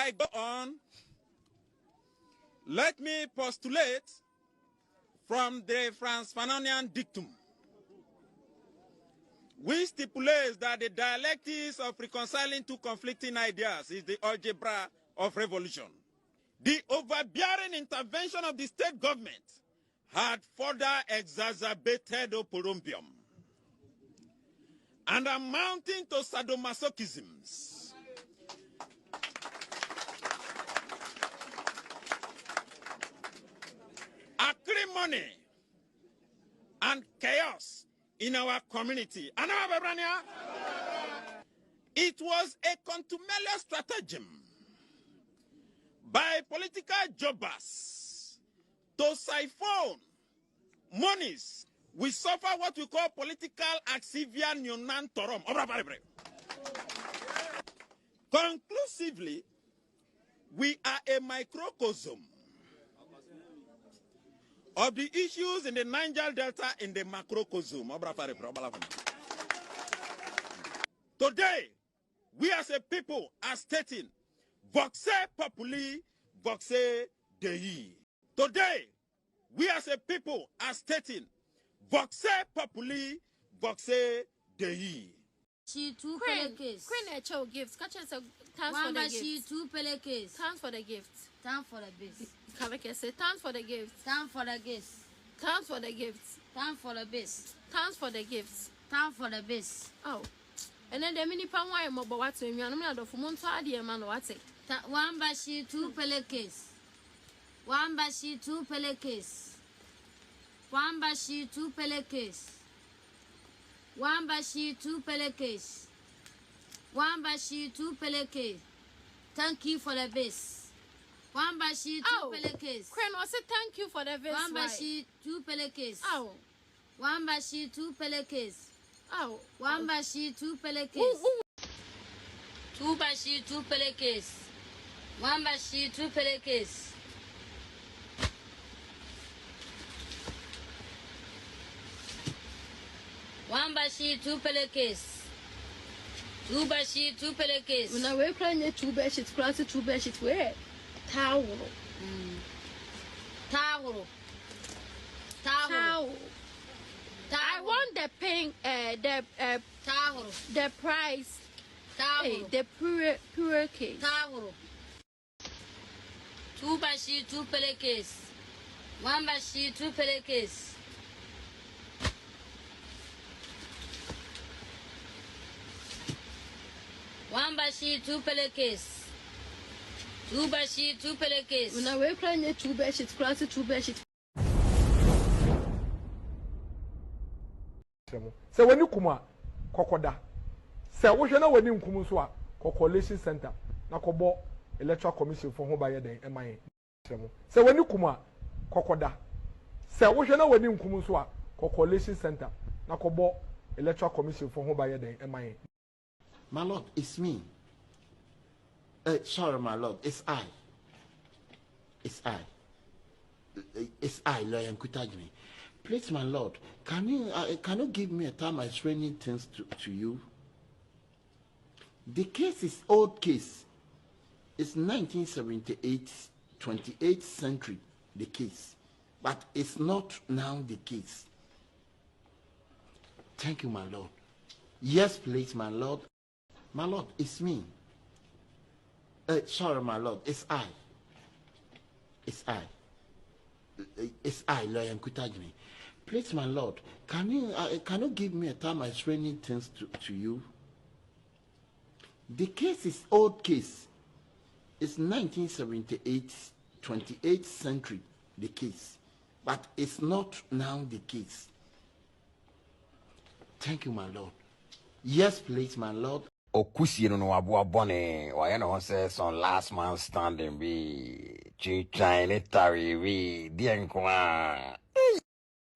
I go on, let me postulate from the Franz Fanonian dictum, which stipulates that the dialectics of reconciling two conflicting ideas is the algebra of revolution. The overbearing intervention of the state government had further exacerbated oporombium and amounting to sadomasochisms. Acrimony and chaos in our community. It was a contumacious stratagem by political jobbers to siphon monies. We suffer what we call political axivia nunan torum. Conclusively, we are a microcosm of the issues in the Niger Delta in the macrocosm. Today, we as a people are stating, voxe populi, voxe Dei. Today, we as a people are stating, voxe populi, voxe Dei. She two pelekes. Queen Echo gifts. Catch us a time for the gift. She two pelekes. Time for the gift. Time for the base. Kaveke say time for the gift. Time for the gifts. Time for the gifts. Time for the base. Time for the gifts. Time for the base. Oh. And then the mini pan wire mobile what to me and I'm not for Montadia man what it. One bashi two pelekes. One bashi two pelekes. One bashi two pelekes. One bashi two pelekes. One bashi two pelekes. Thank you for the base. One bashi two pelekes. Queen was it thank you for the base. One bashi two pelekes. Oh. One bashi two pelekes. Oh. One bashi two pelekes. Two bashi two pelekes. One bashi two pelekes. One bashi two pelekes. Two bashi two pelekes. When I wear crying two bedsheets, class two bedsheets, where? Towel. Towel. Towel. I want the pink, towel. the price, Towel. the pure case. Towel. Two bashi two pelekes. One bashi two pelekes. One bashi two pelekes. Two bashi two pelekes. When I wear crying two bedsheets, class two bedsheets. So when you come, Kokoda. So what you know when you come so Coalition Center, Nakobo Electoral Commission for home by the MIA. So when you come, Kokoda. So what you know when you come so Coalition Center, Nakobo Electoral Commission for home by the MIA. My lord, it's me. Sorry, my lord, it's I. It's I. It's I, Lawyer Nkutajimi. Please, my lord, can you give me a time explaining things to you? The case is old case. It's 1978, 28th century, the case. But it's not now the case. Thank you, my lord. Yes, please, my lord. My lord, it's me. Sorry, my lord, it's I. It's I. It's I, Lawyer Nkutajimi. Please, my lord, can you give me a time explaining things to you? The case is old case. It's 1978, 28th century, the case. But it's not now the case. Thank you, my lord. Yes, please, my lord. Okusi no abua bone wa ya no say son last man standing be chinitary we dienkwa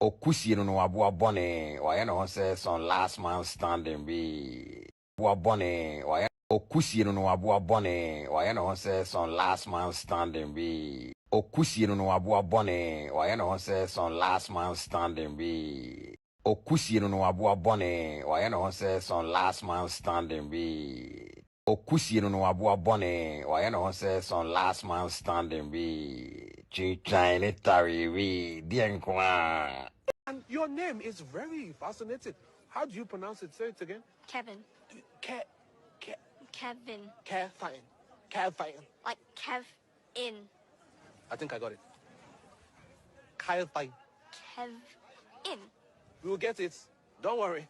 Okusi no abua bone wa ya no say son last man standing be abua bone wa ya Okusi no abua bone wa ya no say son last man standing be Okusi no abua bone wa ya no say son last man standing be Okusi no abua bone wa ya no say son last man standing be okusie no waboa bɔne wayɛ ne ho sɛ some last man standing bi twitwan ne tare bi deɛ nko a. And your name is very fascinating. How do you pronounce it? Say it again. Kevin. Kevin. Kevin. Like Kev in. I think I got it. Kevin. Kev in. We will get it. Don't worry.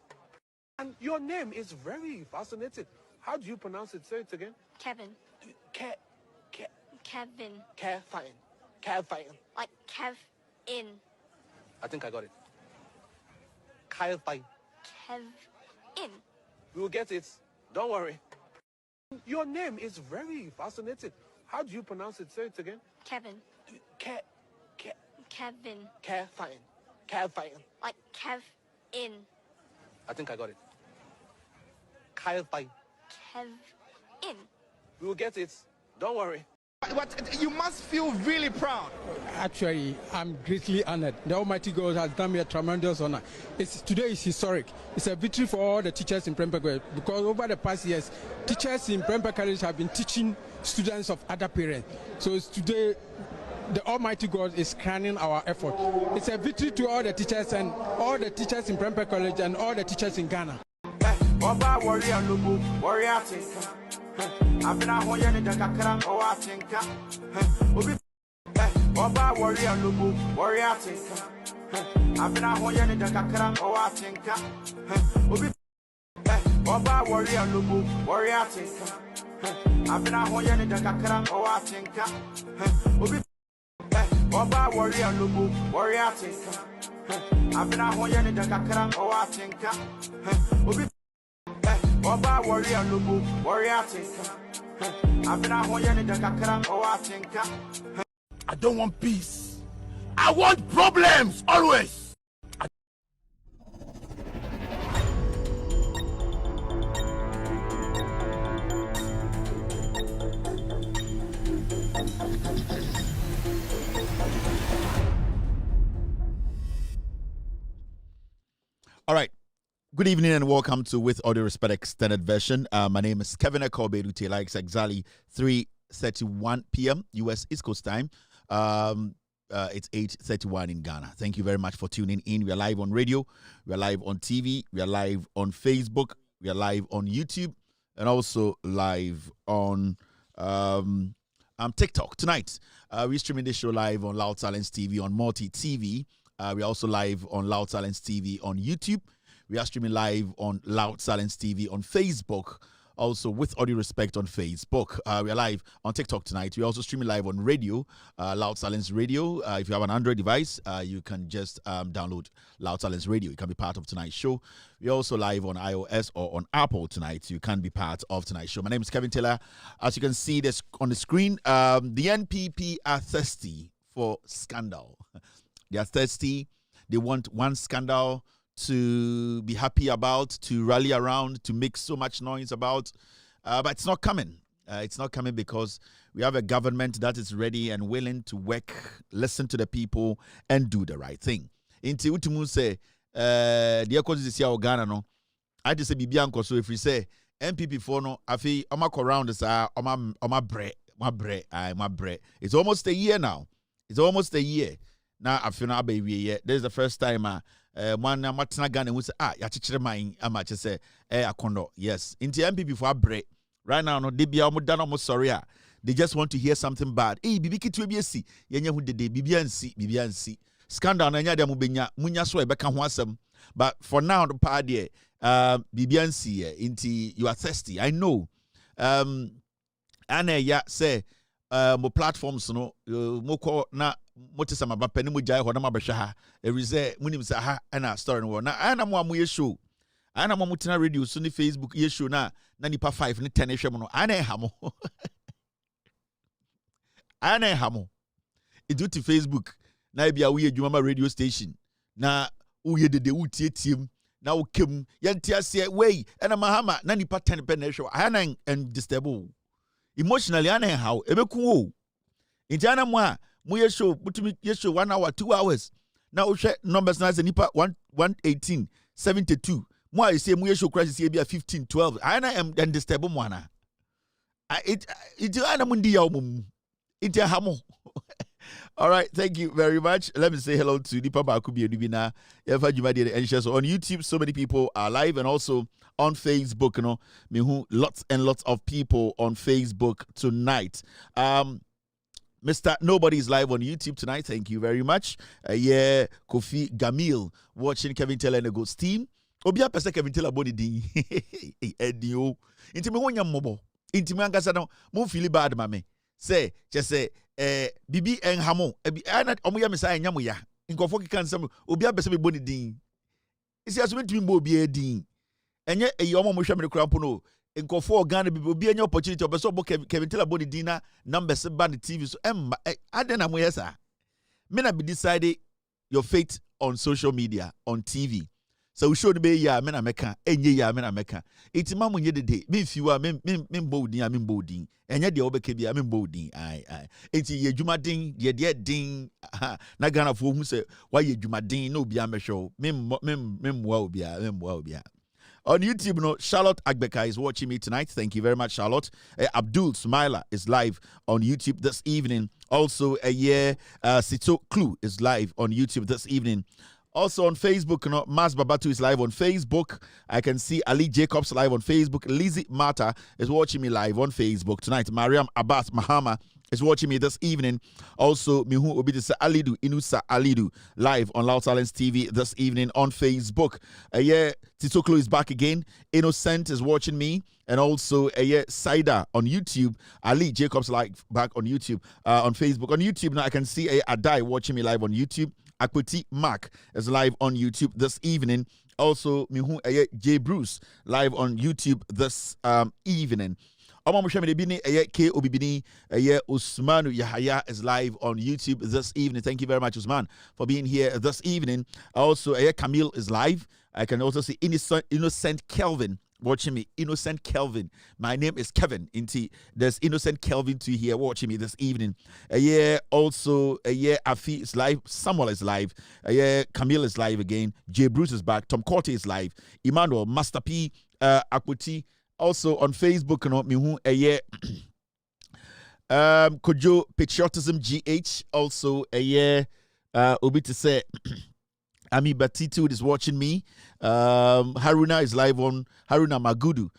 And your name is very fascinating. How do you pronounce it? Say it again. Kevin. Kevin. Kevin. Like Kev in. I think I got it. Kevin. Kev in. We will get it. Don't worry. Your name is very fascinating. How do you pronounce it? Say it again. Kevin. Kevin. Kevin. Like Kev in. I think I got it. Kevin. Kev in. We will get it. Don't worry. But you must feel really proud. Actually, I'm greatly honored. The Almighty God has done me a tremendous honor. Today is historic. It's a victory for all the teachers in Prempeh College, because over the past years, teachers in Prempeh College have been teaching students of other parents. So today, the Almighty God is crowning our effort. It's a victory to all the teachers and all the teachers in Prempeh College and all the teachers in Ghana. I've been out here in the Kakram or I think Oba warrior Lubu, warrior tinka. I've been out here in the Kakram or I think Oba warrior Lubu, warrior tinka. I've been out here in the Kakram or I think Oba warrior Lubu, warrior tinka. I've been out here in the Kakram or I think Oba warrior Lubu, warrior tinka. I've been out here in the Kakram or I think I don't want peace. I want problems always. All right. Good evening and welcome to With Audio Respect Extended Version. My name is Kevin Akobe Lutela. It's exactly 3:31 p.m. U.S. East Coast time. It's 8:31 in Ghana. Thank you very much for tuning in. We are live on radio. We are live on TV. We are live on Facebook. We are live on YouTube. And also live on TikTok. Tonight, we're streaming this show live on Loud Silence TV, on Multi TV. We're also live on Loud Silence TV on YouTube. We are streaming live on Loud Silence TV on Facebook, also With Audio Respect on Facebook. We are live on TikTok tonight. We're also streaming live on radio, Loud Silence Radio. If you have an Android device, you can just download Loud Silence Radio. You can be part of tonight's show. We're also live on iOS or on Apple tonight. You can be part of tonight's show. My name is Kevin Taylor. As you can see this on the screen, the NPP are thirsty for scandal. They are thirsty. They want one scandal to be happy about, to rally around, to make so much noise about. But it's not coming. It's not coming because we have a government that is ready and willing to work, listen to the people, and do the right thing. Inti utumu say, the echoes is here Ghana no. I just say Bibianco. So if we say MPP for no, I feel I'm around this. My bread. It's almost a year now. It's almost a year. Now I feel now baby. This is the first time. One matna Ghana was yachichere mine amache say akondo. Yes. Inti MPP for break. Right now no they be almost sorry. They just want to hear something bad. Hey, bibi kitu ebiesi. Yenye hu dede bibiansi. Scandal na nya de mubenya munya so e beka ho asem. But for now the party bibiansi inti you are thirsty. I know. Ane ya say mo platforms no mo ko na motisa mabapani mo jai ho na mabehwe ha erize munim sa ha na story no na ana mo amu yeshow ana mo mutina radio so ni Facebook yeshow na nipa 5 ni 10 ehwe mo no ana ha mo idu to Facebook na bia wo yedwuma radio station na wo yedede wo tietiem na wo kem yantiase wey ana mahama na nipa 10 pe na ehwe ana and disturb emotionally ana how ebeku wo intiana mo a mu yeshow butumi yeshow 1 hour 2 hours na wo hwe numbers na ze nipa 118 72 mo a say mu yeshow crash say bia 15 12 ana am and disturb mo ana It anamundi ya mum. It hamo. All right, thank you very much. Let me say hello to Nipa Bakubi and Nubina. On YouTube, so many people are live, and also on Facebook, you know, lots and lots of people on Facebook tonight. Mr. Nobody is live on YouTube tonight. Thank you very much. Yeah, Kofi Gamil watching Kevin Taylor and the Ghost team. Obia pesa Kevin Taylor body ding. Edio. Inti me wonya mobo. Inti me angasa no mo feel bad mame. Say, just say bibi en hamo. Ana omoya mesa enya mo ya. Nkofo kika nsam obia pesa me body ding. Isi asome tumi mo obia din. Enye eyi omo mo hwa me krampo no. Nkofo Ghana bibi obi enya opportunity obeso bo Kevin Taylor body dina numbers ba the TV so emma adena mo yesa. Me na be decided your fate on social media, on TV. So we should be ya mena meka enye ya mena meka itima munye dede me fiwa me boldin ya me boldin enye de obeke bia me boldin ai enti ye dwumadin de din na Ghana fo hu se wa ye dwumadin na obi amehwe me mwa obi on YouTube, no, Charlotte Agbeka is watching me tonight. Thank you very much, Charlotte. Abdul Smiler is live on YouTube this evening. Also, Sito Clue is live on YouTube this evening. Also on Facebook, Mas Babatu is live on Facebook. I can see Ali Jacobs live on Facebook. Lizzie Mata is watching me live on Facebook tonight. Mariam Abbas Mahama is watching me this evening. Also, Mihu Obidisa Alidu, Inusa Alidu, live on Loud Silence TV this evening on Facebook. Titoklo is back again. Innocent is watching me. And also, Saida on YouTube. Ali Jacobs live back on YouTube, on Facebook. On YouTube now, I can see Adai watching me live on YouTube. Akweti Mark is live on YouTube this evening. Also, Mihu J Bruce live on YouTube this evening. K Obibini Usmanu Yahaya is live on YouTube this evening. Thank you very much, Usman, for being here this evening. Also, Camille is live. I can also see Innocent Kelvin watching me. Innocent Kelvin. My name is Kevin. There's Innocent Kelvin to here watching me this evening. Also, Afi is live. Samuel is live. Camille is live again. J Bruce is back. Tom Corte is live. Emmanuel, Master P, Akweti. Also on Facebook, Mihu Kojo Patriotism GH. Also Obi to say Ami Batitu is watching me. Haruna is live on Haruna Madugu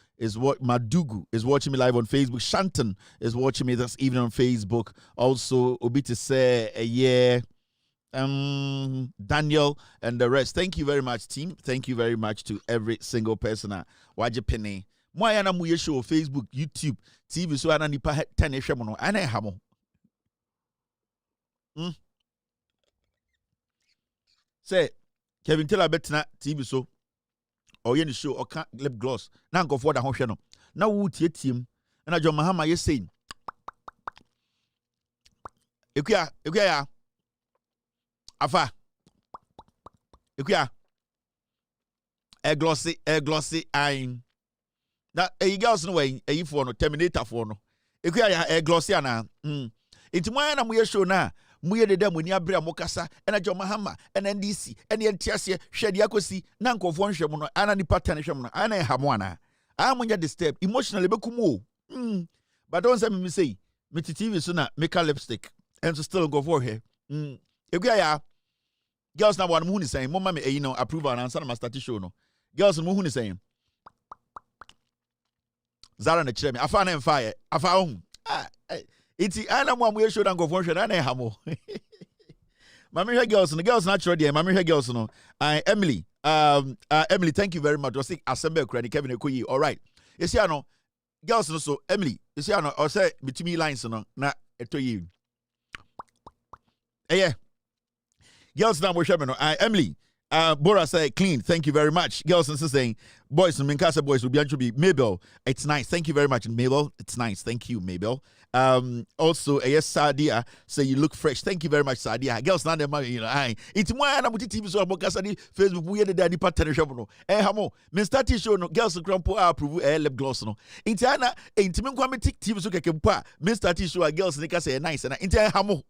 is watching me live on Facebook. Shanton is watching me this evening on Facebook. Also Obi to say Daniel and the rest. Thank you very much, team. Thank you very much to every single person. Wajipene. Moya na muye show Facebook, YouTube, TV so ana nipa 10 ehwe mo no ana eha mo. Say Kevin Taylor betna TV so oye ni show oka lip gloss na nkofo da ho hwe no. Na wo tietiem na John Mahama ye saying Ekuya ya afa Ekuya glossy ein na girls no way for no terminator for no ekuya ya glossy ana intimwa na muye show na muye deda muni abra mokasa ena John Mahama ena NDC ena entiase hwede akosi na nkofo nhwe mu no ana ni pattern hwe mu no ana ehamo ana amunya disturb emotionally bekumu but don't say me say me TV so na make a lipstick and so still go for here ekuya ya girls na one mu ni saying mama me approve and answer na master show no girls mu hu ni saying Zara na chire me afa na mfa ye afa ho iti ana mo amu show dan go phone hwe na ha mo mama hwe girls na chire dey mama hwe girls no Emily Emily, thank you very much. Was assemble credit Kevin Ekoyi. All right, you see ano girls no so Emily you see ano or say between lines no na eto yi girls na mo hwe me no Emily Bora say clean. Thank you very much. Girls and saying boys and Minkasa boys will be Mabel. It's nice. Thank you very much, Mabel. It's nice. Thank you, Mabel. Also, yes, Sadia say you look fresh. Thank you very much, Sadia. Girls now it's more ana muti TV so abokasa ni Facebook we the daddy pattern shop no. Hamo. Mr. T show no girls crampo approve lip gloss no. Inti ana intimi kwa metik TV so kekempa. Mr. T show girls nika say nice na inti hamo.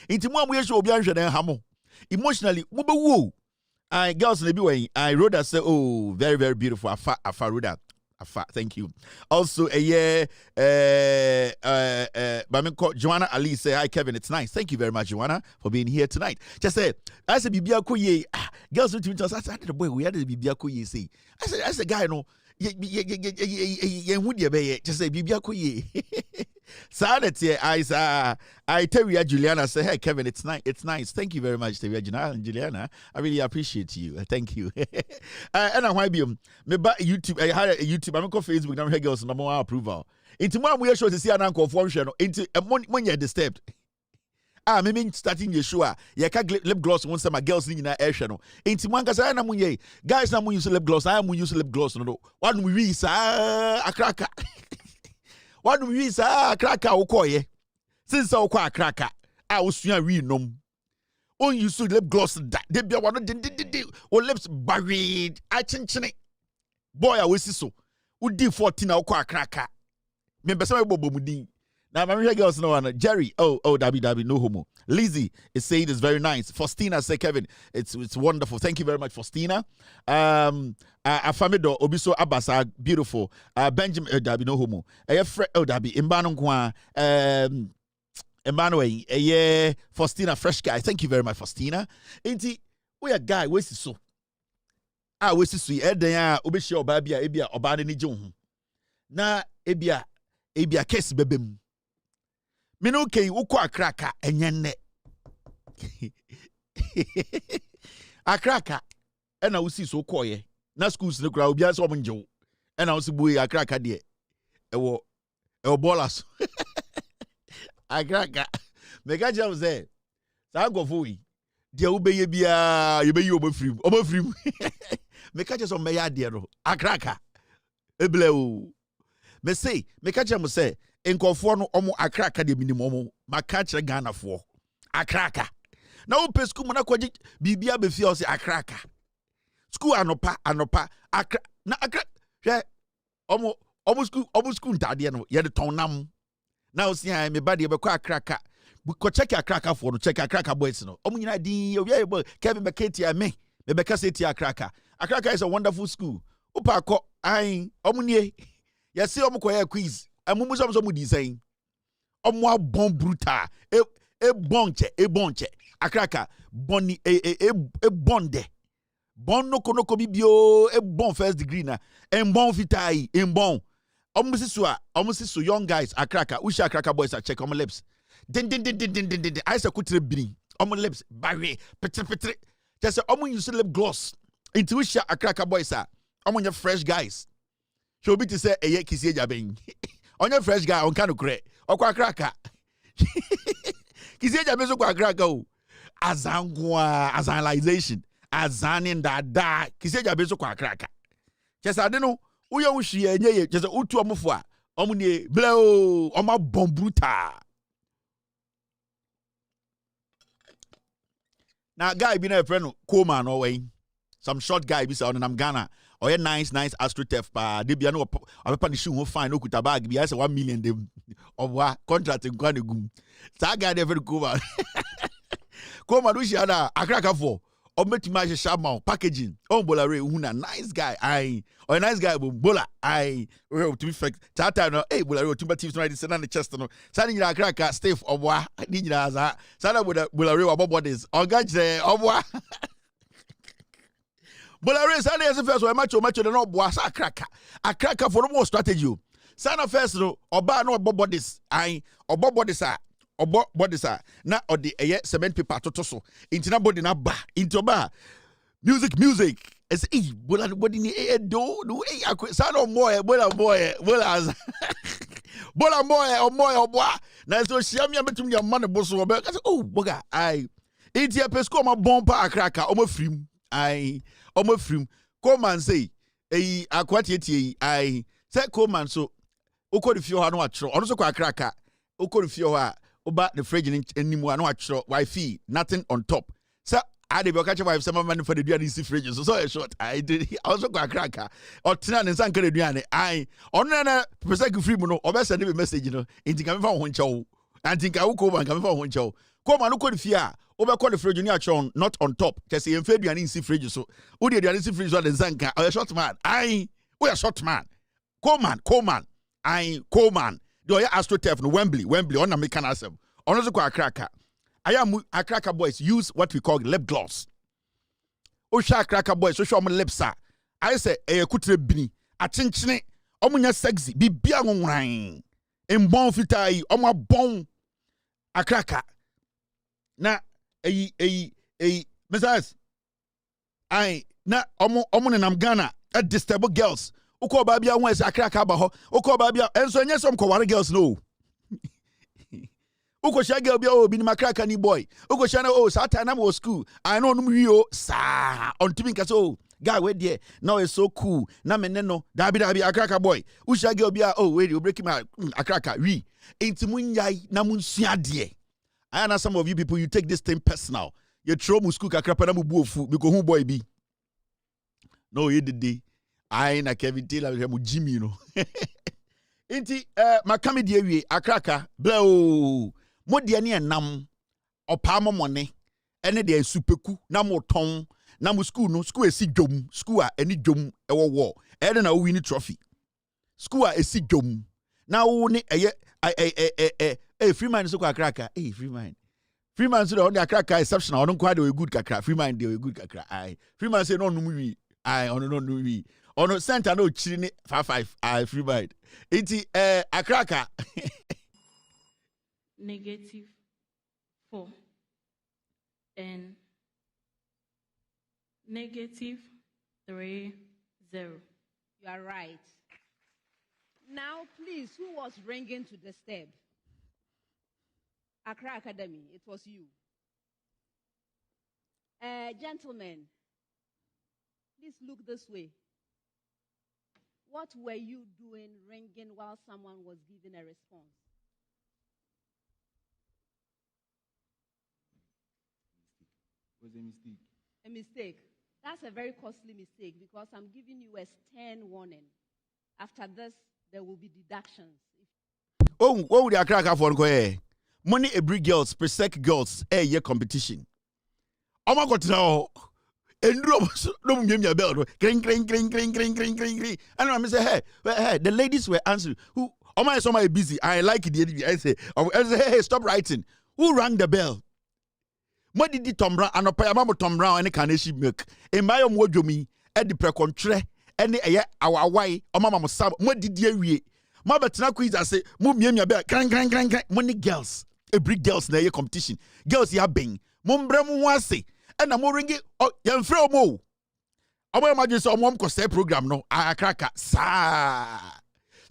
Inti mo amu show obi anhwe na hamo. Emotionally mo be wo. Girls in the way I Rhoda say, oh, very, very beautiful. Afa Rhoda. Afa, thank you. Also, Joanna Ali say, hi, Kevin, it's nice. Thank you very much, Joanna, for being here tonight. Just say, I said, Bibia Koye, girls with twins, I said, the boy, we had the Bibia Koye say. I said, guy, no, just say, Bibia Koye. Saturday, I tell you, Juliana, say, hey, Kevin, it's nice. It's nice. Thank you very much, Juliana. I really appreciate you. Thank you. And I want to be YouTube. I had a YouTube. I'm on Facebook. I'm here, girls, and I'm on approval. Into more, we are sure to see an uncle function. Into when you're disturbed. Maybe starting your show. You can't lip gloss once my girls in our air channel. Into one because I am munye. Guys, I'm use lip gloss. I am use lip gloss. No, one we read, a cracker. One we read, a cracker, okoye. Since I a cracker, I was read no. On you should lip gloss that. They be one or lips buried. I chinchine. Boy, I was so. Would do 14 or cracker. Remember some bobo mudi. Now, my girls know Jerry. Oh, Dabby, no homo. Lizzie is saying it's very nice. Faustina say, Kevin, it's wonderful. Thank you very much, Faustina. Afamido Obiso Abasa, beautiful. Benjamin Dabby, no homo. Dabby, Imbanon Emmanuel, Faustina, fresh guy. Thank you very much, Faustina. Inti, we a guy, where's the so? Where's the sweet? Edaya, Obisho, Babia, Ebia, Obani Nijon. Na, Ebia case bebem. Mino ke uko akraka enyenne. Akraka ena usi so koye. Na schools no kra obi aso monjo. Ena usi buye akraka de. Ewo bolas. Akraka. Mega jam say. Sa agofo yi. De ubeye bia ye be yi obafrim. Obafrim. Meka je so meya de no. Akraka. Eble o. Me say, me catch him say, Enkofor no omo akraka de minimum, ma catch a Ghana for akraka. Now, pesku mona kwaji bibia be feel say akraka. School anopa akra na akra. Omo school ntade no ye de ton nam. Now see me body be kwa akraka. Ko check akraka for no check akraka boys no. Omo nyina din obi boy Kevin Beketi me be ka say ti akraka. Akraka is a wonderful school. Upa ko ai omo nie. Yes, see, I'm going quiz. I'm going to design. I'm going bon brutal. A bonche. A cracker. Bonnie, a bonde. Bon no konoko bibio. A bon first degree na. And bon vitai. In bon. Almost so young guys. A cracker. We shall cracker boys. I check on my lips. Din. I say kutre bini. On my lips. Barry. Petre. Just say, I'm use lip gloss. Into we shall a cracker boys. I'm on your fresh guys. Show me to say a kisi jabeng. On your fresh guy on kanu kre. O kwa kraka. Kisi jabeng so kwa kraka o. Azanization. Azanin da. Kisi jabeng so kwa kraka. Chesa adeno. Uyo ushi nye. Chesa utu omufwa. Omunye. Bleo. Oma bombruta. Na guy bina a friend. Koma no way. Some short guy bisa on nam Ghana. Oh yeah, nice AstroTurf pa de bia no abepa ni shoe ho fine no kuta bag bia say 1 million dem of wa contract nkwa ne gum sa guy dey very cool man come do share na akraka for o metima she shama packaging on bolare hu na nice guy ai o nice guy bola ai we to be fact tata no eh bolare o timba tips no dey say na the chest no sa ni nyira akraka stiff obwa ni nyira sa na bolare wa bodies o ga jre obwa Bolare Sunday as first way macho the no boas a cracker for more strategy. Sana first no oba no bodies I or bodies are or bodies are na or the cement paper totoso into na body na ba into ba music as bola body ni do sana more bola boy as bola boy or boy na so shiam ya betum ya man boso oba oh boga I into pesco ma bomba a cracker o mo frim I omo frim Coleman say akwati I say Coleman so ukọ the fio ha no atro ono so kwa kraka ukọ the fio ha oba the fridge nimu no atro wifi nothing on top say I dey be catch wife some man for the duane see fridge so a short I did also kwa kraka o tena ne sanka the duane I ono na person free mu no oba send me message no inti ka me fa ho nchew anti ka ukọ ban ka me fa ho nchew Coleman ukọ the fio over call the fridge not on top. Just say fed you and see fridge so. Udi the see fridge so the zanka or a short man. We a short man. Coleman. Coleman. The AstroTurf no Wembley on American asem. On so kwa Akraka. I am Akraka boys use what we call lip gloss. Osha Akraka boys so show my lips are. I say kutre bini achinchine omunya sexy bibia nwanwan. Mbon fitai omo bon Akraka. Na Messias. Na omo nenam Ghana at disturb girls. Uko babia won say Akraka ba ho. Uko babia enso nye som ko ware girls no. Uko sha girl bia obi ni Akraka ni boy. Uko sha na Saturday na mo school. I know no wi sa on timi nka so guy we there now is so cool. Na menne no dabi Akraka boy. Usha girl bia we you break my Akraka wi. Enti munyai na munsua de. I know some of you people you take this thing personal. You throw mu school kakra na mu buofu because who boy be. No you did. I na Kevin Taylor mu Jimmy no. Enti makame de awie Akraka blow. Mo de ne enam opa momone ene de supeku na mo ton na mo school no school esi dwom school a eni dwom ewo wo ene na wo win trophy school a esi dwom na wo ne Freeman so kwa Akraka Freeman so on the Akraka exceptional on kwa de good kakra Freeman de good kakra Freeman say no num wi on no num wi on center no chiri ne 55 Freeman enti Akraka -4 and -3 0. You are right. Now, please, who was ringing to disturb? Accra Academy, it was you. Gentlemen, please look this way. What were you doing ringing while someone was giving a response? It was a mistake. A mistake. That's a very costly mistake because I'm giving you a stern warning. After this, there will be deductions. What would the Akraka for go? Money every girls, Persec girls, year competition. Oh my God, now. And no give me a bell. Cring. And I say, hey, the ladies were answering. Who? Oh my, so busy. I like it. I say, hey, stop writing. Who rang the bell? Mo didi Tom Brown anopa ya mamo Tom Brown ene Carnation milk e mayo mo dwomi e di prekontre ene eye awawai o mama mo sab mo didi awie mo betena quiz ase mo miamia be kran mo ni girls every girls na ye competition girls ya ben mo mbre mo ase e na mo ringi ya mfre o mo ma je so mo ko say program no Akraka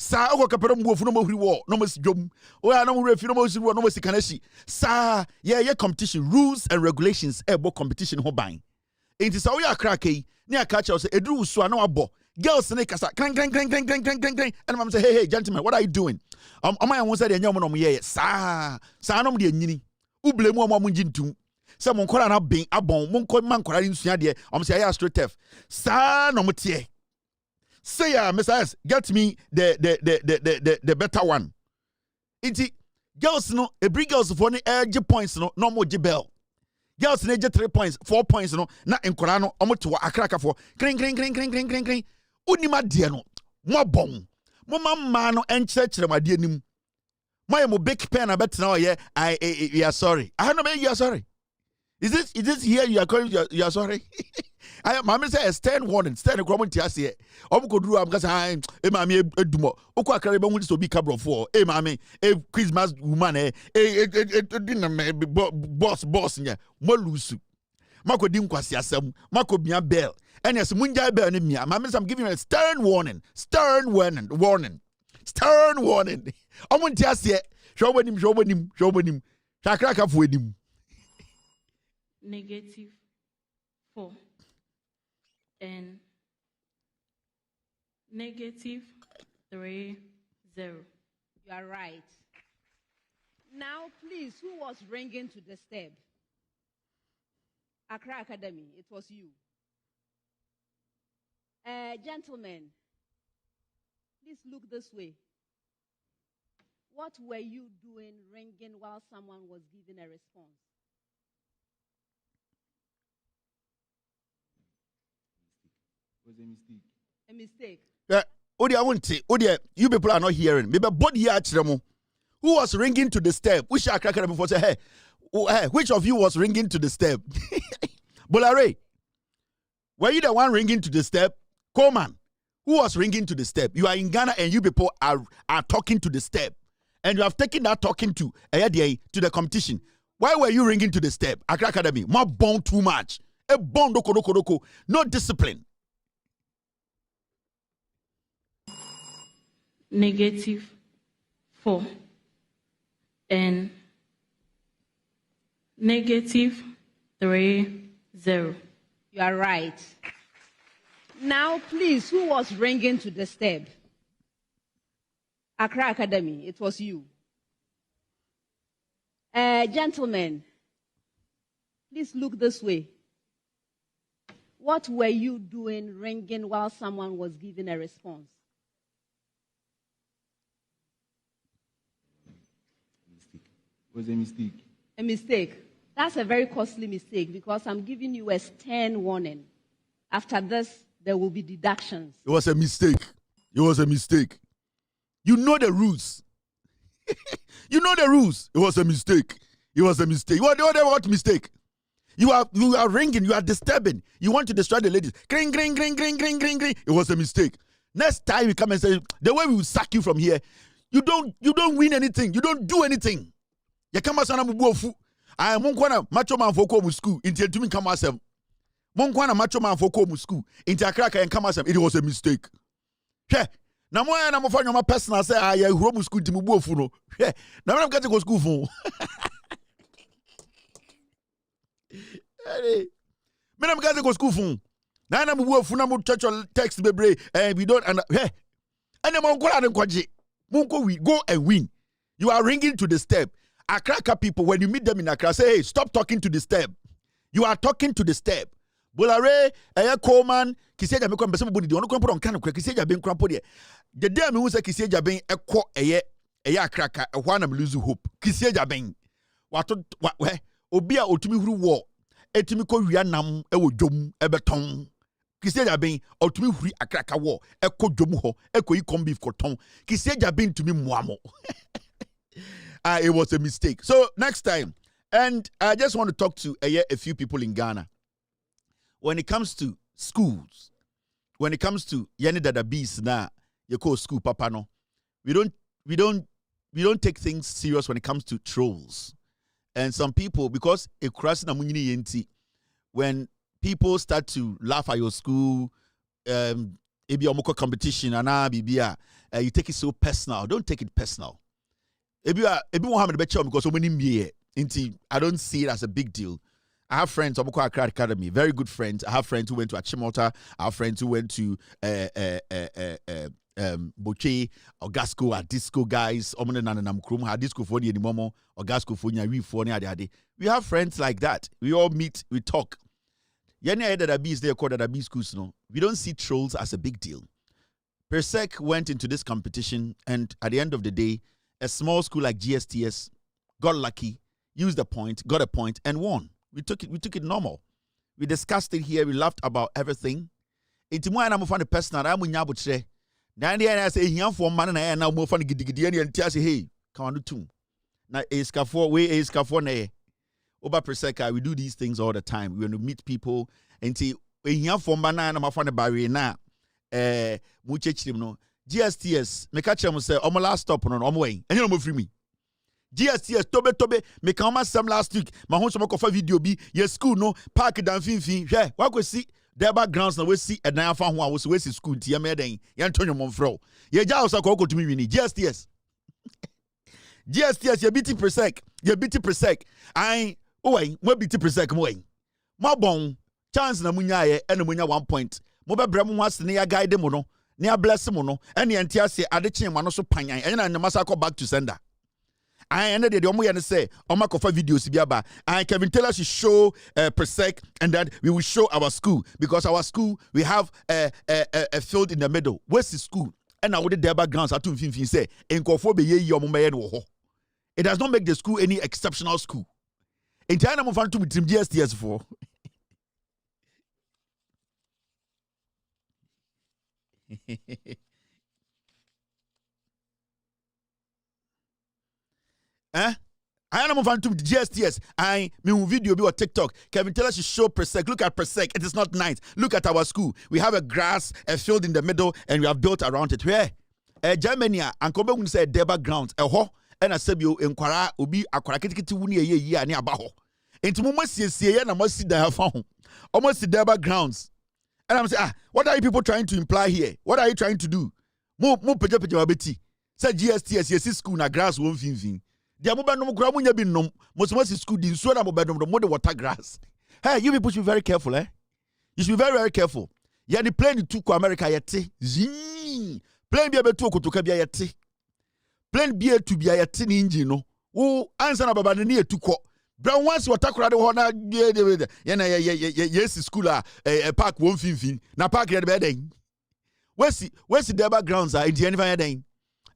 sa ogo kapero mbuofu no mohuri wo no masi dwom o ya no mo refi no mo siri wo no masi kanashi sa ye competition rules and regulations ebo competition ho ban enti sa wo ya Akraka yi ne akacha say eduru so na wabo girls ne kasa kran and mama say hey gentlemen what are you doing am won say de nyom no mo ye sa no mo de nyini uble mu mo njintum say mo nkora na ben abon mo nkọ man nkora nsua de am say ya AstroTurf sa no mo tie. Say, Messiah, get me the better one. It's girls no, every girls for any edge points no more bell. Girls need 3 points, 4 points no, not in Korano, almost to Akraka for cring. Unima dear no, more bong. Mama mano and church my dear nim. My big pen I bet now, yeah, we are sorry. I don't know, you are sorry. Is this here you are calling you are sorry? I mama say a stern warning, stern community as here. Obukodru am kasa mama edumo. Okwa kare be hu so be cabro for. Mama Christmas woman boss nya. Mo lusu. Mako dim kwasi asem. Mako bia bell. And yes munja bell ni mia. Mama I'm giving you a stern warning. Stern warning. Omunti as here. Show wenim. Akraka fu edim. -4 and -3 0. You are right. Now, please, who was ringing to disturb? Accra Academy, it was you. Gentlemen, please look this way. What were you doing ringing while someone was giving a response? It was a mistake. A mistake? Yeah. I won't say, you people are not hearing. Maybe body who was ringing to the step? Which I cracked before say, hey, which of you was ringing to the step? Bolare, were you the one ringing to the step? Coleman, who was ringing to the step? You are in Ghana and you people are talking to the step. And you have taken that talking to the competition. Why were you ringing to the step? Accra Academy, more born too much. A born doko, no discipline. -4 and -3-0. You are right. Now, please, who was ringing to the step? Accra Academy, it was you. Gentlemen, please look this way. What were you doing ringing while someone was giving a response? It was a mistake. A mistake. That's a very costly mistake because I'm giving you a stern warning. After this, there will be deductions. It was a mistake. It was a mistake. You know the rules. You know the rules. It was a mistake. It was a mistake. What mistake? You are ringing. You are disturbing. You want to destroy the ladies. Gring, gring, gring, gring, gring, gring, gring. It was a mistake. Next time you come and say, the way we will sack you from here, you don't win anything. You don't do anything. You come as an I am Monkwana macho man for come school. Into to me come as them. Monkwana macho man for come school. Into a cracker and come as them. It was a mistake. Yeah. Now mo na mo fa nyoma personal say I home school ti mo bu ofu no. Yeah. Now when I'm getting go school phone. Hey. Me na getting go school phone. Now na mo bu ofu na mo church text bebre and we don't and hey. And them Monkwana den kwaje. Monko we go and win. You are ringing to the step. Accra people, when you meet them in Accra, say, hey, stop talking to the step. You are talking to the step. Bolare, Coleman, Kiseja me kwamba sema budi di ono kwampo on kan kwa Kiseja ben kwampo de. The day me hu say Kiseja ben ekọ eye Accra ka ehwa na me lose hope. Kiseja ben. Wato obi a otumi huru wo etumi ko wia nam ewo dwom ebeton. Kiseja ben otumi huri Accra ka wo ekọ dwom ho ekọ yi come beef ko ton. Kiseja ben tumi muamo. It was a mistake. So next time, and I just want to talk to a few people in Ghana. When it comes to schools, when it comes to yani dada bees na you call school papa no, we don't take things serious when it comes to trolls. And some people, because it crosses na munyini yenti, when people start to laugh at your school, ebi omoko competition ana bibia, you take it so personal. Don't take it personal. Ebi Muhammad Becho because so many me I don't see it as a big deal. I have friends of Accra Academy, very good friends. I have friends who went to Achimota. I have friends who went to Boche, Ogasco, Adisco guys. Adisco for the Momo, Ogasco for the we have friends like that. We all meet, we talk. Yenya that is there called that schools. No, we don't see trolls as a big deal. Persec went into this competition, and at the end of the day, a small school like GSTS got lucky, used a point, got a point, and won. We took it normal. We discussed it here. We laughed about everything. It's more than I'm personal. I'm in Yabutre. Then I say, "Here for man and now more fun giddy and tell say, hey, come on do two." Now is for way is for ne. Over Perseka, we do these things all the time. We want to meet people and say, "Here for man and I'm fun barrier now." No. GSTS, me catch them say, "Omo last stop on omo way." And you know free me. GSTS tobe me come some last week. My home some kofa video bi ye school no park dan finfin. Hwe, wa go see their backgrounds na we see e dan afa ho a we see school ti ye me den. Ye ntonyo monfro. Ye ja house ko to me wini. GSTS. GSTS ye biti Persec. Ye biti Persec. Ai, o way, mo biti Persec mo way. Mo bon chance na munya ye e na munya 1 point. Mo be brem ho asene ya guide mo no. Ne bless mo no ene enti ase adeche ma no so panyan ene na nyamasa ko back to sender. I ended the omo yan say oma kofa videos bi aba. I Kevin Taylor should show Persec and that we will show our school because our school we have a field in the middle. Where's the school? And I would the backgrounds at 215 say enkofo be ye omo me no ho. It does not make the school any exceptional school. In China mo fan to with GSTS for. I am fan to GSTS. I mean video be on TikTok. Kevin Taylor should show Persec. Look at Persec. It is not nice. Look at our school. We have a grass, a field in the middle, and we have built around it. Where? Germany, and come back say Deba grounds. And I said you inquire ubi akwara kitikiti wuni ye ani abaho. Into mo sie na mo si da fa ho. Almost the Deba grounds. And I'm saying, what are you people trying to imply here? What are you trying to do? Mo peja wabeti. Say GSTS yes school na grass won fin. Dia mo benom kura mo nya bi nom. Mo school di so na mo benom mo de water grass. Hey, you people should be very careful, eh? You should be very, very careful. Ya the plane to America yete. Zing. Plane bi abetu okotoka bia yete. Plane bi etu bia yete ni engine no. Wo answer na baba ne etukọ. Brown once water crowd ho na yes school park won fin. Na park ya be den. Where's the Deba grounds are in the environment den.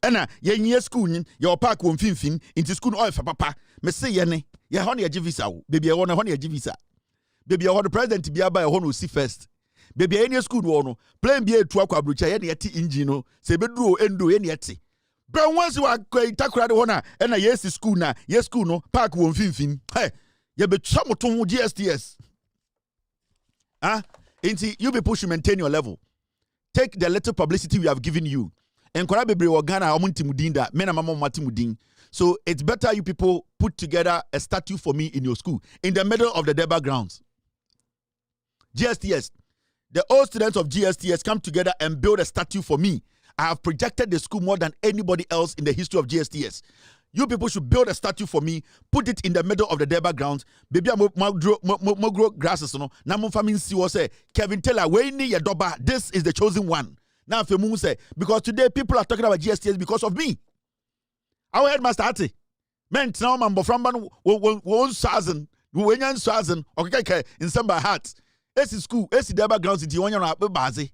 Ena ye school ni your park won fin into school oil for papa. Me say ye ne ye ho na ye visa wo. Baby ye ho na ye visa. Baby ye ho the president bia ba ye ho no see first. Baby any school wo no plane bia etu akwa abrocha ye na ye ti engine no se beduro endo ye na ye ti. Brown once wa takura de ho na na yes school na yes school no park won fin. Hey ye be chamoto GSTS. Inti you people should maintain your level. Take the little publicity we have given you. Enkora bebre wo Ghana omuntimudin da me na mama matimudin. So it's better you people put together a statue for me in your school in the middle of the Deba grounds. GSTS. The old students of GSTS come together and build a statue for me. I have projected the school more than anybody else in the history of GSTS. You people should build a statue for me, put it in the middle of the Deba grounds. Baby, mo grow grasses, no. Na mo family see what say Kevin Taylor, we need your doba. This is the chosen one. Now, if you say because today people are talking about GSTS because of me. Our headmaster Ati, man, now man, but from one thousand, okay, in some by heart. Esi school, esi Deba grounds in Tiwanya na bazi.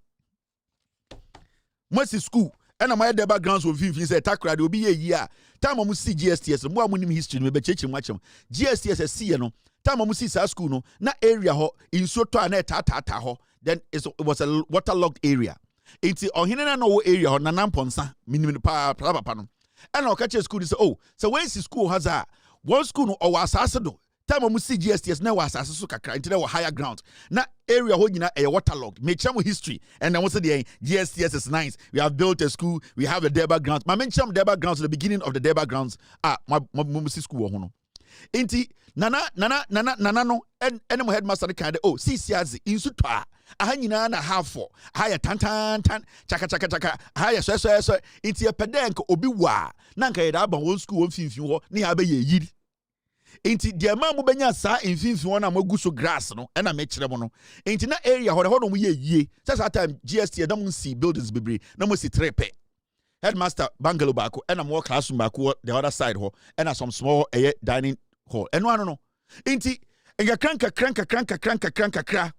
Mwesi school. And my Deba grounds will be say takra will be a year. Time I see GSTS, more money history, maybe church and watch them. GSTS is see no. Time I see sa school no. Na area ho in so to an tata ho. Then it was a waterlogged area. It's on hinna no area ho na namponsa minimum pa no. And I'll catch a school say oh so where's the school has a one school no or asasado. Time I see GSTS now was asasu kakra into the higher ground. Na area ho nyina a waterlogged. Make chamo history and then once the GSTS is nice. We have built a school. We have a Deba grounds. My mention Deba grounds at the beginning of the Deba grounds. My school ho no. Inti nana no and mo headmaster kind oh see insutwa aha nyina na half higher tan chaka higher so inti e pedenk obi wa na nka ye da ba won school won finfin ho ne ha be ye yiri inti de ma mo benya sa infinfin ho na mo guso grass no e na me kire mo no inti na area ho no mo ye yie that time GST da mo see buildings bebre na mo see trepe headmaster bungalow baako and more classroom baako the other side ho and some small dining hall and no inti enga kranka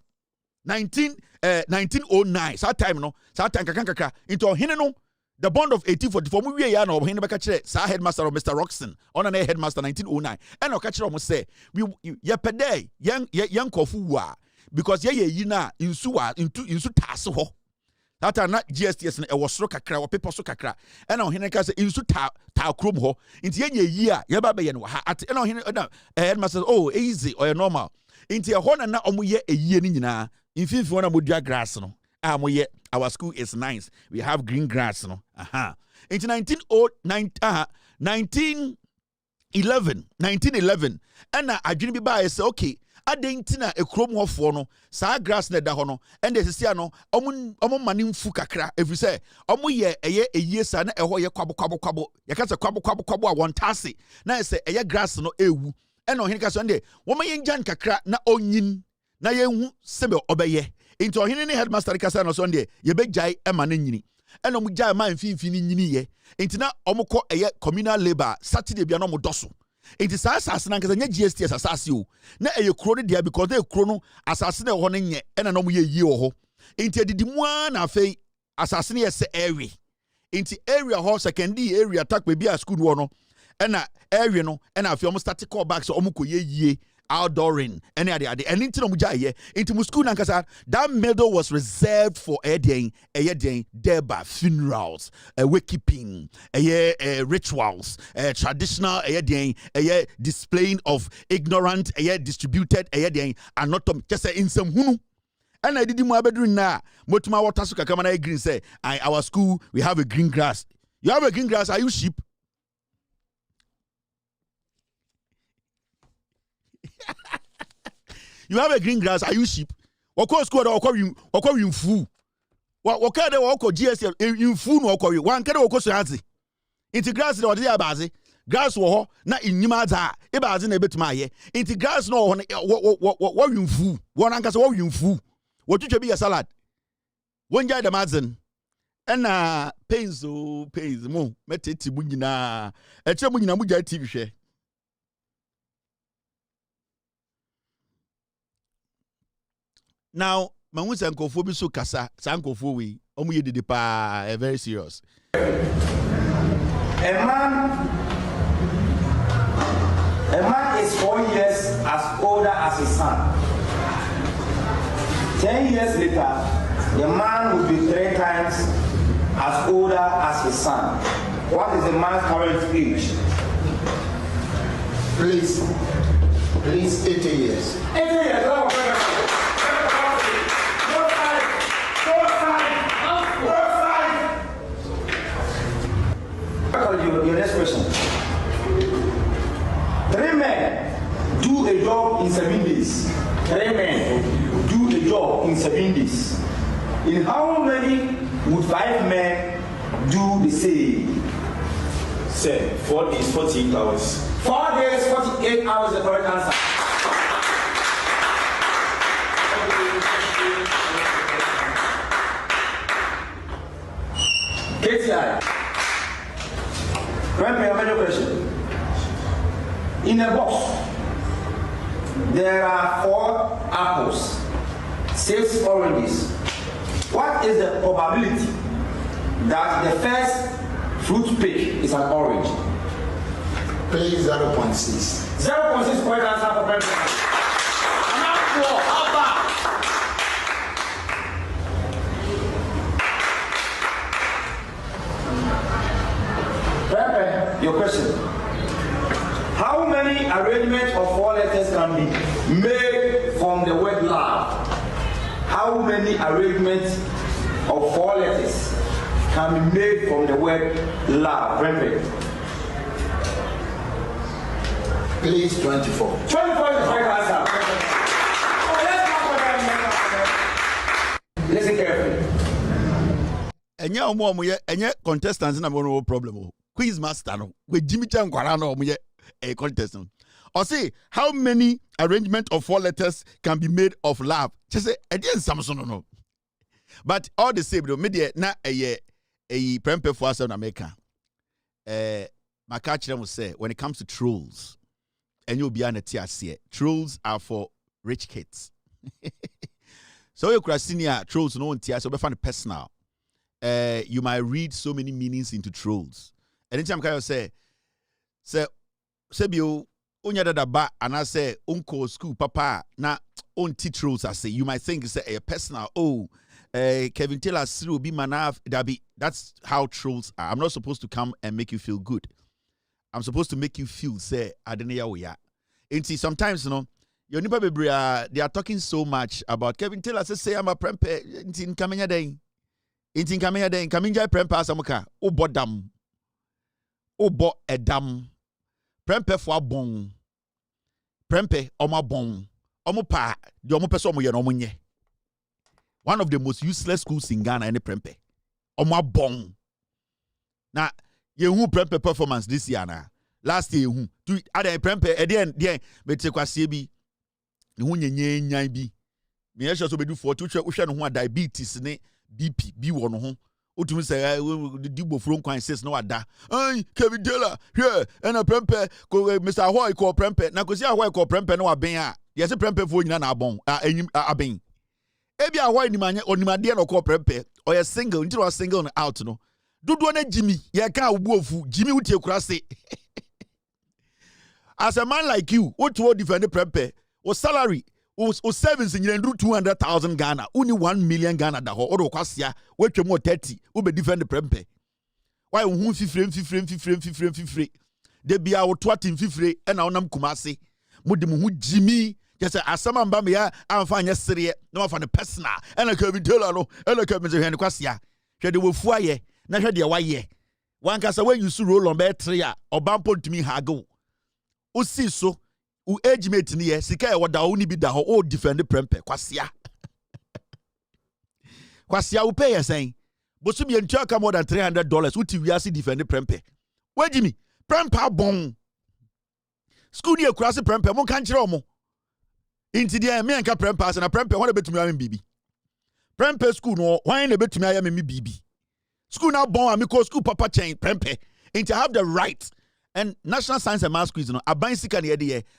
1909 that time no that time kranka into ohene no the bond of 1844 mu wie ya na ohene beka kire sa headmaster of Mr. Roxon on an headmaster 1909 and oka kire mo say we ye pede yan kofu wa because ye yi na insu tase ho that time na GSTS na was so kakra or paper so kakra and ohene ka say insu ta krom ho inti ye yi a ye ba be ye no ha at and ohene headmaster oh easy or normal inti e ho na omo ye eyie ni nyina infinfi wona modua grass no amoye our school is nice we have green grass no into 1911 and adwene bi ba say okay adentina ekrom hofo no sa grass na da ho no and they say no omo mane mfu kakra every say omo ye eyie sa na eho ye kwabo ye ka say kwabo a won tase na say eye grass no ewu and no hin ka so nde wo ma yenjan kakra na onyin na yenhu sebe obeye into ohene ne headmaster kasa no so nde ye begjai ema na nyini eno mu jai ma mfimfini nyini ye into na omukọ eye communal labor Saturday bia no mo doso into sa asase na nkasa nya GSTS asase o na eye kro ne dia because de kro no asase na ho ne nye ena no mo ye yie ho into didimu na afei asase ne ye se area into area ho secondary area tak be bia school wo no ena area no ena afei omo start call back so omo ko ye yie outdooring, any other, and into Mujaye, into school Nankasa. That medal was reserved for a thereby funerals, wakekeeping, rituals, traditional displaying of ignorant, distributed, anatomy, just in some hunu. And I didn't want to do now. Motuma water suka kamana green say, our school, we have a green grass. You have a green grass, are you sheep? You have a green grass, are you sheep? Wako school wako you fool. Waka de wako GS you fool no wako you. Wan kede wako so hansi. Inti grass de wadi abazi. Grass wo ho na inyima za. E bazi na betuma ye. Inti grass no wo you fool. Won anka so wo you fool. Wo twetwe bi salad. Won jai the mazen. Ena pains mo meteti mu nyina. E kire mu nyina mu jai TV hwe. Now, Mamusa and Kofobi so kasa, Sankofo we, Omu de pa, very serious. A man is 4 years as older as his son. 10 years later, the man will be 3 times as older as his son. What is the man's current age? Please, 80 years. 80 years. Your next question. 3 men do a job in 7 days. 3 men do a job in 7 days. In how many would 5 men do the same? Say 4 days, 48 hours. 4 days, 48 hours, the correct answer. KTI. Remember your question. In a box, there are 4 apples, 6 oranges. What is the probability that the first fruit pick is an orange? Please, 0.6. 0.6 point answer for president. How about? Your question. How many arrangements of 4 letters can be made from the word love? How many arrangements of 4 letters can be made from the word love? Perfect. Please, 24. 24 is the right answer. Listen carefully. Enya contestants na no problem. Quiz master no we Jimmy Chan kwara no omo a contestant. Or say how many arrangement of 4 letters can be made of love? Just say again Samson no. But all the same, media na a prempe for us in America. My catch them will say when it comes to trolls, and you'll be on a TRC. Trolls are for rich kids. So you senior trolls no one TRC, so be find personal. You might read so many meanings into trolls. Anytime I say bio onya dada ba and I say uncle school papa na on teach rules I say you might think it's a personal Kevin Taylor will be manaf that's how trolls are. I'm not supposed to come and make you feel good. I'm supposed to make you feel say adenia we are. And see sometimes your nipa bebre they are talking so much about Kevin Taylor say I'm a prempe in Kamenya day. In Kamenya day Kaminja prempe asamuka obodam. Obo edam. Prempe fo abon. Prempe oma bon. Omo pa di omo pese omo ye no omo. One of the most useless schools in Ghana any prempe. Omo bon. Na ye hu prempe performance this year na. Last year hu. Tu ade prempe e den me te kwasie bi. Ne hu nyenyan bi. Me ye so be do for tu hwe no ho diabetes ne BP bi wo no ho. Utumi say di bofro nkwan says no ada. Ay Kevin Taylor here and a prempe Mr. Ahoy call prempe na kosi Ahoy call prempe no aben a. Ye se prempe fo nyina na abon enyim aben. Ebi Ahoy ni manye onimade no call prempe or ye single until was single out no. Dodo na Jimmy ye ka obu ofu Jimmy utie kura se. As a man like you, what to defend the prempe, or salary, or savings in your 200,000 Ghana, only 1 million Ghana, the whole or Quasia, what you more 30, who be defend the prempe. Why won't free? They be our twatting free and our nam kumasi. Mudimu Jimmy, just as some bambia, I'm fine yesterday, no for the personal, and a curvy dollar, and a curvy and Quasia. They will foyer, not heard your way. One cast away you so roll on bed tria, or bump to me hago. O see so, u age mate near, Sika what the only be the whole defend the prempe, Quasia. Quasia will pay a saying. But some yen chaka more than $300, which we are see defend the prempe. Where Jimmy? Prempa bon. School near cross the prempe, mon can't romo. Into the me and prempas and a prempe, what a bit to me, I am BB. Prempe school no, why ain't a bit to me, I am BB. School now born, I call school papa chain, prempe. And to have the right. And National Science and Maths quiz, you know, I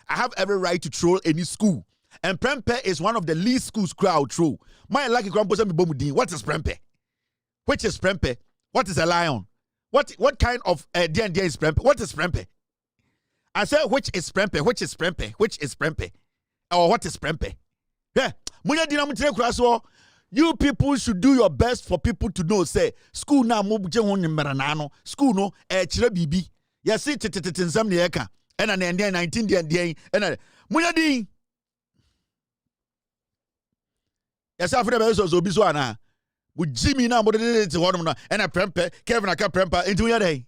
have every right to troll any school. And prempe is one of the least schools crowd troll. My lucky grandpa said, what is prempe? Which is prempe? What is a lion? What kind of D&D is prempe? What is prempe? I said, which is prempe? Which is prempe? Which is prempe? Or what is prempe? Yeah. You people should do your best for people to know. Say, school na school no bibi. Yes, it in some nieka. And an Indian 19 day and Muyadi. Yes, after the best of Zobiswana. With Jimmy now, but it's one and a prempe, Kevin a premper into your day.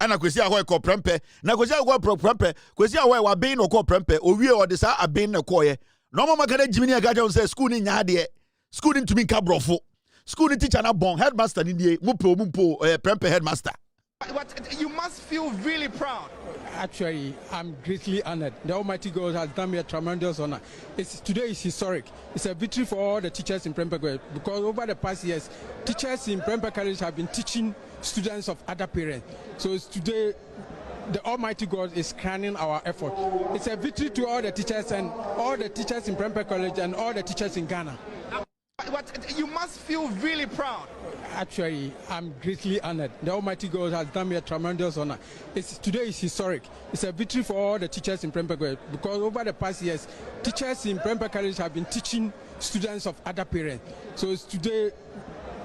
And I could see how I call prempe. Now, because I want prempe, because I want being or call prempe, or we or this are being a choir. No more Jimmy Gajon says, schooling Yadia, schooling to me cabrofo, schooling teacher and a bon headmaster in the Mumpo, prempe headmaster. But you must feel really proud. Actually, I'm greatly honored. The Almighty God has done me a tremendous honor. Today is historic. It's a victory for all the teachers in Prempeh because over the past years, teachers in Prempeh College have been teaching students of other parents. So today, the Almighty God is crowning our effort. It's a victory to all the teachers and all the teachers in Prempeh College and all the teachers in Ghana. But you must feel really proud. Actually, I'm greatly honored. The Almighty God has done me a tremendous honor. Today is historic. It's a victory for all the teachers in Prempeh because over the past years, teachers in Prempeh College have been teaching students of other parents. So today,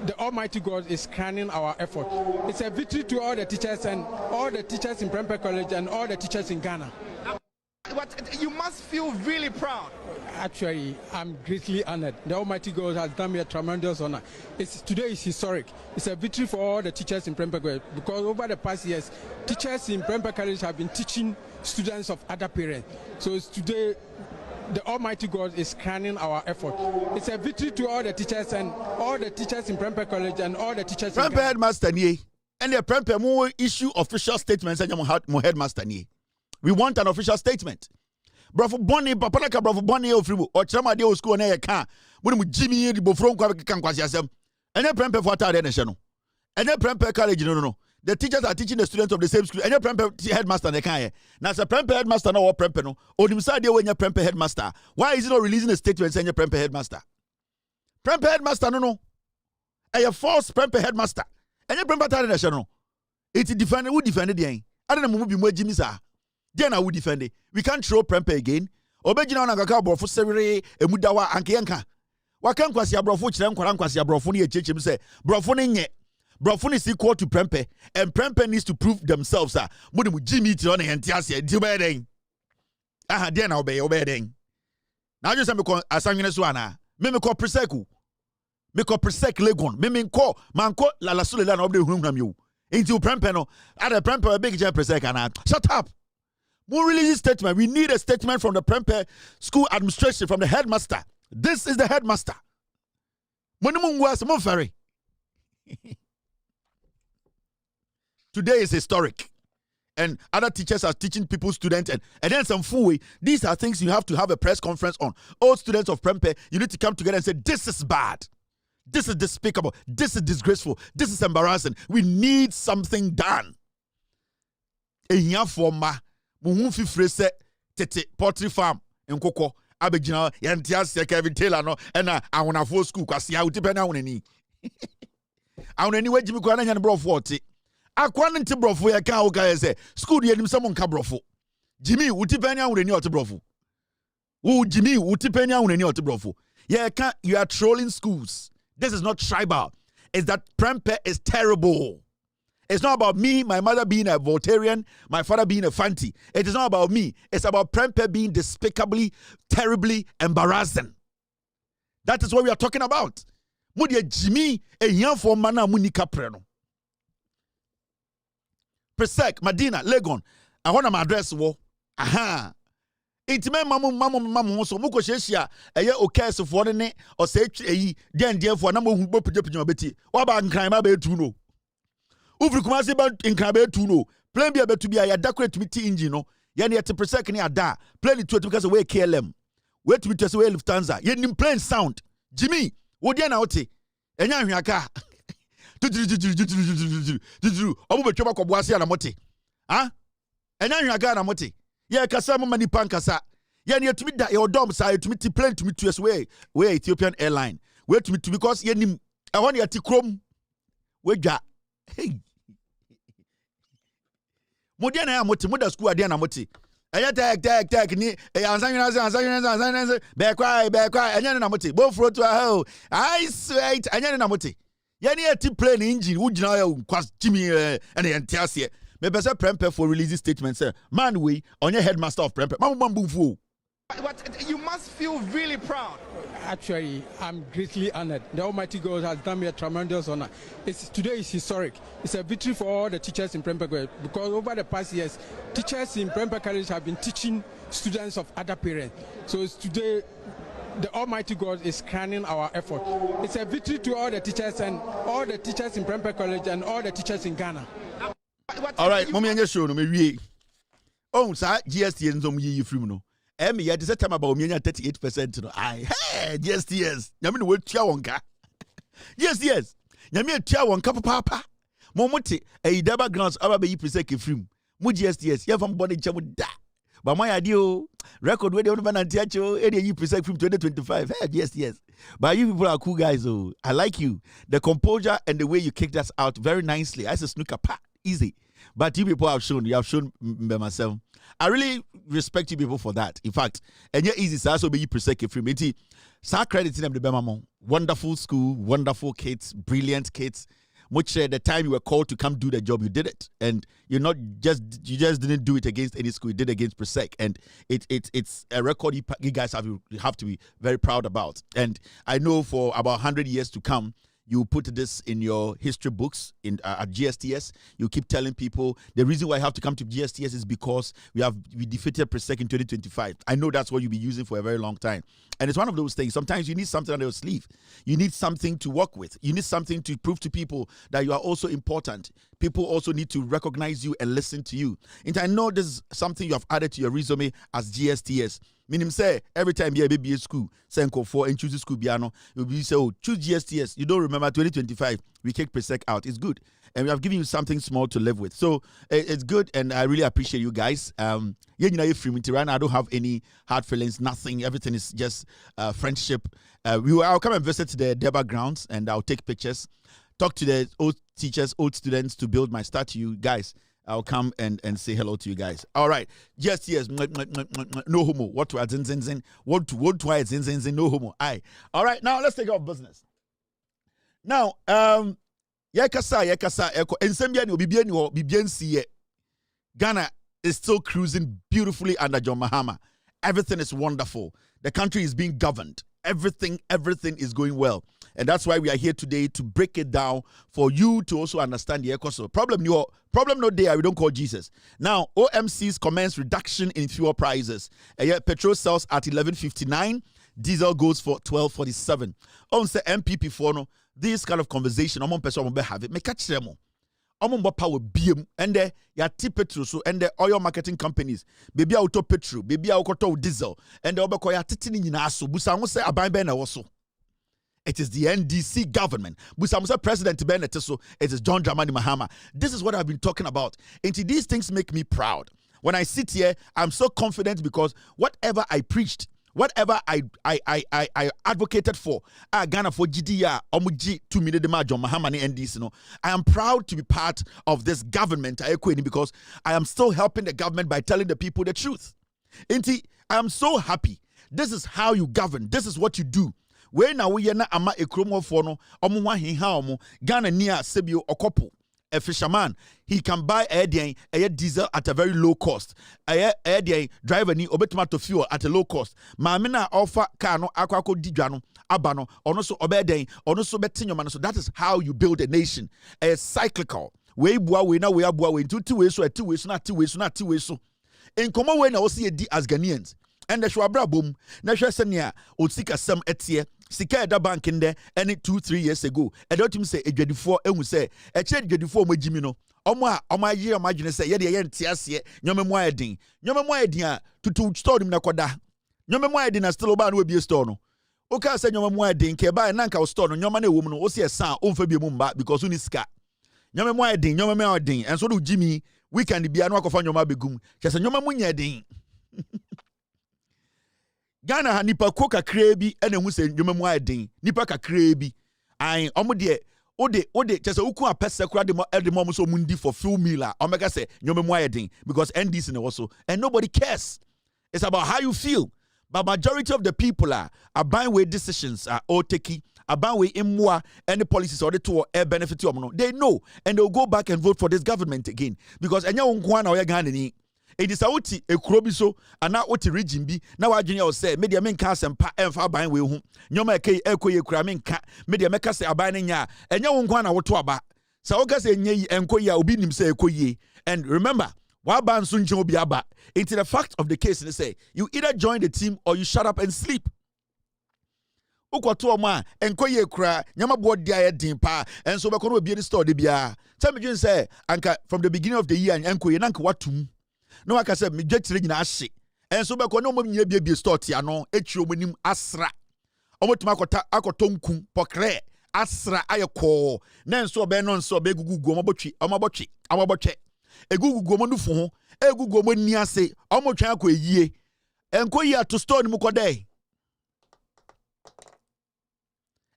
the Almighty God is crowning our effort. It's a victory to all the teachers and all the teachers in Prempeh College and all the teachers in Ghana. But you must feel really proud. Actually, I'm greatly honored. The Almighty God has done me a tremendous honor. Today is historic. It's a victory for all the teachers in Prempeh because over the past years, teachers in Prempeh College have been teaching students of other parents. So today, the Almighty God is crowning our effort. It's a victory to all the teachers and all the teachers in Prempeh College and all the teachers in Ghana. Prempeh headmaster nie, and the Prempeh more issue official statements and your headmaster nie. We want an official statement. Brofo Bonnie, Papa Naka Brofo Bonnie of Fribu, or Chama de school and a car, when we Jimmy the Bofron Quackasam, and a Prempeh for Tade National. And a Prempeh College, no. The teachers are teaching the students of the same school, and a Prempeh headmaster, the car. Now, a Prempeh headmaster, no, or Prempeh, no, or himself, when you're Prempeh headmaster. Why is it not releasing a statement saying you're Prempeh headmaster? Prempeh headmaster, no. A false Prempeh headmaster. And a Prempeh Tade National. It's defended, who defended the I don't know, maybe Jimmy, sir. Then I would defend it. We can't throw Prempeh again. Obejina na kaka brofo severe emudawa ankenka. Wakan kwasi abrofo chire nkwara kwasi abrofo ne echechim say brofo ne nye. Brofo is equal to Prempeh and Prempeh needs to prove themselves. Mudi mu Jimmy ti on ente ase di obeden. Aha then na obeden. Now just me ko asanwene so ana. Me ko preseku. Me ko presek legon. Me ko manko la sulela na obde hunham you. Into Prempeh no. Ada Prempeh a big jam presek ana. Shut up. We release a statement. We need a statement from the Prempeh school administration, from the headmaster. This is the headmaster. Today is historic. And other teachers are teaching people, students, and then some fool way. These are things you have to have a press conference on. All students of Prempeh, you need to come together and say, this is bad. This is despicable. This is disgraceful. This is embarrassing. We need something done. Muhun fi frese tete poultry farm nkoko abegina yantia Kevin Taylor no na awonafo school kwase a utipe na awonani awonani wajimi kwa na nya brofo oti akwa nti brofo ya ka o ka say school ye nim some nka brofo Jimmy, utipenya uneni otibrofo. Jimmy, utipenya uneni otibrofo. Yeah, you are trolling schools. This is not tribal. It's that Prempeh is terrible. It's not about me, my mother being a Voltarian, my father being a Fanti. It is not about me. It's about Prempeh being despicably, terribly embarrassing. That is what we are talking about. Mudia Jimmy, a young for mana munika preno. Presec, Medina, Legon. I want my address wo. Aha. Intime mamu so muko sheshia eye okese fo ne o se eyi den fo na mo hu bo pije beti wa ba nkran ma be tu no ufri kuma se ba nkran be tu no plane bia betu bia ya decorate miti engine no ye ne yete presec ne ada plane tu because we KLM we tu tese we Lufthansa ye nim plane sound Jimmy wo dia na wote enya hwiaka obo betwa makobo ase na mote ha enya hwiaka na mote ye kasa mama ni pankasa ye ne yetumi da ye odom sa yetumi ti plane tumi tu as we Ethiopian airline we tumi tu because ye nim e ho ne yati krom we dwa hey modia na mote moda school ade na mote eye tek ni ansanwena be kwa enya na mote bo fro to ho I sweat enya na mote ye ne yati plane engine wo gina ya kwas Jimmy ene entiase me be say Prempeh for release statement say man we onye headmaster of Prempeh mambu. But you must feel really proud. Actually, I'm greatly honored. The Almighty God has done me a tremendous honor. Today is historic. It's a victory for all the teachers in Prempeh because over the past years, teachers in Prempeh College have been teaching students of other parents. So today, the Almighty God is crowning our effort. It's a victory to all the teachers and all the teachers in Prempeh College and all the teachers in Ghana. All right, mommy anya show no me wie. Oh, sa GST nzom yi free no. Me ya this time about me 38% no. Ai, hey, GSTS. Nyame no wetua wonka. GSTS. Nyame atua wonka papa. Momote e daba grants aba be yi presec free. Mu GSTS. Ya fam body nche mu da. Ba my idea record we dey on na ntiacho e dey yi presec free 2025. Hey, GSTS. But you people are cool guys oh. I like you. The composure and the way you kicked us out very nicely. I said snooker pa. Easy. But you people have shown by myself. I really respect you people for that. In fact, and you're easy, so also be you presec free me. Sa crediting them the Bemamo. Wonderful school, wonderful kids, brilliant kids. Much the time you were called to come do the job, you did it. And you just didn't do it against any school, you did it against Presec. And it's a record you guys have to be very proud about. And I know for about 100 years to come, you put this in your history books at GSTS. You keep telling people the reason why I have to come to GSTS is because we defeated Presec in 2025. I know that's what you'll be using for a very long time. And it's one of those things. Sometimes you need something on your sleeve. You need something to work with. You need something to prove to people that you are also important. People also need to recognize you and listen to you. And I know this is something you have added to your resume as GSTS. Meaning say every time you be a school, Senko 4 and choose school piano, you'll be say, oh, choose GSTS. You don't remember 2025, we kick Presec out. It's good. And we have given you something small to live with. So it's good, and I really appreciate you guys. Right now, I don't have any hard feelings, nothing. Everything is just friendship. I'll come and visit the Deba grounds, and I'll take pictures, talk to the old teachers, old students to build my statue. Guys, I'll come and say hello to you guys. All right. Just yes. No homo. What to zin zin zin. What to zin zin zin. No homo. Aye. All right. Now let's take off business. Now, yakasa. Ensembia ni obibian siye. Ghana is still cruising beautifully under John Mahama. Everything is wonderful. The country is being governed. Everything is going well. And that's why we are here today to break it down for you to also understand the economy. Problem no there, we don't call Jesus. Now, OMC's commence reduction in fuel prices. Petrol sells at 11.59. Diesel goes for 12.47. On say MPP for no, this kind of conversation, I'm person have it. Me catch them. Power BM and the yati petrol so and the oil marketing companies baby auto petrol baby auto diesel and the obeko yati ni nyina so busa say aban ben na woso. It is the NDC government. Busa say President Ben so it is John Dramani Mahama. This is what I've been talking about. And these things make me proud. When I sit here, I'm so confident because whatever I preached, whatever I advocated for, Ghana for GDR, Omuji 2 million de John Mahama and NDC. No, I am proud to be part of this government because I am still helping the government by telling the people the truth. Inti, I am so happy. This is how you govern. This is what you do. When now we na ama ekromo for no, omo hin ha omo Ghana near Sebio Okopo. A fisherman, he can buy a diesel at a very low cost. A driver ni obetomato fuel at a low cost. Mamina offer car no akwako dijano abano ono so obeden ono so betinyo man. So that is how you build a nation. A cyclical. We bua we na we abua we into 2 ways so 2 ways not 2 ways not 2 ways so. In common way na we see as Ghanaians. And the shwabra boom na hwe senia otsika sam etie sika eda bank in there any 2-3 years ago e don't him say edwadifo ehun say e che edwadifo magimi no omo aye imagine say ye de ye ntia ase nyomemu ayedin a tutu store nim na koda nyomemu ayedin na still oba na obi store no o ka say nyomemu ayedin ke ba na nka store no nyoma na ewom no o se san o mfa bi mu mba because uni sika nyomemu ayedin and so do Jimmy weekend bia no akofa nyoma begum che say nyomemu nyedin Ghana ha nipa ko kakra bi ene hu se ndwemamu ayedin nipa kakra bi ai omo de ode chese uku apese kura de mo so mundi for full meal omega say ndwemamu ayedin because NDC ne also and nobody cares. It's about how you feel. But majority of the people are buying way decisions are all taking about way imwa any policies or the to air benefit no. They know and they'll go back and vote for this government again because enya unkwa na Ghana ni it is out a crobiso and now what region be now I junior say media men cast and pa and far buying with whom nyoma ke eko ye kramin ka media make say abane nya enya wonkwa na woto aba sa oga say nye enko ya obi nim say eko ye. And remember wa ban so nche obi aba into the fact of the case they say you either join the team or you shut up and sleep. Ukwato ma enko ye kra nyama bo dia din pa and so be kono obi the store de bia tell me say anka from the beginning of the year enko ye nanka watum no aka say me dwetire nyina ahye enso be ko no mo nyina bia store tia no etwi omonim asra omotuma akota nku pokre asra ayeko na enso be no nso be gugugu omobotwe egugugu omonufu ho egugugu omoni ase omotwan akọ eyie enko yi ato store ni mu kodai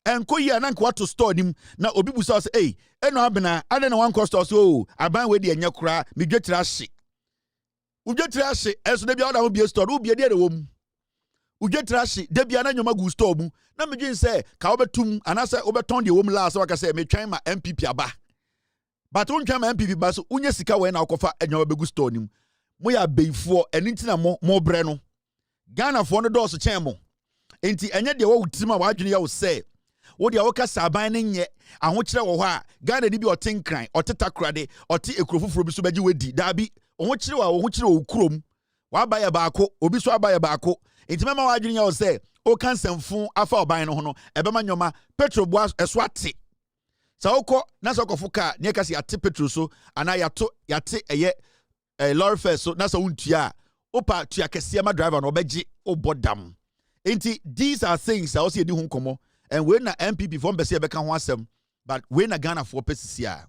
enko yi ananka wato store nim na obi busa say eno abena ade na wan store so aban we de enya kura me dwetire ahye Ujetira ahye enso de bia oda ho bia store ubia de wom ujetira ahye de bia na nyoma gu store mu na medwin say ka obetum anase obeton de wom la so waka say metwan ma MPP aba but untwan ma MPP ba so unye sika we na akofa nyoma begu store nim mo ya beifo eni ntina mo bre no Ghana fo no do so chen mo enti enye de wo wutima wa adwene ya wo say wo de wo ka saban ne nye aho kire wo ho a Ghana ni bi otenkran oteta krade ote ekrofoforo bi so beji wedi dabi oho kire wo krom wa baye baako obi so abaye baako enti mema wa adwene ya wo say o kan semfun afa oban no ho no ebema nyoma petrol bo eso ate sa okọ na so kofo ka ne ka se ate petrol so ana yate eye lorry fare so na so untua opa tua kese ma driver no obeji obodam enti these are things that also edi hu komo and when na MPP from bese be kan ho asem but when na Ghana for pesisia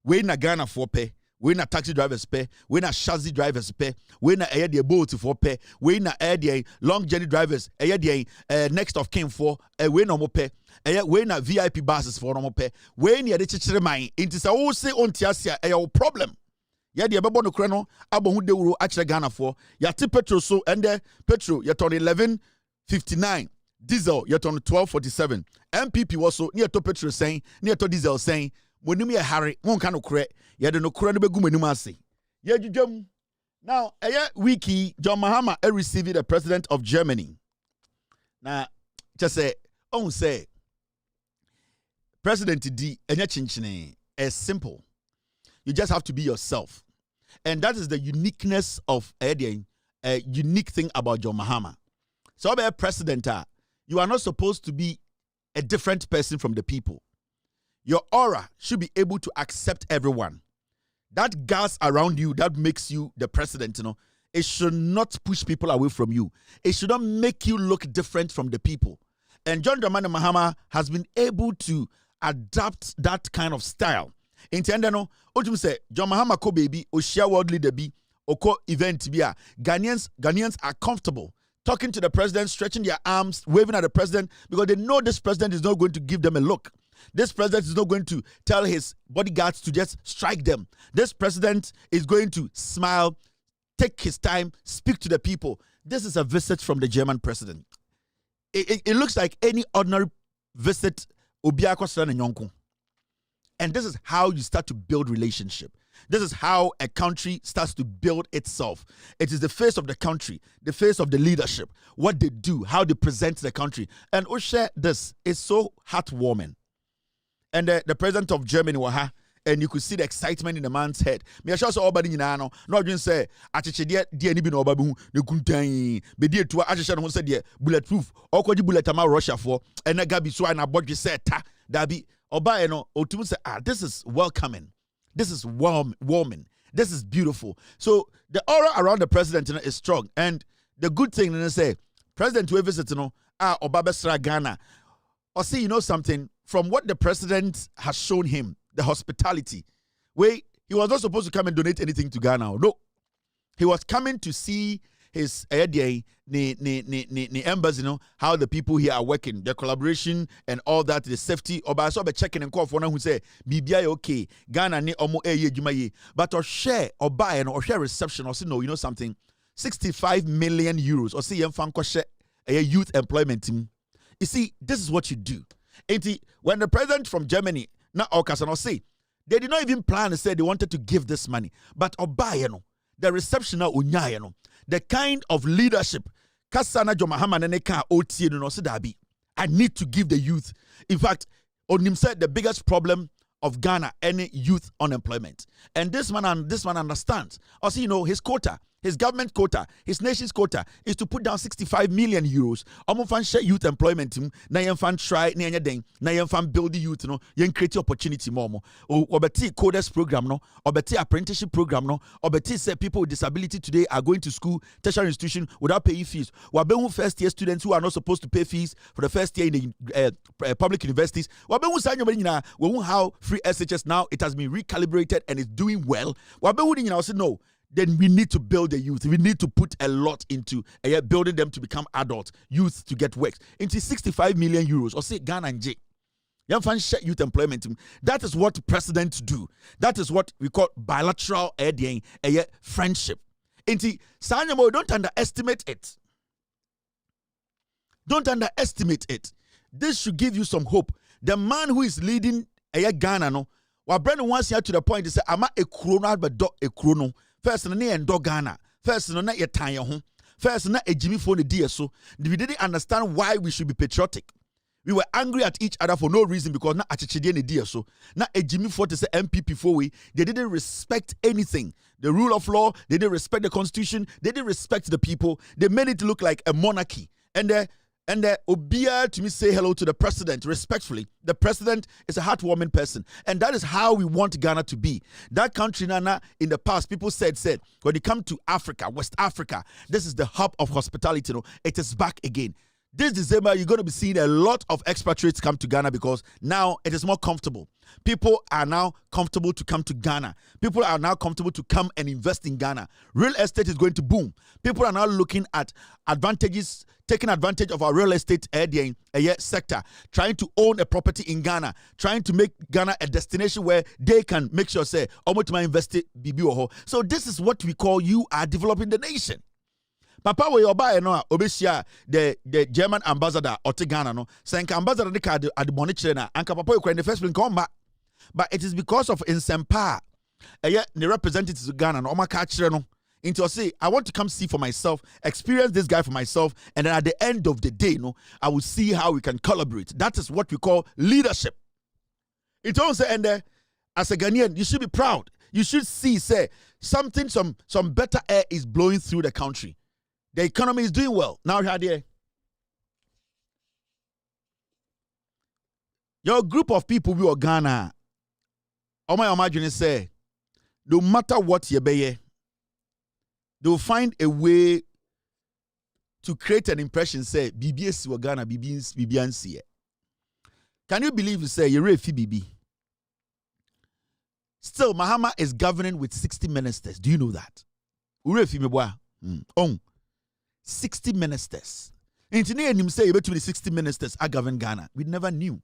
when na Ghana for pe when na taxi drivers pay, when na chassis drivers pay, when na air the boat for pay, when na air the long journey drivers, air the next of kin for, when no more pay, when na VIP buses for no more pay, when you the chichire mine, it is all say on tiasia a problem. Ya the babo no kreno, abo hu de wuro achire Ghana for, ya ti petrol so, and the petrol ya ton 11.59, diesel ya ton 12.47, MPP was so near to petrol saying, near to diesel saying, when you hurry, one kind of credit. You don't know credible gumenumasi. Now, a wiki, John Mahama received the president of Germany. Now, just say, President D, is simple. You just have to be yourself. And that is the uniqueness of a unique thing about John Mahama. So, be a president, you are not supposed to be a different person from the people. Your aura should be able to accept everyone. That gas around you that makes you the president, it should not push people away from you. It should not make you look different from the people. And John Dramani Mahama has been able to adapt that kind of style. Intendano, Ojum say, John Mahama ko baby, o share world leader be, o ko event be, Ghanaians are comfortable talking to the president, stretching their arms, waving at the president, because they know this president is not going to give them a look. This president is not going to tell his bodyguards to just strike them. This president is going to smile, take his time, speak to the people. This is a visit from the German president. It looks like any ordinary visit. And this is how you start to build relationship. This is how a country starts to build itself. It is the face of the country, the face of the leadership, what they do, how they present the country. And Oshe, this is so heartwarming. And the president of Germany, and you could see the excitement in the man's head. Me I show obadi nyina no. No dwen say acheche de ni bi no obabu ne kuntan. Be die to acheche no say de bulletproof. Okoji bullet ama Russia for. And Gabi so na bodwe say ta. Dabi oba no otum say this is welcoming. This is warming. This is beautiful. So the aura around the president is strong. And the good thing is say president we visit oba besra Ghana. Or see, you know something, from what the president has shown him, the hospitality, where he was not supposed to come and donate anything to Ghana. No. He was coming to see his embassy, how the people here are working, the collaboration and all that, the safety. Or I saw the checking and call for one who say, BBI okay, Ghana ne omo jumaye. But or share or buy or share reception or say no, you know something, 65 million euros or see a youth employment team. You see, this is what you do. When the president from Germany, now Okasano say, they did not even plan to say they wanted to give this money. But Obayano, the reception of Unyayano, the kind of leadership, Kasana Jomahama Neneka Oti no Sidabi. I need to give the youth. In fact, Onim said the biggest problem of Ghana, any youth unemployment. And this man understands. Also, you know, his quota, his government quota, his nation's quota is to put down 65 million euros. Omofan share youth employment team. Na yemfan try na yeden. Na yemfan build the youth no. Yen create opportunity more. Obeti coders program no. Obeti apprenticeship program no. Obeti say people with disability today are going to school, tertiary institution without paying fees. Wabehu first year students who are not supposed to pay fees for the first year in the public universities. Wabehu sa nyobeni na. Wabehu how free SHS now it has been recalibrated and is doing well. Wabehu ni na say no. Then we need to build the youth. We need to put a lot into building them to become adults, youth to get work. Into 65 million euros or say Ghana and J. Youth employment. That is what presidents do. That is what we call bilateral friendship. Into Sanyamo, don't underestimate it. Don't underestimate it. This should give you some hope. The man who is leading Ghana, no, while Brendan wants here to the point, he said, "Ama a chrono, but do a chrono." First, na endo Ghana. First, na yetanya ho. First, na ejimi for the DSO. We didn't understand why we should be patriotic. We were angry at each other for no reason because na achichide ne DSO. Na ejimi for to say MPP for we. They didn't respect anything. The rule of law. They didn't respect the constitution. They didn't respect the people. They made it look like a monarchy. And Obia to me say hello to the president respectfully. The president is a heartwarming person. And that is how we want Ghana to be. That country, Nana, in the past, people said, when you come to Africa, West Africa, this is the hub of hospitality. You know, it is back again. This December, you're going to be seeing a lot of expatriates come to Ghana because now it is more comfortable. People are now comfortable to come to Ghana. People are now comfortable to come and invest in Ghana. Real estate is going to boom. People are now looking at advantages, taking advantage of our real estate sector, trying to own a property in Ghana, trying to make Ghana a destination where they can make sure, say, invest it. So this is what we call you are developing the nation. Papa we oba no obesia the German ambassador ote Ghana no senka ambassador de card at the money na anka papa we in the first place come back, but it is because of insempa the representatives of Ghana no omaka kire no into say I want to come see for myself, experience this guy for myself, and then at the end of the day no I will see how we can collaborate. That is what we call leadership. It also and as a Ghanaian you should be proud. You should see say something some better air is blowing through the country. The economy is doing well. Now, here, your group of people who are Ghana, my imagine say, no matter what you be, they will find a way to create an impression. Say, BBS wa Ghana, BBNC. Can you believe you say you're BB? Still, Mahama is governing with 60 ministers. Do you know that? 60 ministers. Intinia him say about 60 ministers are govern Ghana. We never knew.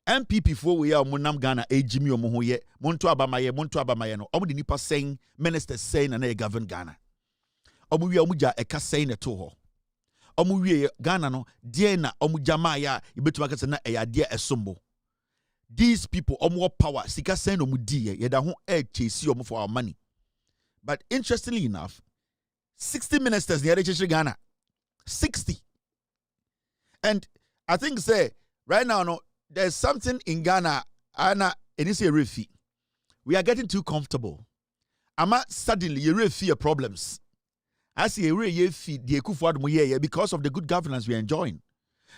MPP for we are Munam Ghana, Jimmy Omoye, Monto Abamaye no. Omu di nipa saying ministers saying and they govern Ghana. Omu wi omuja eka saying eto ho. Omu wi Ghana no die na omu jamaya ibetuma kase na eya die esombo. These people omu power sika saying omu die ye da ho chase omu for our money. But interestingly enough, 60 ministers near Ghana. 60. And I think say right now no there's something in Ghana, Anna, and it's a refi. We are getting too comfortable. Ama suddenly you really fear problems. I see a really fear the Ekufuad because of the good governance we are enjoying.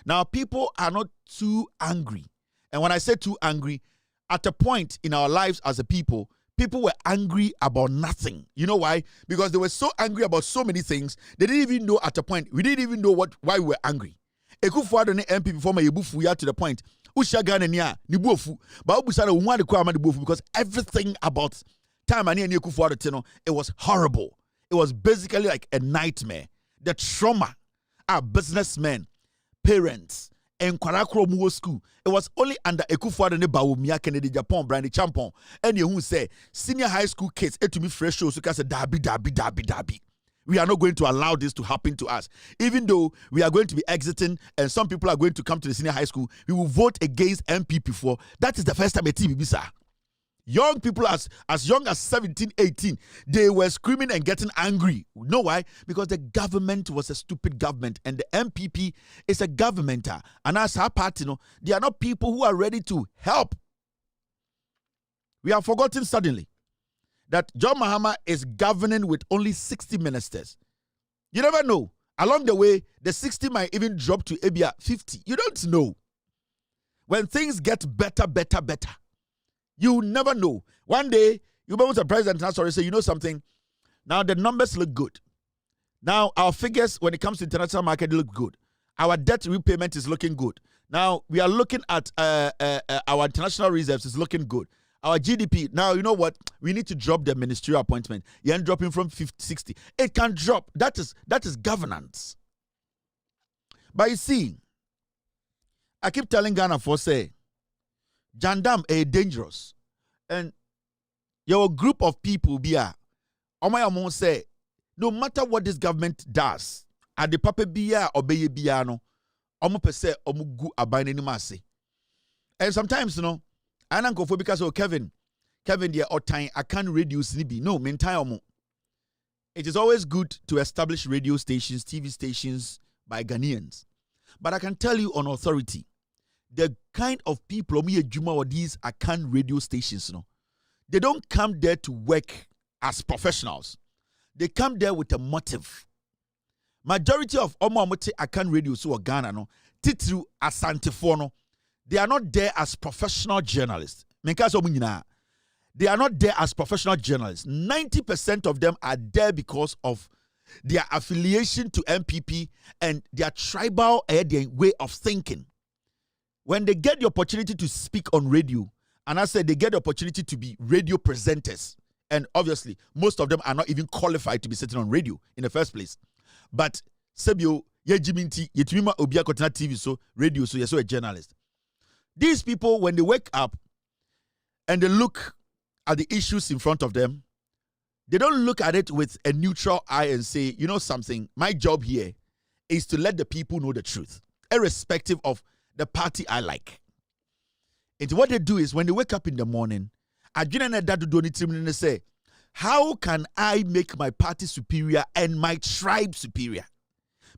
Now people are not too angry. And when I say too angry, at a point in our lives as a people were angry about nothing. You know why? Because they were so angry about so many things, they didn't even know at a point. We didn't even know why we were angry. Ekufuad and MP before my Yebufu to the point. Ushagana niya ni bofu, but ubusana umwade kwa amani bofu because everything about time ani Ekufuad teno, it was horrible. It was basically like a nightmare. The trauma, our businessmen, parents, and Kwarakro Muwo school. It was only under Ekufuad and Bawumia Kennedy Japan, Brandy Champon, and you who say senior high school kids to me fresh shows so say dabi. We are not going to allow this to happen to us. Even though we are going to be exiting and some people are going to come to the senior high school, we will vote against MPP for. That is the first time a TV, sir. Young people as young as 17, 18, they were screaming and getting angry. You know why? Because the government was a stupid government and the MPP is a governmental. And as our party, they are not people who are ready to help. We have forgotten suddenly that John Mahama is governing with only 60 ministers. You never know. Along the way, the 60 might even drop to Abia 50. You don't know. When things get better, you never know. One day, you remember the president and say, you know something? Now the numbers look good. Now our figures when it comes to international market look good. Our debt repayment is looking good. Now we are looking at our international reserves is looking good. Our GDP, now you know what? We need to drop the ministerial appointment. You ain't dropping from 50, 60. It can drop. That is governance. But you see, I keep telling Ghana for say, Jandam is dangerous. And your group of people be Omayamon say, no matter what this government does, at the papa biya or beye biano, omo pese omugu abane ni masi. And sometimes, I don't go for because Kevin, dear or time I can't reduce nibi. No, meantime. It is always good to establish radio stations, TV stations by Ghanaians. But I can tell you on authority, the kind of people or these Akan radio stations, they don't come there to work as professionals. They come there with a motive. Majority of Omomote Akan radio so Ghana titru Asante they are not there as professional journalists. They are not there as professional journalists. 90% of them are there because of their affiliation to MPP and their tribal way of thinking. When they get the opportunity to speak on radio, and I said they get the opportunity to be radio presenters, and obviously most of them are not even qualified to be sitting on radio in the first place. But Sebio, Yejiminti, Yetumima Obia Kotana TV, so radio, so you're so a journalist. These people, when they wake up and they look at the issues in front of them, they don't look at it with a neutral eye and say, you know something, my job here is to let the people know the truth, irrespective of the party I like. And what they do is when they wake up in the morning, they say, how can I make my party superior and my tribe superior?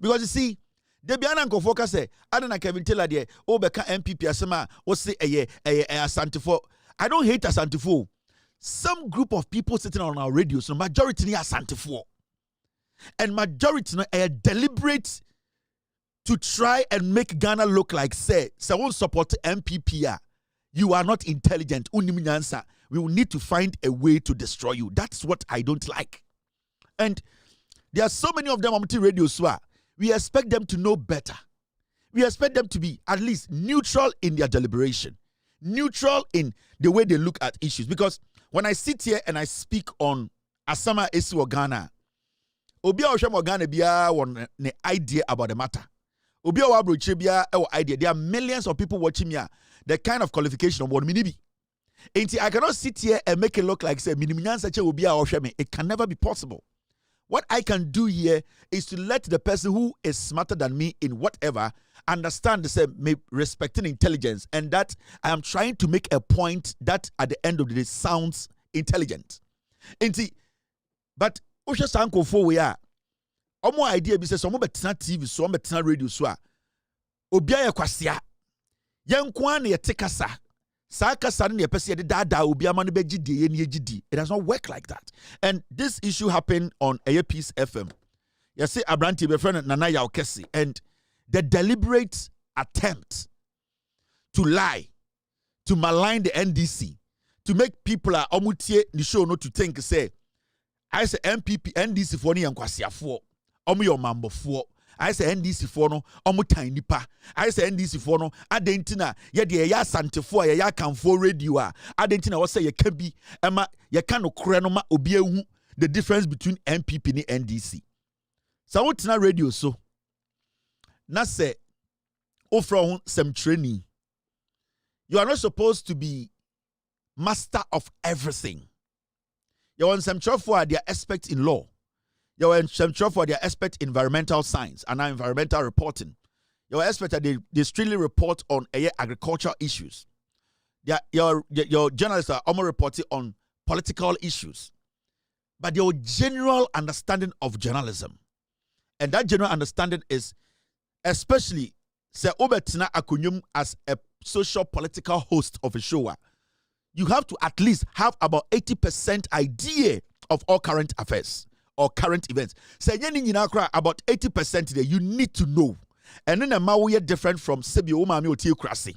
Because you see, they be an focus say, I don't know Kevin Taylor there, beka MPP asema, say Asante. I don't hate Asante. Some group of people sitting on our radio, so majority ni Asante. And majority are deliberate to try and make Ghana look like say, someone support MPP. You are not intelligent. We will need to find a way to destroy you. That's what I don't like. And there are so many of them on radio swa. We expect them to know better. We expect them to be at least neutral in their deliberation, neutral in the way they look at issues. Because when I sit here and I speak on Asama Esiwo Ghana, obi a ohwe mo Ghana bia won ne idea about the matter. Obi a wa broche bia e idea. There are millions of people watching me. The kind of qualification of what me be. I cannot sit here and make it look like say it can never be possible. What I can do here is to let the person who is smarter than me in whatever understand the same, respecting intelligence, and that I am trying to make a point that at the end of the day sounds intelligent. But Osha Sanko for we are. Omo idea be say some betina TV, some betina radio so a obia ye kwasia. Yankwa na ye tekasa. It does not work like that. And this issue happened on Peace FM. You see, Abranti, my friend Nana Yaokesi, and the deliberate attempt to lie, to malign the NDC, to make people omutie ni show not to think say, I say MPP NDC for ni yankwasiya for, omu yo mambo for. I say NDC for no, omu tiny pa. I say NDC for no, adentina, ya de ya sante for ya can for radio. Adentina was say ya can be, Emma, ya can no krenoma obie the difference between MPP and NDC. So what's na radio so? Na say, offer some training. You are not supposed to be master of everything. You want some trouble for their expert in law. You are some trouble for their expert in environmental science and environmental reporting. Your expert that they strictly report on agricultural issues. Your journalists are almost reporting on political issues. But your general understanding of journalism, and that general understanding is especially say Obetina Akunyum as a social political host of a show. You have to at least have about 80% idea of all current affairs or current events. Say about 80% there you need to know. And then the Maui different from Sibio Mami Otiokrasi.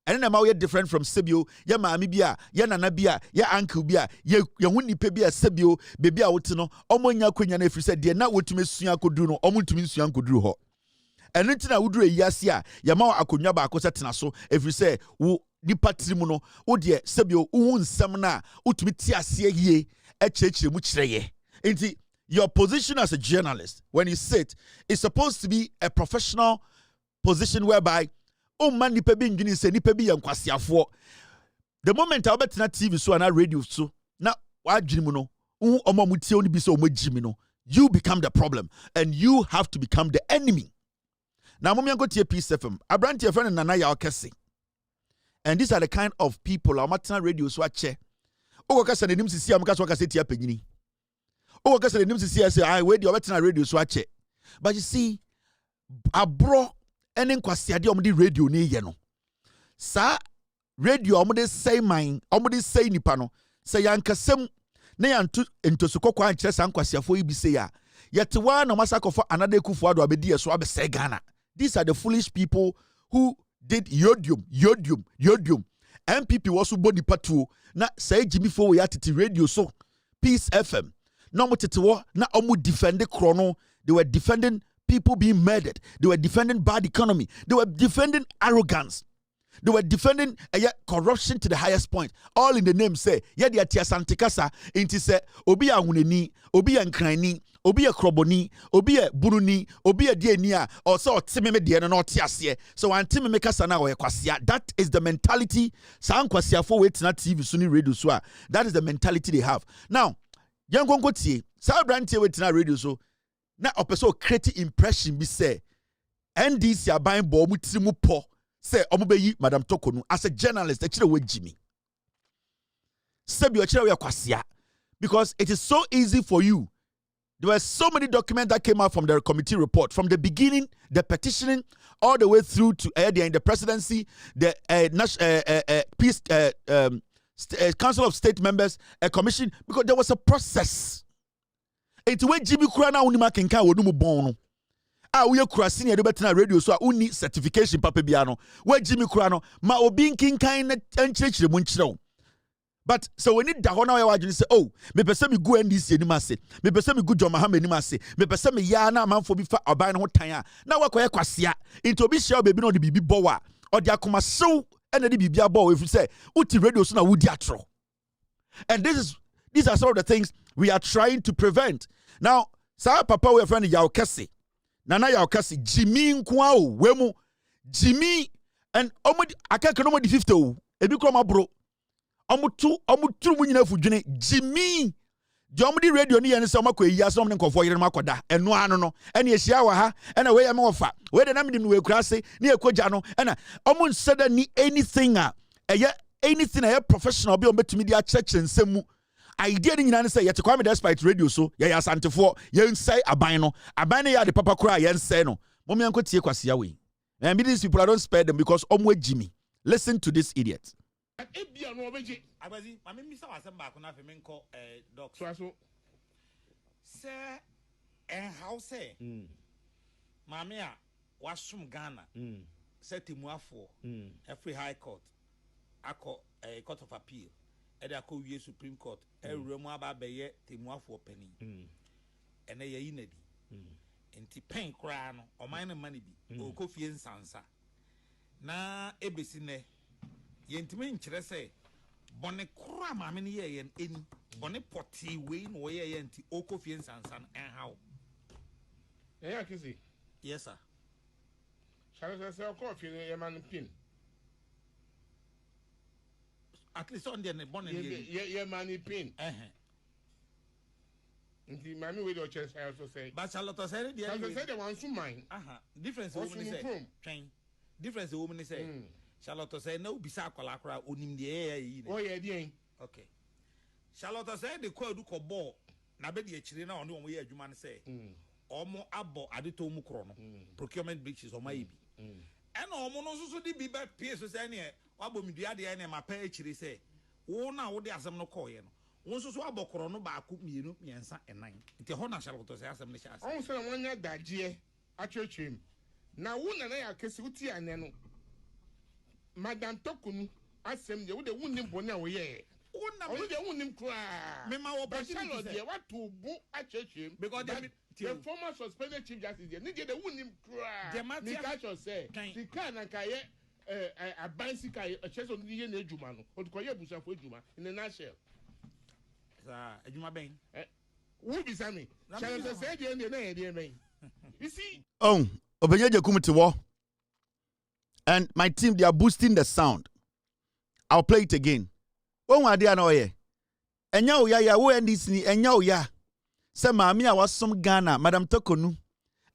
And then the different from Sibio, ya mami bia, ya nana bia, ya uncle bia, ya wuni pebia Sibio, baby outino, omonya kunya if you said dear not what to miss Yanko omu to miss Yanko Drew ho. And then I would do a yasia, Yama Akunyaba Akosatinaso, if you say, who di patrimuno, o dear Sibio, un samna, utmitia sie ye, a church muchre. Your position as a journalist, when you sit, is supposed to be a professional position whereby oh man, nipa bi ngini se nipa bi yankwasiafo. The moment I bet na TV so and radio so na wadwini mu no omo mutie oni bi so omo jimi no, you become the problem and you have to become the enemy. Now mommy go to Peace FM. Abranti friend Nana Yaokesi. And these are the kind of people amatana radio so ache. O go kasa nenim sisi amka so kasa tia panyini. O go kasa nenim sisi say I we the amatana radio so ache. But you see abro enen kwasiade omde radio ne ye no sa radio omde say mine omde say nipa no say yankasem na yanto entosukokwa ankyere san kwasiafo ibi say ya yete wa na masakofo another kufu ado abedi yeso abese Ghana. These are the foolish people who did yodium. MPP was body patu na say Jimmy Fo we atiti radio so Peace FM na mo tetewo na omu defend chrono. They were defending people being murdered. They were defending bad economy. They were defending arrogance. They were defending corruption to the highest point. All in the name say, yeah, the Atia Santikasa, inti se, obi a huneni, obi a nkrani, obi a kroboni, obi a buruni, obi a dienia, or so timime diena no tiasye. So antimime kasana o kwasia. That is the mentality. San kwasia for wait na TV suni radio so. That is the mentality they have. Now, young gongo tie, sa brantie wait na radio so. Na opeso create impression bi say NDC aban bo mu tiri mu po say omobeyi Madam Tokonu as a journalist e kire we Jimmy Sebi kire we kwasia, because it is so easy for you. There were so many documents that came out from the committee report from the beginning, the petitioning all the way through to the presidency, the peace Council of State members, a commission, because there was a process. It's when Jimmy Kurana unima kenka wonumu bono. We are crossing a better radio so uni certification papiano. Where Jimmy Kurano, ma obin kinkain and church the munchro. But so we need the honor I say, oh, me pesemi go NDC ni mase, me pesemi go John Mahama ni mase, me pesemi yana man for bifa aban ho tanya. Na wakwa kwasia into be sure baby no the bibi bowa or the akoma so and the bibia bow if you say uti radio so na wudi atro. And these are some of the things we are trying to prevent. Now, Sa papa we friend Yaw Kese. Nana Yaw Kese Jimmy nkwa o wemu Jimmy and akeke no mo di 50 o. Ebi kro ma bro. Omu turu mu nyina fudwene Jimmy di omu di radio ni yene se omakọ eyi aso omu nkofo yere makoda eno ano no ene ehia wa ha ene we ya me wofa we de na me no ekura se ne ekogya no ene omu nseda ni anything anything professional bi ombetumi di a church nsemu idea ni nyina ne se yete kwa me despite radio so ye ya santefo ye nsai aban no ya de papa kura ye nsai no mo me ankotie kwasia we and these people I don't spare them because omu ejimi. Listen to this idiot. Ebia no obeji agbazi mame misa wasem ba ko na fe menko doc so se house mame a wasum Ghana setimuafo every high court akọ court of appeal e dey akọ wie supreme court ewuremu aba beye temuafo pani ene ye yinadi enti pen kra no oman no mani bi okofie nsansa na ebesi ne yentime nkyere se bone kura maame ne ye yen eni bone poti we no ye ye nti okofie nsansa en hawo ya kisi yes sir shall say okofie ye man pin at least on the bone ye man pin nti maame we do chance I also say but Charlotte say the one so mine difference woman say train difference woman say Charlotte say no bisa akwala akra onim de yi oh yeah dey okay Charlotte say the call do ko ball na be de akire na ono ye adwuma ne say omo abo adeto mu kro no procurement breaches o mai bi e na omo no so di bi ba pie so say ne wabo midua de ne mapa akire say wo na wo de asem no call ye no wo so abokoro no ba aku mienu miensa enan nti ho na Charlotte say asem ne sha asem on say wonya daje atwetwem na wo na ya kesi uti ane no Madam Tokunu asem de wo de wunim bone a wo ye wo de wunim kra me ma wo Bashalo de what to bu atwetwem because the former suspended chief justice de nige de wunim kra ni ka cho say the kan na kaye abansika cheso ni ye na ejuma no o ko ye busafo ejuma in the nashel sa ejuma ben wo bi sami shall say de na ye de men you see Obenye Jekumti wo. And my team, they are boosting the sound. I'll play it again. Oh, my dear, no, yeah. And now, ya, wo and this, and now, ya. Say, mammy, I was some Ghana, Madam Tokonu.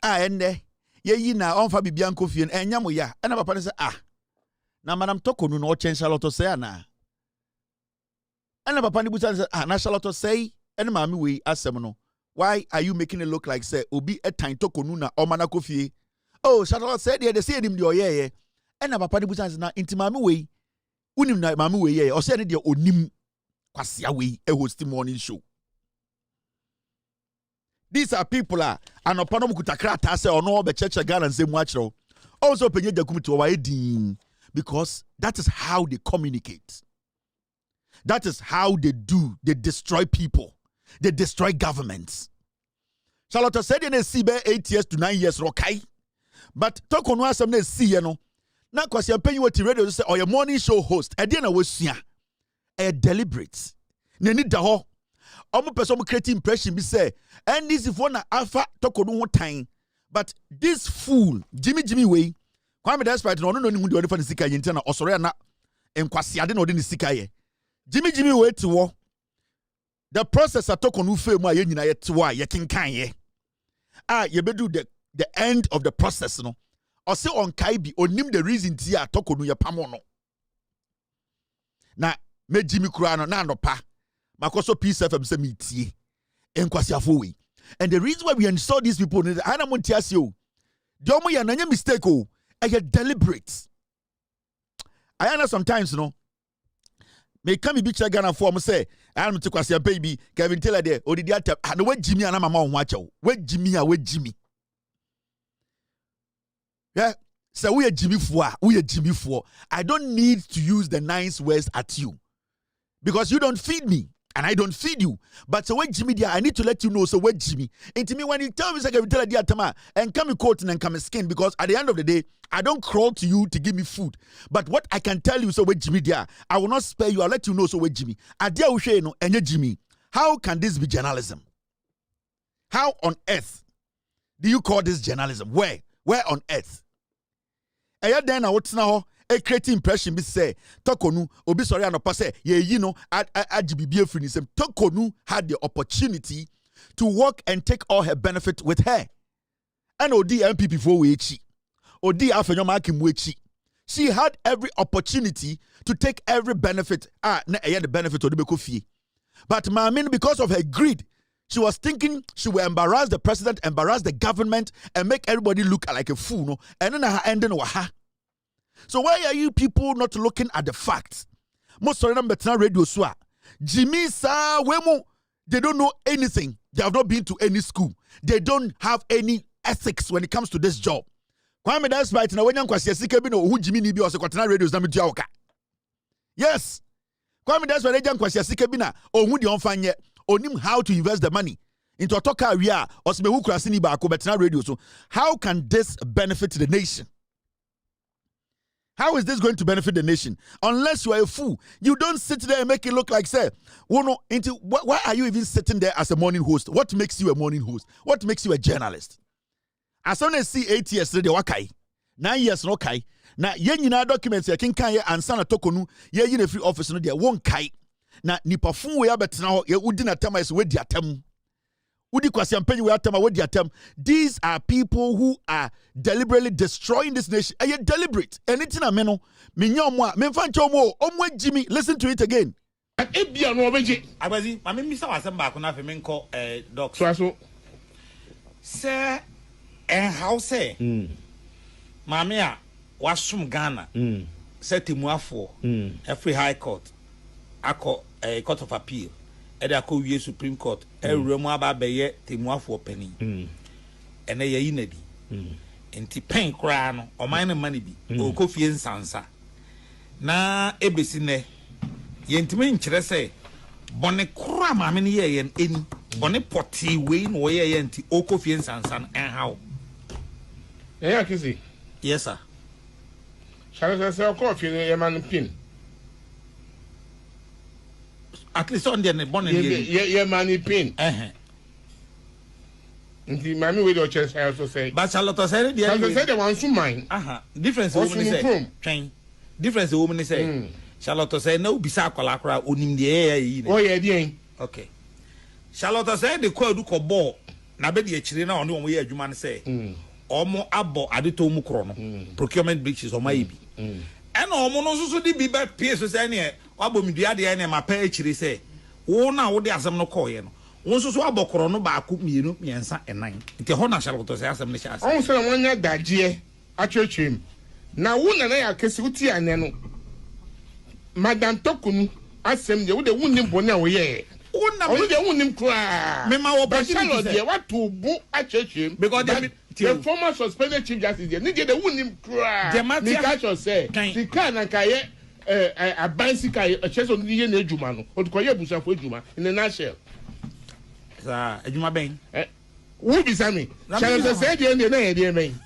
And ye na on Fabi Bianco Fian, and yamu ya. And our papa say, now, Madam Tokonu, no change Charlotte say, na. And our papa Nibusan say, na Charlotte say, and mammy, we ask them, why are you making it look like, say, Obi a time Tokonu na, or Manakofie? Oh, Charlotte said, they say him, yeah. And our papa Nibusan na, intimami way. Unim na mami we ye o se ne de onim kwasia we a host morning show. These are people anopa no mukutakrata say ono be church Ghana nsem achiro. Also penye jakum to wa edin because that is how they communicate. That is how they do. They destroy people. They destroy governments. Charlotte said in a CB 8 years to 9 years rokai. But talk on one some see no. Na kwasi ampenyi wati radio say or your morning show host e dey na wosua e deliberate na ni da ho omo person mo create impression bi say NDC for na alpha tokodu ho tan but this fool Jimmy way Kwame despite no ni hu de fa ni sika ye ntia na osore na enkwasi ade na ode ni sika ye Jimmy way ti wo the process atokonu fe mu a ye nyina ye ti wo a ye kenkan ye ye bedu the end of the process no or say on Kaibi onim the reason tia tokonu ye pamo no na me Jimmy kura no na anopa makoso peace FM say me tie enkwasi afo. And the reason why we install these people is ana montiasi o de omo ya nanya mistake o e deliberate. I know sometimes no me come bi che Ghana for am say I am to kwasi baby Kevin Taylor there odidi atem na we Jimmy ana mama ho achew we Jimmy yeah, so we are Jimmy for. I don't need to use the nice words at you because you don't feed me and I don't feed you. But so when Jimmy there, I need to let you know. So when Jimmy, and to me when you tell me say tell dear Tama and come in court and come skin because at the end of the day, I don't crawl to you to give me food. But what I can tell you, so when Jimmy there, I will not spare you. I'll let you know. So when Jimmy, Adia Ushe no, and Jimmy, how can this be journalism? How on earth do you call this journalism? Where on earth? Eya den na wotena ho e create impression bi say Tokonu obi sorry anopa say ye no agibibie free nisem. Tokonu had the opportunity to work and take all her benefit with her. And Odi MPP for wechi. Odi afenyo makim wechi. She had every opportunity to take every benefit. Na the benefit of the Bekofie. But Mamin, because of her greed, she was thinking she will embarrass the president, embarrass the government, and make everybody look like a fool. No? And then her ending was her. So why are you people not looking at the facts? Most of them better radio swa. Jimmy sa wemo. They don't know anything. They have not been to any school. They don't have any ethics when it comes to this job. Kwame that's right. Now when you kwasi sika bi no hu Jimmy ni bi o se kwatena radios na metua oka. Yes. Kwame that's why they kwasi sika bi na ohun de onfanye onim how to invest the money into a talk area or se mehu krasi ni ba ko betena radio. So how can this benefit the nation? How is this going to benefit the nation? Unless you are a fool. You don't sit there and make it look like, say, why are you even sitting there as a morning host? What makes you a morning host? What makes you a journalist? As soon as see 8 years, they wakai. 9 years, no kai. Now, yen documents, ya kin kan ye ansana tokonu, ye yin a free office, no, there won't kai. Now, nipa fun we abet now, ye udina tema is with the atem. These are people who are deliberately destroying this nation. Are you deliberate? Anything I mean, Jimmy, listen to it again. Sir, and how say, Mamia, wasum Ghana, set him for every high court, a court of appeal. Edako ye Supreme Court remo aba beye temuafo pani ene ye yinadi enti pen kra no o man money bi o kofie nsansa na ebesi ne ye ntime nkyere se bone kra ma me ne ye eni bone poti we no ye ye enti o kofie nsansa en hawo yeah kisi yes sir shall say o kofie ye man pin at least on the born yeah money pin nti mami we do chest I also say but Charlotte said the one to mine difference woman say train difference woman say Charlotte say no bisa akwala akra onim de yi oh yeah dey okay Charlotte say the call do ko ball na be de akire na one omo ye adwuma ne say omo abo adeto mu kro no procurement breaches o mai bi and omo no so di bi ba PS say ne wabomidua de na ma pa akire say wo na wo de asem no call ye no won so abokoro no ba ku mienu miensa enan nti ho na Charlotte say asem ne sha asem on say wonya daje achwetwem na wo na ya kesi uti ane no Madam Tokunu asem de wo de wunnim bone a wo ye wo de wunnim kra me ma wo ba Charlotte de watu bu achwetwem because the former suspended chief justice de ni de wunnim kra ni ka cho say the can na kaye a bicycle a chest on the ejuma no o ko ye busa fo ejuma in the nashel sa ejuma ben who be sami Charlotte say de na ye de men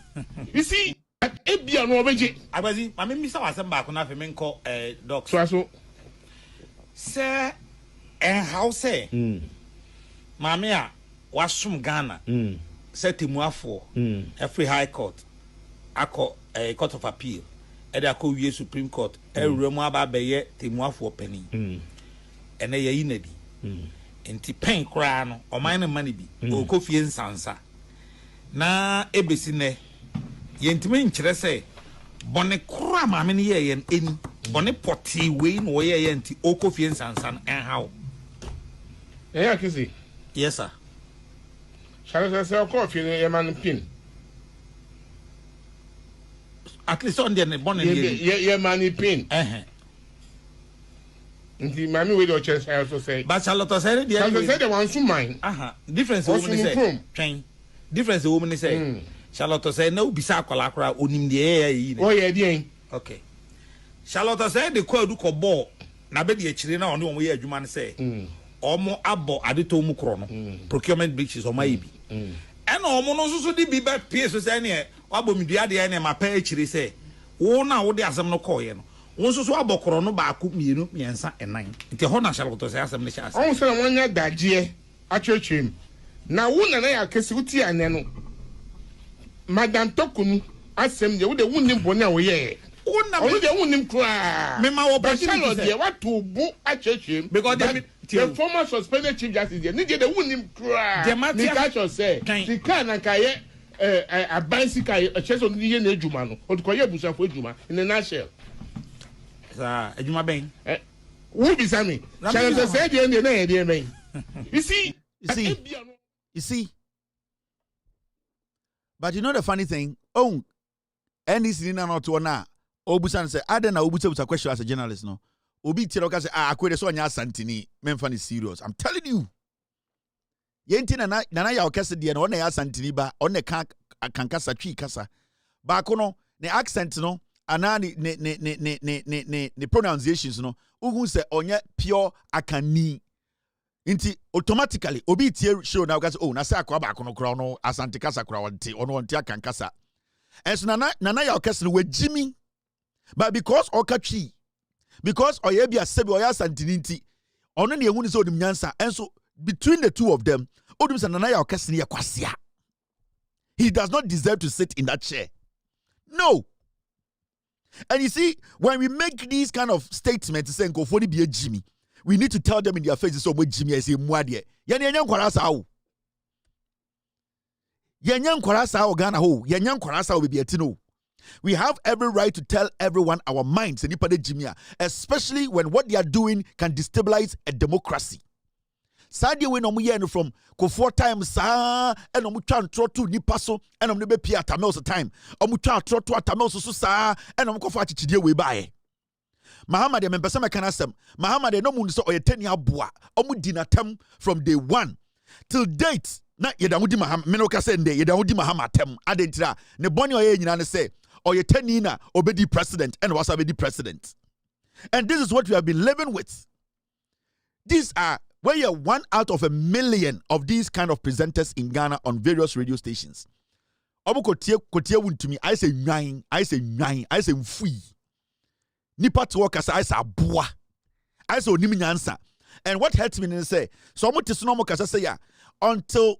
you see ebia no obeje agbazi ma me misa wasem ba ko na fe me nko doc so say and how say mama a wasum Ghana set temuafo every high court akọ court of appeal edako wie Supreme Court remo aba beye temuafo pani ene ye yinadi enti pen kra no o man money bi o kofie nsansa na ebesi ne ye ntime nkyere se bone kra ma me ne ye ye eni bone poti we no ye ye enti o kofie nsansa en hawo yeah kisi yes sir Charlotte say o kofie ye man pin at least on the born yeah money pin nti mami we do chest I also say but Charlotte said the one to mine difference woman say train difference woman say Charlotte say no bisa akwala akra onim de yi oh yeah dey okay Charlotte say the call do ko ball na be de akire na one omo ye adwuma ne say omo abo adeto mu kro no procurement breaches o mai bi and omo no so di bi ba PS say ne wabomidua de na ma pa akire say wo na wo de asem no call ye no won so abokoro no ba ku mienu miensa enan nti ho na Charlotte say asem ne sha asem on say wonya daje achwetwem na wo na ya kesi uti ane no madam Tokunu asem de wo de wunnim bone a wo ye wo de wunnim kra me ma opportunity de what to bu achechim because the former suspended chief justice there ni de wunnim kra ni ka cho say sika na ka ye abansika a cheso ni ye na adwuma no o ko ye busafo adwuma in the nutshell sa adwuma ben who be sami challenge say de na ye de men you see but you know the funny thing NDC na not one na obusan say ada na obusa question as a journalist no obi tiro ka say akwede so nya asantini memfa ni serious. I'm telling you yenti na ya okese de no na ya asantini ba on kan kasa twi kasa ba ko no ne accent no ana ne pronunciations no uhu say onye pure akani inti automatically obi tie show na say na say akwa ba ko no kra no asante kasa kra wonte ono wonte akankasa enso nana ya okese no wajimi but because okatwi because oye bia sebi oya asantini nti ono ne ehunu say odim nyansa enso between the two of them odim say nana ya okese ne yakwasea. He does not deserve to sit in that chair. No. And you see, when we make these kind of statements saying go for the be a Jimmy, we need to tell them in their faces so much Jimmy as a mwadie. Yanyan kwarasa Yanyan kwarasa Ghana ho. Yanyan kwarasa be a tino. We have every right to tell everyone our minds and Jimmy, especially when what they are doing can destabilize a democracy. Sadie we no mu ye no from ko 4 times sa e no mu twa ntro to nipa so e no mu be pia atamels time o mu twa ntro to atamels so sa e no mu kofo achichide we baaye Muhammad me pese me kan asem Muhammad no mu so oyetani aboa o mu di natam from day 1 till date na yedawudi Muhammad me no ka say nde yedawudi Muhammad tem adentira ne boni oye nyina ne say oyetani na obedi president and was obedi president. And this is what we have been living with. These are where you're 1 out of 1 million of these kind of presenters in Ghana on various radio stations. Obu kotie wuntumi, I say mfui. Nipa to work as I say abua. I say onimi nyansa. And what hurts me is say, so omu tisu no kasa say ya until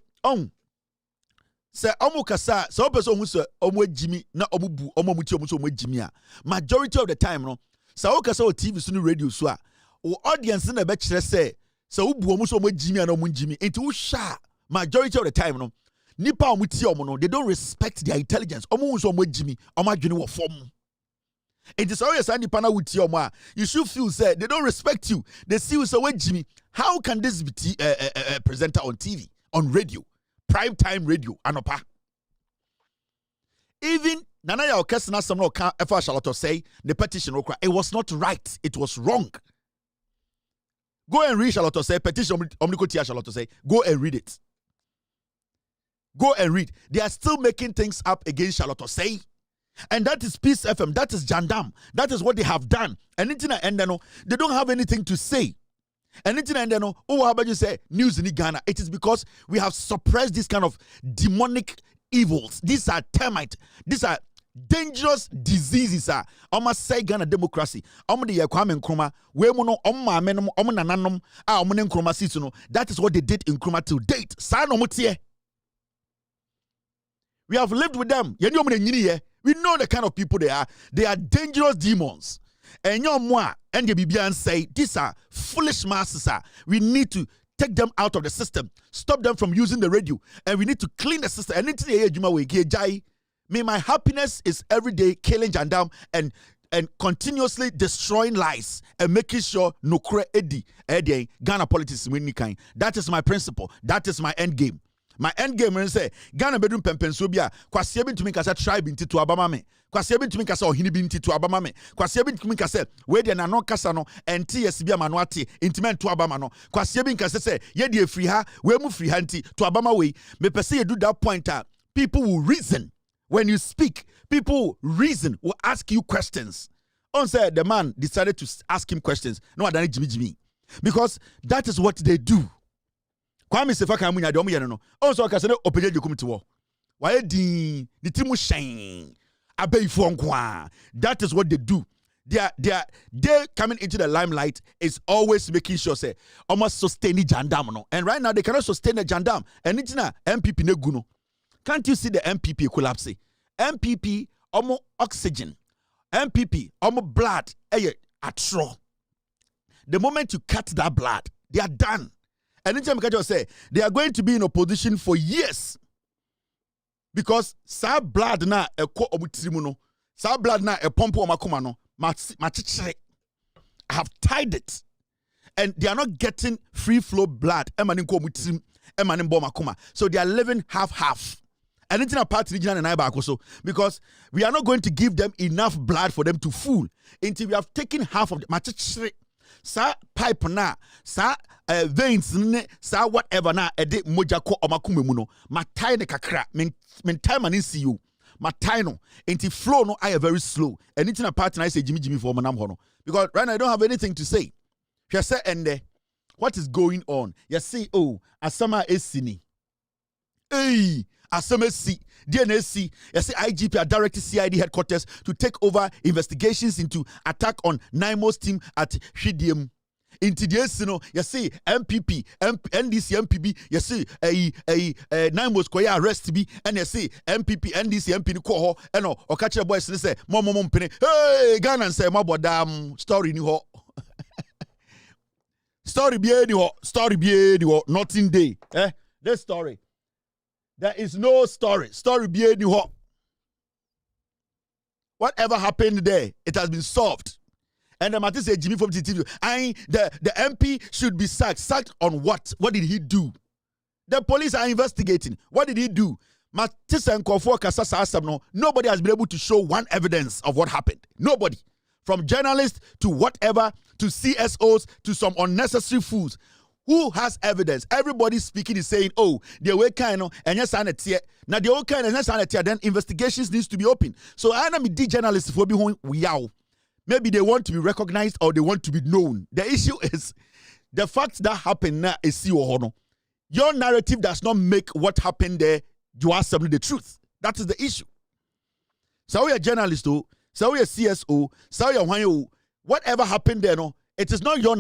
say omu kasa so person who say omu ejimi na omu bu omu muti omu so omu ejimi a majority of the time no so kasa o TV so no radio so a o audience na be kire say so ubu omu so omu ejimi na omu ejimi enti wo sha majority of the time no nipa omu ti omu no they don't respect their intelligence omu so omu ejimi omu adwene wo fom. It is always a nipa na wuti omu a you should feel say they don't respect you. They see you so ejimi. How can this be presenter on TV, on radio, prime time radio, anopa? Even Nana ya okesina samno ka efa Charlotte say the petition okra it was not right, it was wrong. Go and read Charlotte say petition omnikotia Charlotte say go and read it. Go and read. They are still making things up against Charlotte say. And that is Peace FM, that is Jandam. That is what they have done. And they don't have anything to say. And how about you say news in Ghana? It is because we have suppressed this kind of demonic evils. These are termite. These are dangerous diseases. Almost say Ghana democracy. That is what they did in Nkrumah till date. We have lived with them. We know the kind of people they are. They are dangerous demons. And and the Bibian say these are foolish masses. We need to take them out of the system, stop them from using the radio, and we need to clean the system. And my happiness is every day killing Jandam and continuously destroying lies and making sure Nukre Edi Ghana politics win kind. That is my principle. That is my end game. My end game is say Ghana bedroom pempensobia kwase bin tumi kasa tribe nti to abama me kwase bin tumi kasa ohini bin nti to abama me kwase bin tumi kasa we de na no kasa no enti yesibia ma no ate intimen to abama no kwase bin kasa say ye de free ha we mu free ha nti to abama we me pese you do that point people will reason when you speak. People reason, will ask you questions. On said the man decided to ask him questions. No, I don't Jimmy because that is what they do. Kwame Sefaka amunya de omo ye no also ka se ne opeye de kum tiwo waye din the timu shine abeyfo nko a. That is what they do. they coming into the limelight is always making sure say almost sustain the jandam no. And right now they cannot sustain the jandam. And it's na MPP ne guno. Can't you see the MPP collapse? MPP almost oxygen. MPP almost blood. Atro. The moment you cut that blood, they are done. And anytime I just say they are going to be in opposition for years. Because sa blood na eko omutrimuno. Sa blood na epompo omakuma I have tied it. And they are not getting free flow blood. So they are living half. And it's not part region and I back also. Because we are not going to give them enough blood for them to full. Until we have taken half of the sa pipe na sa veins sa whatever na ede moja ko omakume mu no matai ne kakra men time an see you matai no enti flow no I very slow and it's in a part na I say Jimmy for manam ho no because right now I don't have anything to say. She say ende what is going on? You see asama esini asama si DNSC, yes, IGP are directed CID headquarters to take over investigations into attack on Naimo's team at Shidium. Into the MPP, NDC, MPB, Naimo's Koya arrest be, and MPP, NDC, MP, Koho, and or catch a boys and say, Mom, penny, hey, Ghana and say, Mabodam, story new ho. Story be nothing day. This story. There is no story. Story be any ho. Whatever happened there, it has been solved. And the matter say Jimmy from TTV. The MP should be sacked. Sacked on what? What did he do? The police are investigating. What did he do? Nobody has been able to show one evidence of what happened. Nobody. From journalists to whatever, to CSOs, to some unnecessary fools. Who has evidence? Everybody speaking is saying, the way kind of and yes, now the old kind and yes, then investigations needs to be open. So I am the journalists for be maybe they want to be recognized or they want to be known. The issue is the fact that happened now is your narrative does not make what happened there. You are simply the truth. That is the issue. So we are journalists, so we are CSO, so we are whatever happened there, no. It is not your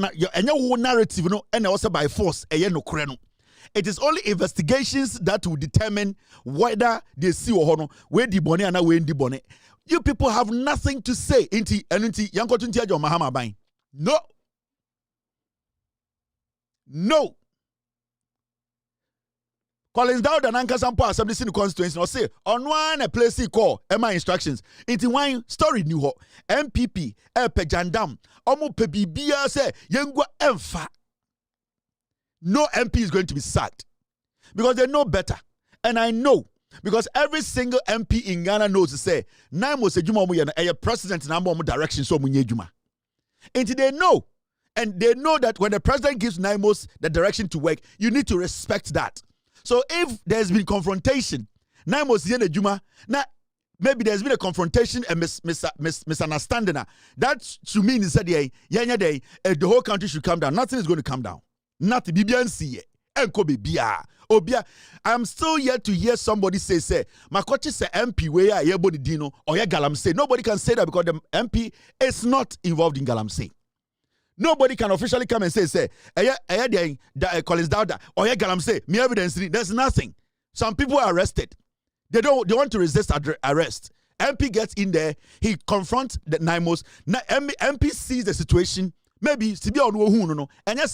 narrative, no, and also by force. It is only investigations that will determine whether they see or no, where the bonnet and where the bonnet. You people have nothing to say. No. Collins Dowd and Anchor Sampo Assembly in the constituency or say on one a place he call Emma instructions. Into one story new ho MPP Epe Jandam Omo Pebibia say Yengwa Emfa. No MP is going to be sacked because they know better. And I know because every single MP in Ghana knows to say Naimo Sejuma Muyana a president number direction so Munyejuma. Until they know. And they know that when the president gives Naimos the direction to work, you need to respect that. So if there's been confrontation, Naimos Yene Juma, now maybe there's been a confrontation and misunderstanding. That should mean is that the whole country should come down. Nothing is going to come down. Nothing. I'm still yet to hear somebody say, Makochi say MP where Yebodi Dino or Galamsey. Nobody can say that because the MP is not involved in Galamsey. Nobody can officially come and say, Collins Dowda, or Galamsey, me evidence. There's nothing. Some people are arrested. They want to resist arrest. MP gets in there, he confronts the Naimos. MP sees the situation. Maybe and yes,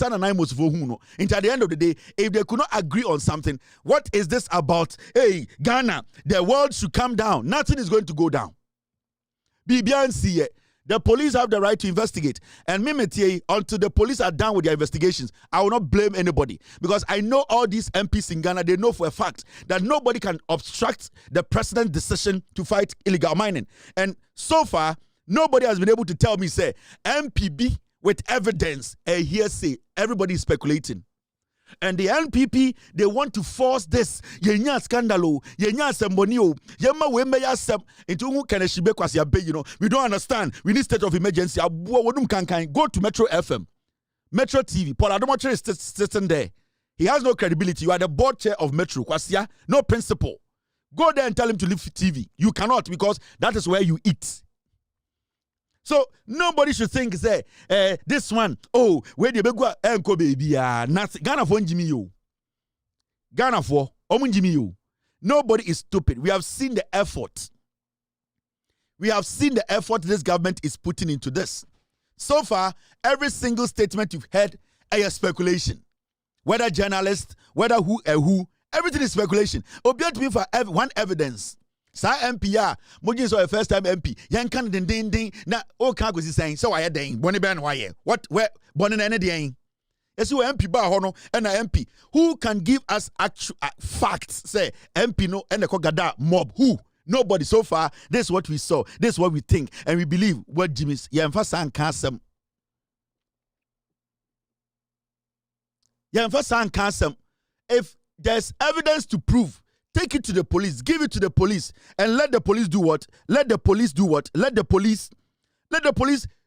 Naimos vohuno. And at the end of the day, if they could not agree on something, what is this about? Hey, Ghana, the world should come down. Nothing is going to go down. BBNC. The police have the right to investigate. And until the police are done with their investigations, I will not blame anybody. Because I know all these MPs in Ghana, they know for a fact that nobody can obstruct the president's decision to fight illegal mining. And so far, nobody has been able to tell me, say, MPB with evidence, a hearsay. Everybody is speculating. And the NPP, they want to force this. Yenya scandalo, yenya sembonio, yema wembeya sem. Into who can shibe kwasi abe, we don't understand. We need state of emergency. Go to Metro FM, Metro TV. Paul Adomotre is sitting there. He has no credibility. You are the board chair of Metro. Kwasia, no principle. Go there and tell him to leave TV. You cannot because that is where you eat. So nobody should think say this one, oh, where the begua enko baby nothing. Ghana for Jimmy you. Ghana for Jimmy you. Nobody is stupid. We have seen the effort. We have seen the effort this government is putting into this. So far, every single statement you've heard is speculation. Whether journalists, whether who, everything is speculation. Obey to me for one evidence. Sa MPR, Mojin so a first time MP. Yan kan ding na o kan go saying so why den boni ben why what where boni na den. Yes, you MP ba ho no and a MP who can give us actual facts. Say MP no and the Kogada mob who nobody so far. This is what we saw. This is what we think and we believe what Jimmy's Yanfa san kansem. Yanfa san kansem. If there's evidence to prove, take it to the police, give it to the police, and let the police do what? Let the police do what? Let the police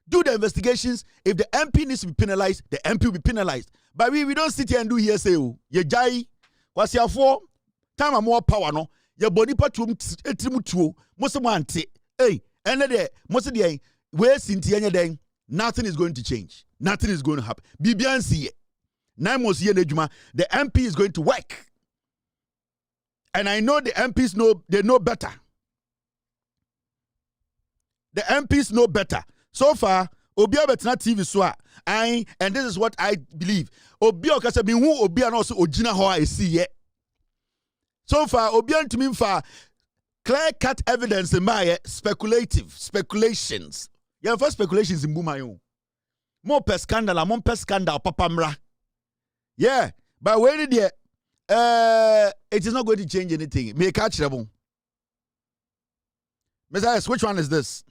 do the investigations. If the MP needs to be penalized, the MP will be penalized. But we don't sit here and do hearsay. Ye jai, what's your for? Time and more power, no? Your body patum etrimutuo, most of one hey, and there, most of the where Cynthia then, nothing is going to change. Nothing is going to happen. Bibiansi, the MP is going to work. And I know the MPs know, they know better. The MPs know better. So far, Obia Betna TV Swa, and this is what I believe. Obia Kasabi, who Obia also Ojina Hoa is see. So far, Obia to me for clear-cut evidence in my speculations. Yeah, first speculations in Bumayo. More per scandal, Papa Mra. Yeah, but when did it is not going to change anything. May catch them. Messiah, which one is this?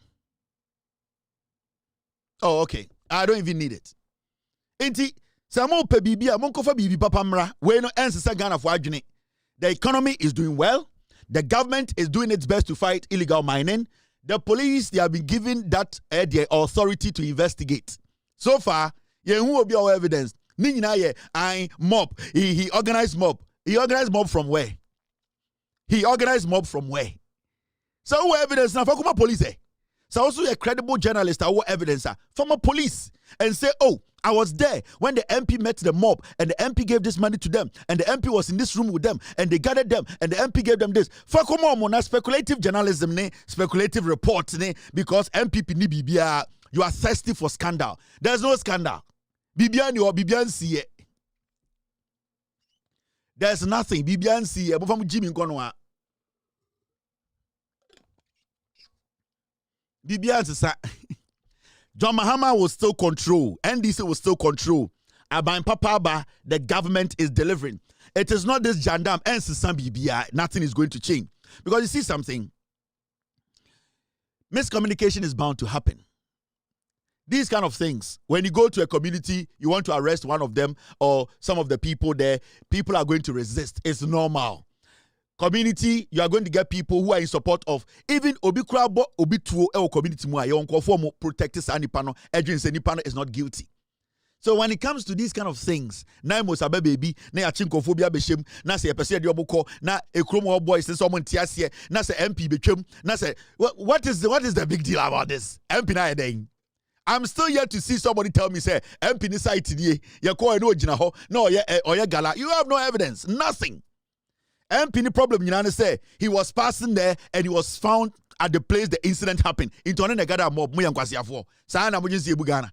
Oh, okay. I don't even need it. Inti, Samo pe bibi, amonkofa bibi papa mra. We no ensa Ghana for adwene. The economy is doing well. The government is doing its best to fight illegal mining. The police, they have been given that the authority to investigate. So far, who will be our evidence? I mob. He organized mob. He organized mob from where? So who evidence now? For police. So also a credible journalist or evidence from a police and say, oh, I was there when the MP met the mob and the MP gave this money to them and the MP was in this room with them and they gathered them and the MP gave them this. For speculative journalism, speculative reports, because MPP ni bibia, you are thirsty for scandal. There's no scandal. Bibian or Bibian see. There's nothing. Bibian see. From Jimmy Konwa. Bibian sa. John Mahama will still control. NDC will still control. Aban Papa, the government is delivering. It is not this jandam and Sisan Bibia. Nothing is going to change. Because you see something. Miscommunication is bound to happen. These kind of things, when you go to a community, you want to arrest one of them or some of the people there, people are going to resist. It's normal. Community, you are going to get people who are in support of even Obi Krabo, Obi Tuo, or community mua, your conform protectors and Nipano, Edwin Nipano is not guilty. So when it comes to these kind of things, na mo sabe baby, na achinkophobia beshem, na se epese de oboko, na ekromo boys se someone tiasie, na se MP betwem, na se what is the big deal about this? MP na edeng. I'm still yet to see somebody tell me, say, MP ni site today, you call no jinaho, no, or gala. You have no evidence, nothing. MP ni problem, you say, he was passing there and he was found at the place the incident happened. Into an negada mob, Muyan Kwasiafo. Sana Mujin si Bugana.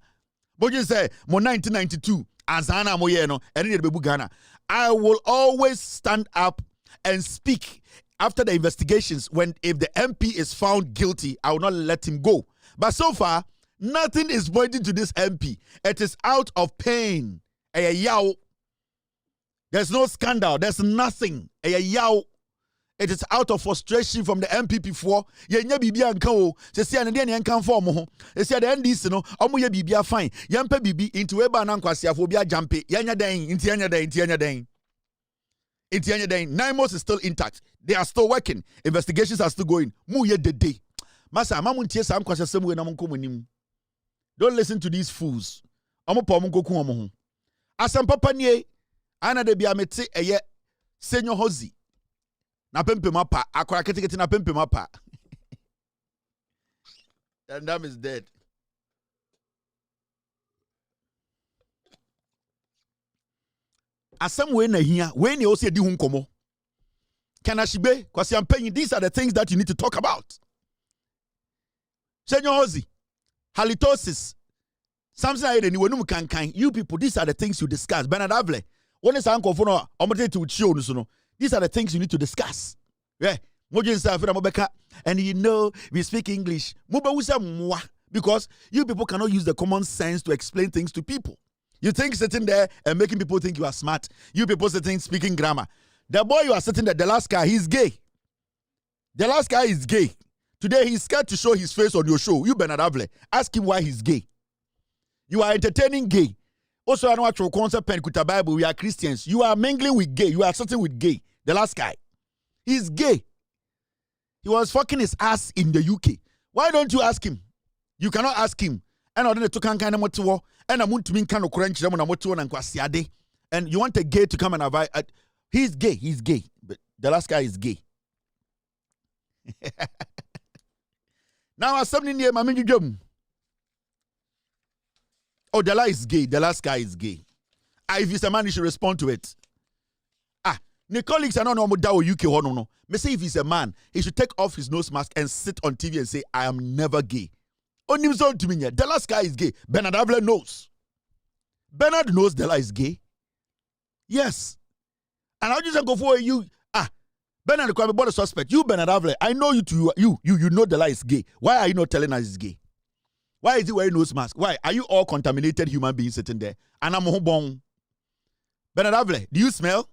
Mujin say, Mo 1992, Azana Moyeno, and in Bugana. I will always stand up and speak after the investigations if the MP is found guilty, I will not let him go. But so far, nothing is pointing to this MP. It is out of pain. There's no scandal. There's nothing. It is out of frustration from the MPP for yenya bibia nka o se sia ne de ne nka form ho se sia the NDC no omo ye bibia fine yempa bibi into we ba na nkwasiafo bia jampe yenya den inti yenya den 9 months is still intact. They are still working. Investigations are still going. Mu ye de day. Masa mamu ntie sam kwasasem we na monko monim. Don't listen to these fools. Omo pa omo koku omo ho. Asam papa nie ana de bia mete eye Senyo Hozi. Na pempe mapa akwara ketekete na pempe mapa. And that is dead. asem we na hia, we na also di hu nkomo. Kanashibe, because I'm paying, these are the things that you need to talk about. Senyor Hozi, halitosis, something like that, you people, these are the things you discuss. Bernard Avle, when it's uncle for these are the things you need to discuss. Yeah. And you know, we speak English. Because you people cannot use the common sense to explain things to people. You think sitting there and making people think you are smart. You people sitting speaking grammar. The boy you are sitting there, the last guy, he's gay. The last guy is gay. Today he's scared to show his face on your show. You Bernard Avle, ask him why he's gay. You are entertaining gay. Also, I know what your concept pen with the Bible. We are Christians. You are mingling with gay. You are sitting with gay. The last guy, he's gay. He was fucking his ass in the UK. Why don't you ask him? You cannot ask him. And you want a gay to come and advise. He's gay. He's gay. But the last guy is gay. Now, something near Mami Jum. Oh, the lie is gay. The last guy is gay. If he's a man, he should respond to it. The colleagues are not normal UK. No. Me say if he's a man, he should take off his nose mask and sit on TV and say, I am never gay. Only to me, the last guy is gay. Bernard Avle knows. Bernard knows Della is gay. Yes. And I just go for you. Bernard Kwame bought a suspect. You, Bernard Avle, I know you too. You know Della is gay. Why are you not telling us he's gay? Why is he wearing nose mask? Why? Are you all contaminated human beings sitting there? And I'm home. Bernard Avle, do you smell?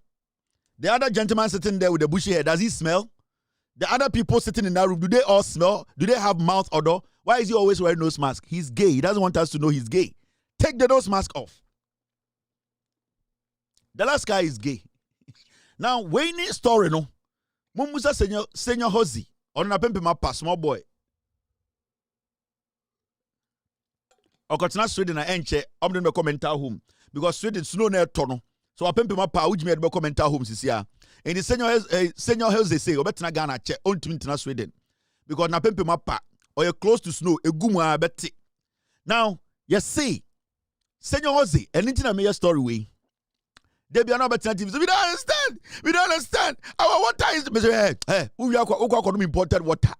The other gentleman sitting there with the bushy hair, does he smell? The other people sitting in that room, do they all smell? Do they have mouth odor? Why is he always wearing nose mask? He's gay. He doesn't want us to know he's gay. Take the nose mask off. The last guy is gay. Now, Wayne story, no? Mumusa Senyor Hozi. On a pempe mapa, small boy. Okotina Sweden na enche, omden be commenta home. Because Sweden snow near tono. So I pempe mapa, which made be commenta home this year. And the Senyor Hozi say, Obetina Ghana che, on to me Sweden. Because na pempe mapa, or you're close to snow, a gumwa beti. Now, you see, Senyor Hozi, and into a major story way. They be another alternative. So we don't understand. We don't understand. Our water is we are imported water.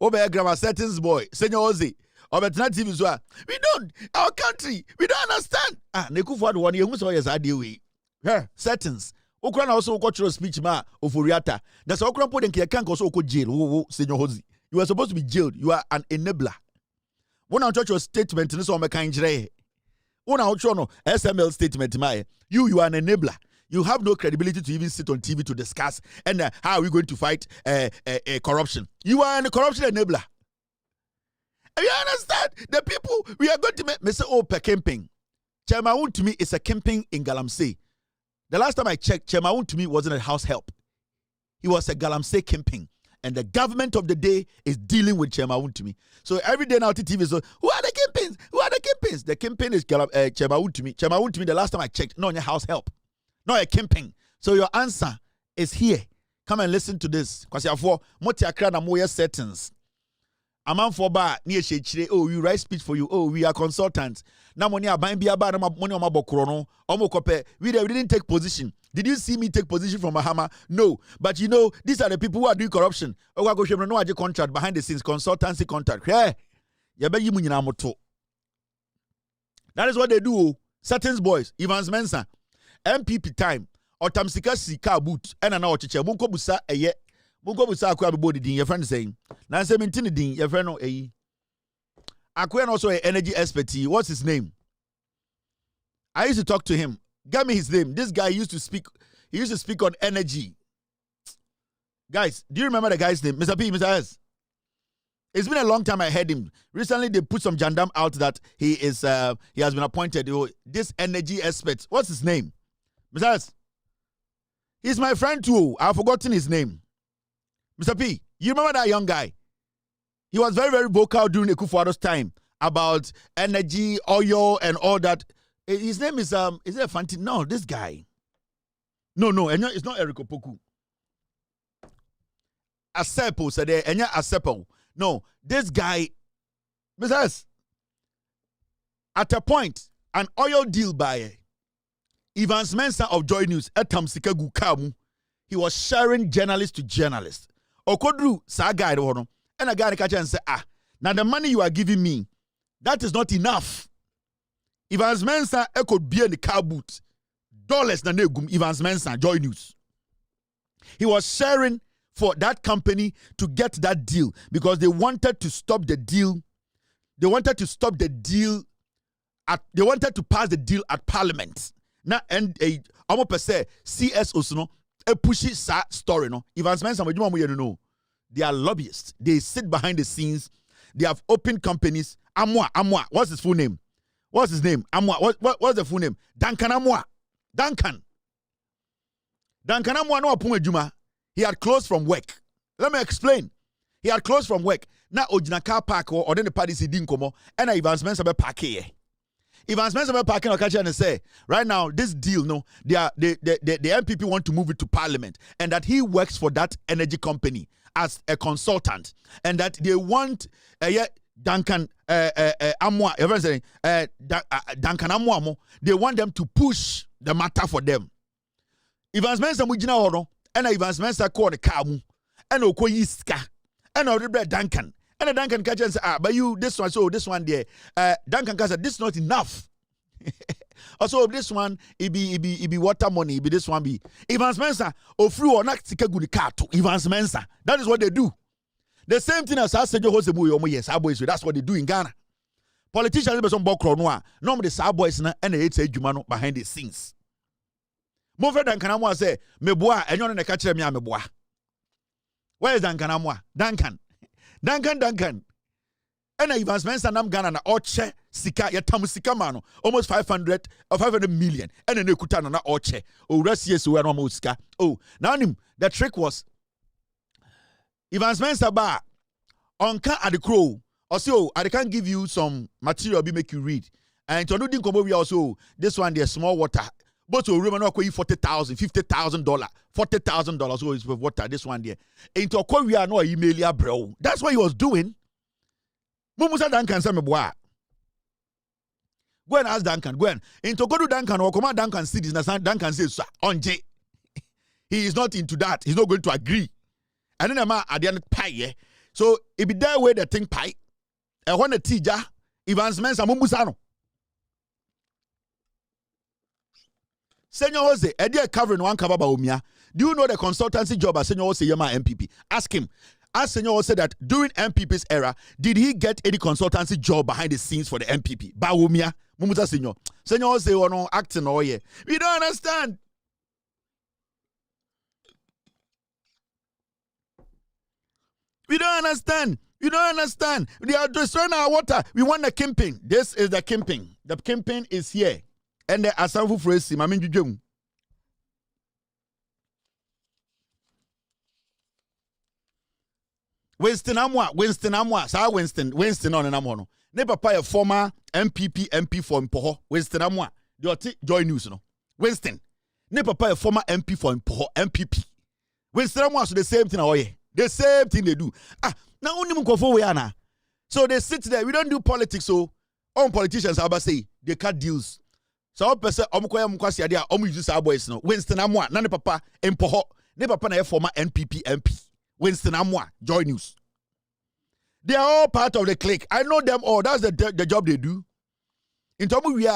Over grammar settings boy, Senyor Hozi. Our alternative is what we don't. Our country, we don't understand. Neku for 1 year, who saw yes idea we. Settings. Okran also cultural speech ma ofuriata. That's Okran put in can't also go jail. Senyor Hozi. You are supposed to be jailed. You are an enabler. When I touch your statement in this one, when I show no SML statement, you are an enabler. You have no credibility to even sit on TV to discuss and how are we going to fight corruption. You are a corruption enabler. You understand? The people we are going to make say, oh, per camping. Chemaun to me is a camping in Galamsey. The last time I checked, Chemaun to me wasn't a house help. He was a Galamsey camping. And the government of the day is dealing with Chemaun to me. So every day now TV is so, who are the campaigns? Who are the campaigns? The campaign is Chemaun to me. Chemaun to me, the last time I checked, not on your house help. Not a campaign. So your answer is here. Come and listen to this. Because you're for Motiakra na moya settings. Aman for bar near Shechire. Oh, we write speech for you. Oh, we are consultants. Now money are buying beer bar money on my bokrono. We didn't take position. Did you see me take position from Mahama? No. But you know, these are the people who are doing corruption. Contract behind the scenes, consultancy contract. That is what they do. Certain boys, Evans Mensah, MPP time, or Tamsika Sika boot, and an ochiche, Munko Busa, a ye, Munko Busa, Aquabody, your friend saying, Nancy Mintinidin, your friend, a Aquan also an energy expert. What's his name? I used to talk to him. Give me his name. This guy used to speak. He used to speak on energy. Guys, do you remember the guy's name? Mr. P, Mr. S. It's been a long time I heard him. Recently, they put some jandam out that he has been appointed. This energy expert. What's his name? Mr. S. He's my friend too. I've forgotten his name. Mr. P, you remember that young guy? He was very, very vocal during Akufo-Addo's time about energy, oil, and all that. His name is it Fanti? No, this guy. No, it's not Eric Opoku. Asepo said Enya Asepo. No, this guy, Mr. S, at a point, an oil deal buyer. Evans Mensah of Joy News, etam sika gu kamu. He was sharing journalist to journalist. Okodru sa guy no, and a guy catch and say, now the money you are giving me, that is not enough. Evans Mensah could be in the car boot. Dollars na negum Evans Mensah Joy News. He was sharing for that company to get that deal because they wanted to stop the deal. They wanted to stop the deal they wanted to pass the deal at Parliament. Now and almost per se CSOs no a pushy story no. Evans Mensah know they are lobbyists. They sit behind the scenes. They have opened companies. Amwa. What's his full name? What's his name? Amwa. What's the full name? Duncan Amwa. Duncan Amwa no apun adwuma. He had closed from work. Let me explain. He had closed from work. Now ojina car park or then the party si din komo and Evans Mensah be park here. Evans Mensah be parking or catch and say right now this deal no the MPP want to move it to Parliament and that he works for that energy company as a consultant and that they want Duncan Amwa everyone saying Duncan Amwa they want them to push the matter for them. Evans Mensah mujina hono and Evans Mensah call the car mu and okoyi ska and already Duncan and Duncan catch and say but you this one so this one there Duncan said this is not enough. Also this one it be water money, it be this one be Evans Mensah ofru or not tika gu the car to Evans Mensah. That is what they do. The same thing as Asejo Hosebu yomo yes boys, that's what they do in Ghana. Politicians be some bokro no a no the sa boys na and it's adwuma no behind the scenes. Mo fred Duncan Amwa say meboa enyo no na ka kire me meboa. Where is Duncan Amwa? Duncan. And Evans Mensah nam Ghana na oche sika yatam sika mano almost 500 million and then ekuta na oche o resi so no mo sika. Oh now the trick was Evans Mensah ba onka adekro or so I can give you some material be make you read and to no din kobo we also this one there small water but to remember no $40,000 $50,000 $40,000 so is with water this one there into we are no email ya bro. That's what he was doing. Mumusa Duncan say me boa. Go and ask Duncan. Go and into go to Duncan or command Duncan cities. Na Duncan says onje. He is not into that. He's not going to agree. And then ma at the end pie. So it be there where the thing pie. And when the teacher Evans Mensah mumusa no. Senor Jose, Eddie covering one cover by Umia. Do you know the consultancy job as Senor Jose Yema MPP? Ask him. Ask Senor Jose that during MPP's era, did he get any consultancy job behind the scenes for the MPP? Ba Umia, Mumuta Senor. Senor Jose no acting all year. We don't understand. We don't understand. You don't understand. They are destroying our water. We want the kimping. This is the kimping. The kimping is here. And the Asanfu Fresi, Mamin Jujum. Winston Amwa, Sir Winston on an amono. Ne papa a former MP for Mpoho, Winston Amwa. Joy News, no. Winston. Ne papa a former MP for Mpoho, MPP. Winston Amwa, so the same thing, the same thing they do. Now only Mukofo we are now. So they sit there, we don't do politics, so all politicians, I say, they cut deals. So person omukoya mukwasi ade a omu use our boys no Winston Amwa na ne papa Mpoho ne papa na former NPP MP Winston Amwa Joy News. They are all part of the clique. I know them all. That's the job they do. In Tomu we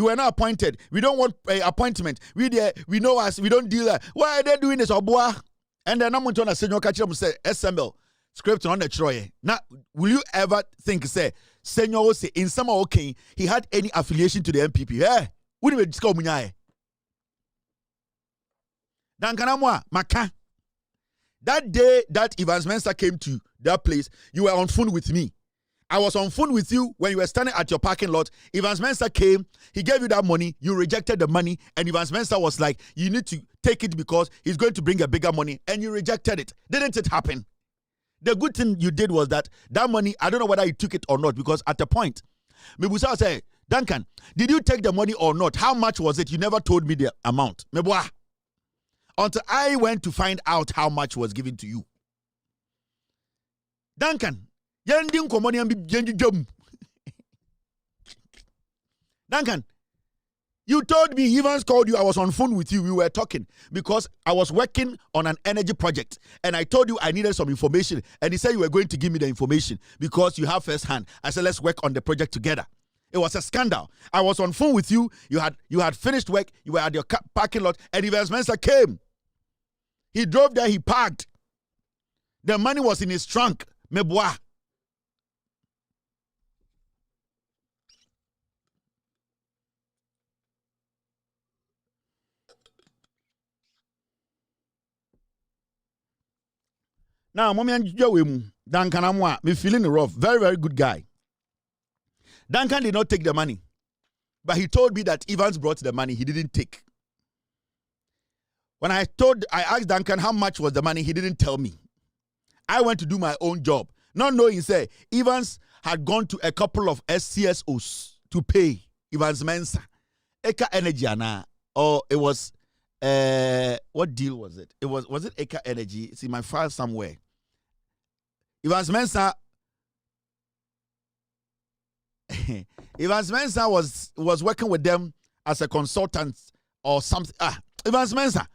were not appointed. We don't want appointment. We know us. We don't deal. Why are they doing this obwa? And then I'm going to say no catch them say SML script on the Troy. Now will you ever think say Senor say in some okay he had any affiliation to the MPP? Eh? Wouldn't we discuss munyae? Duncan Amwa Maka. That day that Evans Mensah came to that place, you were on phone with me. I was on phone with you when you were standing at your parking lot. Evans Mensah came, he gave you that money, you rejected the money, and Evans Mensah was like, you need to take it because he's going to bring a bigger money, and you rejected it. Didn't it happen? The good thing you did was that money, I don't know whether you took it or not, because at the point, Mebusa said, Duncan, did you take the money or not? How much was it? You never told me the amount. Mebwa. Until I went to find out how much was given to you. Duncan, Duncan, You told me, Evans called you, I was on phone with you, we were talking because I was working on an energy project and I told you I needed some information and he said you were going to give me the information because you have first hand. I said, let's work on the project together. It was a scandal. I was on phone with you, you had finished work, you were at your parking lot and Evans Mensah came. He drove there, he parked. The money was in his trunk. Mebois. Now, Duncan Amwa, me feeling rough. Very, very good guy. Duncan did not take the money. But he told me that Evans brought the money. He didn't take. When I asked Duncan how much was the money, he didn't tell me. I went to do my own job. Not knowing, say, Evans had gone to a couple of SCSOs to pay Evans Mensah. Eka Energy, or it was, what deal was it? Was it Eka Energy? It's in my file somewhere. Evans Mensah was working with them as a consultant or something. Evans Mensah,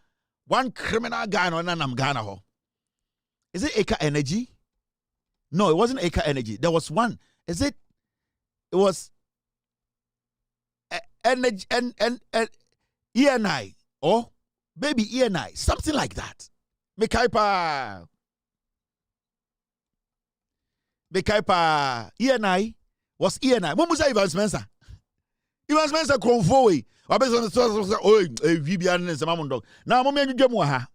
one criminal guy on Nanam Ghana. Is it Eka Energy? No, it wasn't Eka Energy. There was one. It was Energy and ENI or maybe ENI, something like that. Mekaipa ENI was ENI. What was Evans Mensah? Evans Mensah convoy. Now,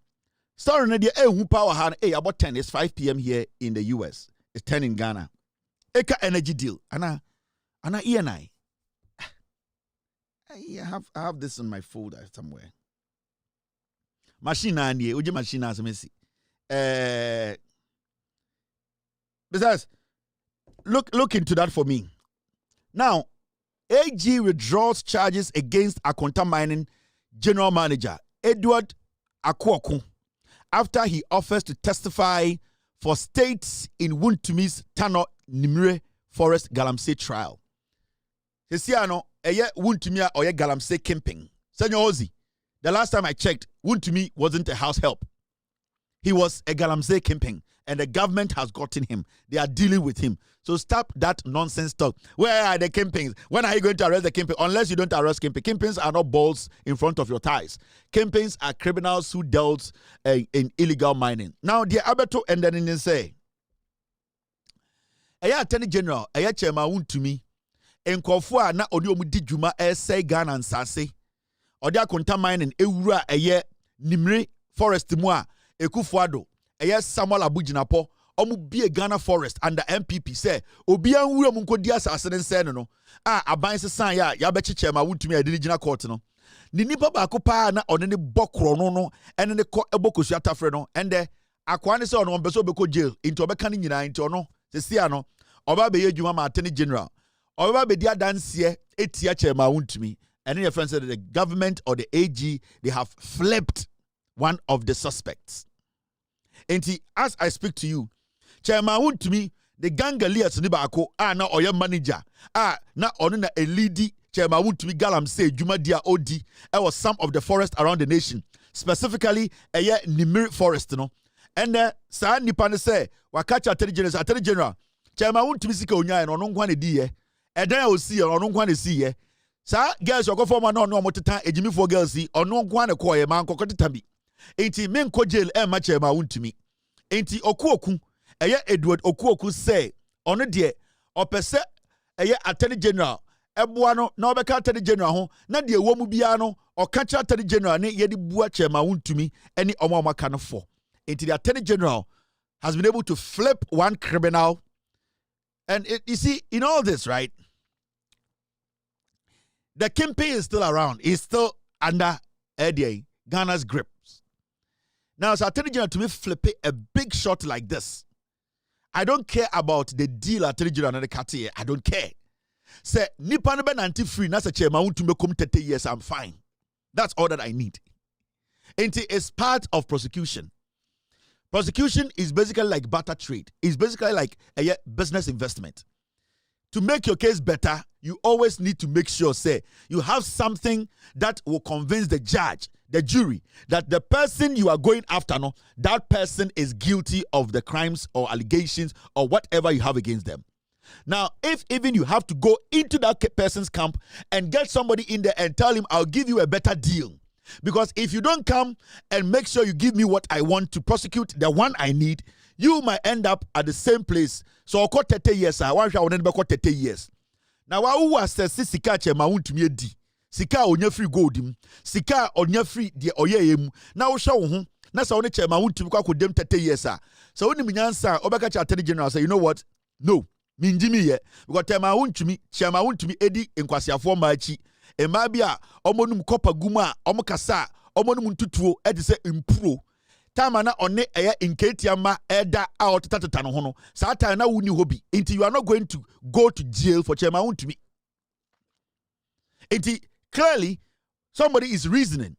story na dia power hand about 10. It's 5 p.m. here in the US. It's 10 in Ghana. Eka Energy deal. Ana ENI. I have this in my folder somewhere. Machine and ye, machine as Messi. Besides, look into that for me. Now, AG withdraws charges against Akonta Mining General Manager Edward Akwoku after he offers to testify for states in Wuntumi's Tano Nimire Forest Galamsey trial. Hesiano, eye Wuntumia or Galamsey camping. Senyor Ozi, the last time I checked, Wuntumi wasn't a house help. He was a Galamsey camping, and the government has gotten him. They are dealing with him. So stop that nonsense talk. Where are the campings? When are you going to arrest the camping? Unless you don't arrest camping. Campings are not balls in front of your thighs. Campings are criminals who dealt in illegal mining. Now, the Abeto and then say, Aya Attorney General, Aya Chema Wuntumi, Enkofua na odi omudi djuma say Ghana and Sase. Odi Akonta Mining ewura eye Nimire Forest mu a Ekufuado, eye Samuel Abujinapo. Omu be Ghana Forest under MPP say obi anwura mu nkodi asase ne nse no aban sesan ya bechi chema Wuntumi adinigina court no ni nipa ba ko pa na one ne bokro no ene ne ko ebokosu atafre no ende akwa ne se ono beso obeko jail into obeka ne nyina into ono se sia no oba be yedwuma ma Attorney General oba be dia danse etia chema Wuntumi and your friend said that the government or the AG they have flipped one of the suspects. And as I speak to you, Chairman Wuntumi, the Gangalias Nibako, na oya manager, na onuna a lady, Chairman Wuntumi Galamsey, Jumadia Odi, was some of the forest around the nation, specifically a Nimire Forest, no. And Sa Nipane say, Wakacha Attorney General, Chairman Wuntumi Sika Unya and Onongwane die, and then I will see Onongwane see, Sa girls, you go for no moteta, a Jimmy for girls see, Onongwane Koye, man, Kokotambi. Enti men ko jail ma Chairman Wuntumi. Enti Okuoku, Edward Okuoku say, ono de opese Attorney General, Ebuano, na obeka Attorney General ho, na de wo mu bia no, okacha Attorney General ne ye de bua Chairman Wuntumi, eni omama kan for. Enti the Attorney General has been able to flip one criminal. And you see, in all this, right, the Kingpin is still around. He's still under Ghana's grip. Now, as Attorney General to me flip a big shot like this, I don't care about the deal Attorney General and the Cartier. I don't care. Say, Nipa no be anti-free, na se Chairman Wuntumi come 30 years, I'm fine. That's all that I need. And it's part of prosecution. Prosecution is basically like barter trade. It's basically like a business investment. To make your case better, you always need to make sure, say, you have something that will convince the judge, the jury, that the person you are going after, no, that person is guilty of the crimes or allegations or whatever you have against them. Now, if even you have to go into that person's camp and get somebody in there and tell him, I'll give you a better deal. Because if you don't come and make sure you give me what I want to prosecute the one I need, you might end up at the same place. So I'll call 30 years. I want to call 30 years. Now, who was sika chema won't me di. Sika onya free gold him. Sika onya free the oye now show na sa one chema won't me kwa dem 30 years. So when minyansa obeka cha attorney general say, you know what? No. Minjimi ye. Because chema won't me edi enkwasiafo machi. Ema bia omonum kopa guma omokasa omonum ntutuo edi se impro. Time na one eye nketiama eda out tatata no ho no. Sa time na wuni hobi. Until you are not going to go to jail for chema won't me. Until clearly somebody is reasoning.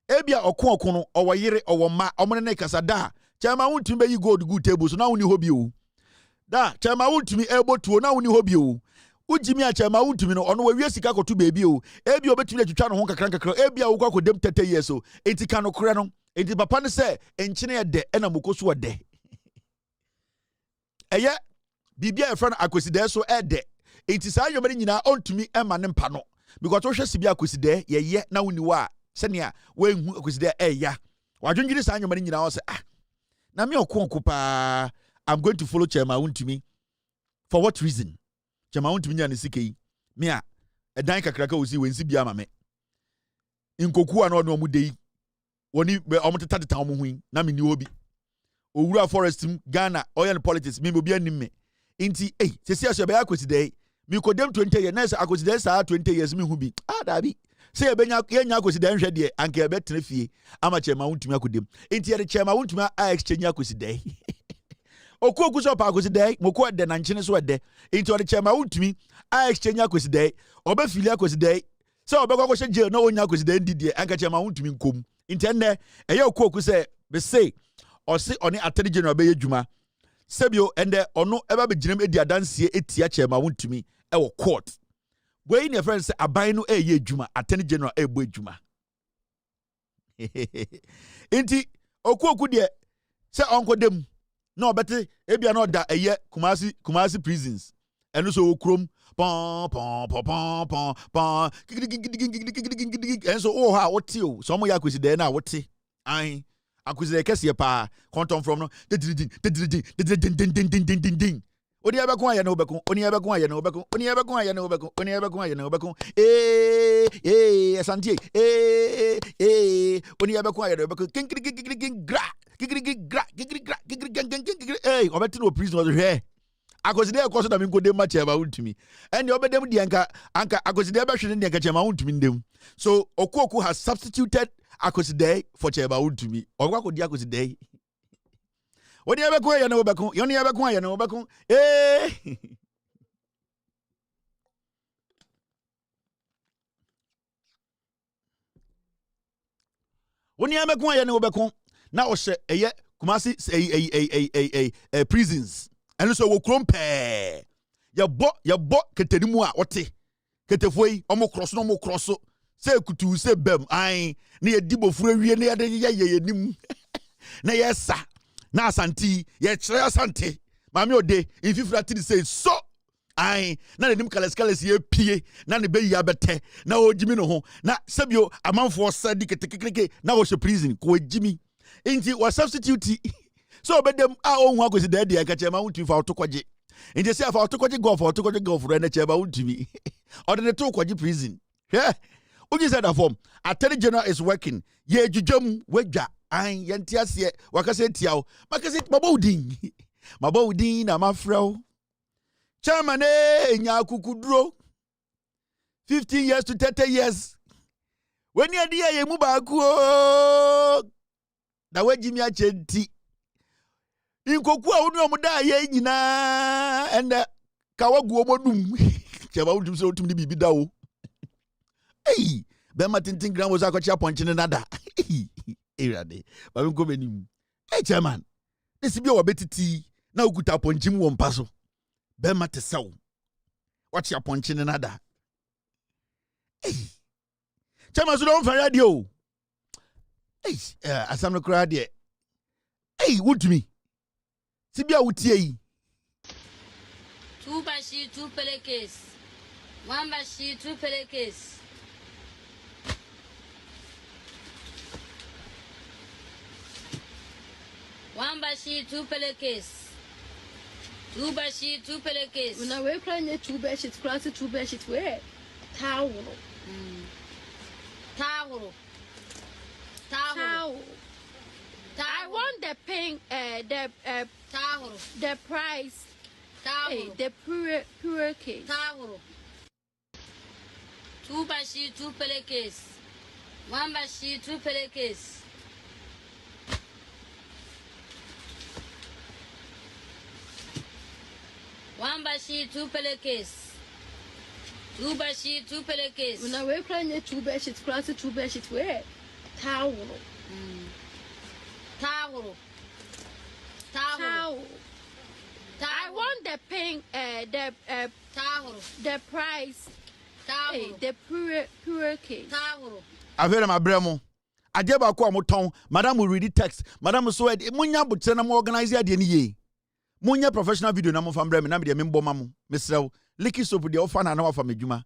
Ebia okon no owoyere owoma omone kasa da. Chema won't me you go to good table so na wuni hobi o. Da chema won't me able to na wuni hobi o. Ujimi a chema wuntumi no ono we sika kotu baby o ebi obetumi atwitwa no ho kakra ebi a wokwa kodem 30 years o enti ka no kore no enti papa ne se enchine ye de na mokoso de eye bibia e friend akoside so e de enti sa yomani nyina ontumi ema ne mpa no because wo hwe sibia akoside ye na woni wa se ne a we hu akoside ya wadwonjiri sa yomani nyina wo se na me okonko pa I'm going to follow chema wuntumi for what reason? Chema won't me sike me a dan kakraka osi wensi bia ma me nkoku a no no mu dei woni omoteta teta omo hu na me ni obi owura forest Ghana oil politics me obi anim me nti sesi aso be akosidei me kodem 20 years na akosidei sa 20 years me hu bi da bi se ebenya yenya akosidei nhwe de anka ebe tena fie ama chema wontumi akodem nti ye chema wontumi a exchange akosidei Oku so pa akosidei moko de na nchene so de into the chema wuntumi a exchange akosidei obafili akosidei se obekwa hye jail na onya akosidei ndidie anka chema wuntumi nkom intenne eye oku se be say osi oni attorney general be yedwuma sebio ende ono eba be ginem edi adanse etia chema wuntumi e wo court wey ne friend say aban no eye edwuma attorney general e bo edwuma inti oku de se onkodem no beti ebia no da eye Kumasi prisons eno so okrom pon enso o ha wote o so mo ya kwesi de na wote an akwesi kese pa content from no oni abekon aye na obekon oni abekon aye na obekon oni abekon aye na obekon oni abekon aye na obekon asante oni abekon aye na obekon hey obeti no prison was here akoside e koso na me nkode ma chema wuntumi ene obedem di anka akoside be hwene ne anka chema wuntumi ndem so okoku has substituted akoside for chema wuntumi okwa kodi akoside Oni abekon aye na obekon yoni abekon aye na obekon Oni abekon aye na obekon na ohye eye Kumasi prisons and so wo krom pe ya bo ketenimu a wote ketefoi omo cross se kutu se bem ai na ye dibofuru awie na ye nim na yesa na asanti ye kire asante mami ode infifra ti say so ai na nim kales ye pie na ne be ya bete na ojimi no ho na sebio amanfo sadi ketekekeke na wo she prison ko ojimi inti wa substitute so obedem a ohun akosi de de akachema wuntumi fa otokwaje inti se afa otokwaje golf re na chema wuntumi odene to kwaje prison uji said that form attorney general is working ye jujum wedwa an yenti ase wakase tiawo makase mabodin na mafrel chairman nya kukuduro 15 years to 30 years when you dey ye mu ba ku na wajimi achenti inkoku a wonu omuda ye nyina ende kawagu omodum cheba wudum se otum ni bibi dawo be matintin gram was akwachi aponchine nada erade ba me komenim chairman this bi o betiti na okuta aponchim wo mpaso be matesawo wachi aponchine nada Chama so don't for radio. Hey, asam no kra de. Hey, what me? Sibia wutie yi. 2 bashi 2 pelekes. 1 bashi 2 pelekes. 1 bashi 2 pelekes. 2 bashi 2 pelekes. When I wake up, 2 bashi, class 2 bashi, where? Towel. Towel. I want the pink, towel. The price. Towel. Hey, the pure case. Towel. 2 bashi 2 pelekes. 1 bashi 2 pelekes. 1 bashi 2 pelekes. 2 bashi 2 pelekes. When I wake up, 2 bashi, class 2 bashi, where? Towel. Towel. I want the pink, towel. The price. Towel. Hey, the pure case. Towel. Avera mabremo. Ade ba ko amoton, madam will read the text. Madam so munya botre na mo organize ade ni ye. Munya professional video na mo fa mbrem na me de me mboma mo. Mesrew, licky soap de ofa na na wafa medjuma.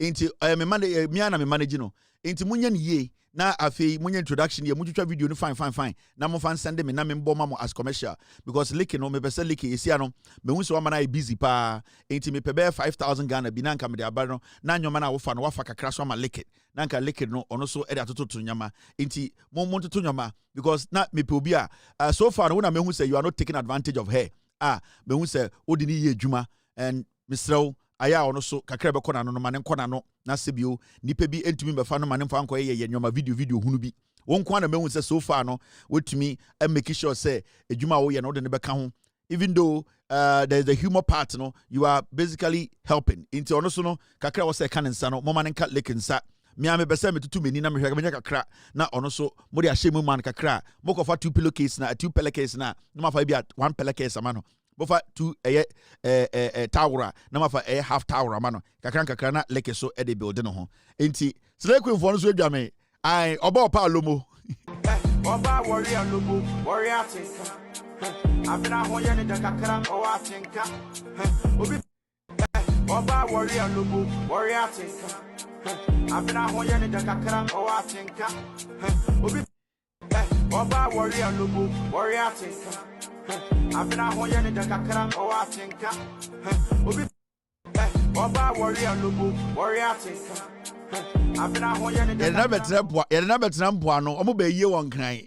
Enti me manage me na me manage no. Enti munya ni ye. Na afei munya introduction ye mutwitwa video no fine na mo fan send me na me mboma mo as commercial because licky no me pese licky esia no me hu so na busy pa enti me pebe 5,000 Ghana bi na nka me de aba no na nyoma na wo fa no wafa kakra so ma licky na nka licky no ono so e da tototo nyama enti mo tototo nyama because na me pe obi a so far no na me hu say you are not taking advantage of her me hu say odi ni ye adwuma and Mr. aya ono so kakra be kona no ma ne nkona no na sebio nipa bi entumi be fa no ma ne mfa nko ye nyoma video hunu bi won kwa na mehu say so far no wetumi make sure say adwuma wo ye no de ne be ka ho even though there's the humor part no you are basically helping into ono so no kakra wo say kan nsa no mo ma ne nka lake nsa me am be say metutu meni na me hwega menya kakra na ono so mo de ahye mu man kakra mo ko fa 2 pillowcase na 2 pillowcase na ma fa bi 1 pillowcase ama no bofa 2 tower na mafa half tower ama no kakra na leke so e de build no ho enti sele queen for no so adwa me ai oba pa lomo oba warrior lobo warrior tinka abina ho ye ne de kakra o wa tinka obi oba warrior lobo warrior tinka abina ho ye ne de kakra o wa tinka obi oba warrior lobo warrior tinka abina ho ye ne de kakra o wa tinka obi oba warrior lobo warrior tinka abina ho ye ne de na betra mpoa no omo ba yie won kran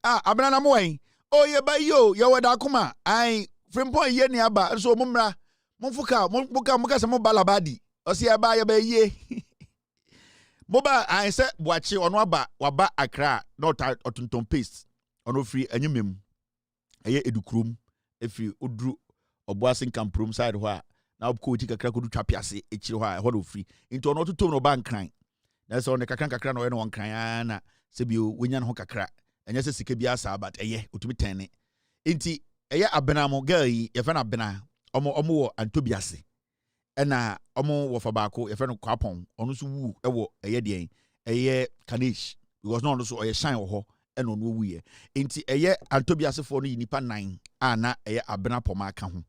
abina na mo wen o ye ba yo ye wada kuma ai frempon ye ne aba so mo mra mo fuka mo ka se mo balabadi o se ye ba yie mo ba ai se boachi ono aba waba Accra not otunton paste ono free anyumem eye edukrom efi odru oboasin kamprom side ho a na obko ti kakra kodu twapiase ekire ho a ho do free into ono totom no ban kran na so ne kakra no ye no kran na sebio wonya no kakra enye se sika bia sa but eye otumi tenne enti eye abena mo girl yi ye fa na abena omo wo Antobiase ena omo wo fa baako ye fa no kwapon ono so wu ewo eye de eye Kanish because no so oye shine wo ho ena ono wu ye enti eye Antobiase fo no yinipa 9 ana eye abena poma aka ho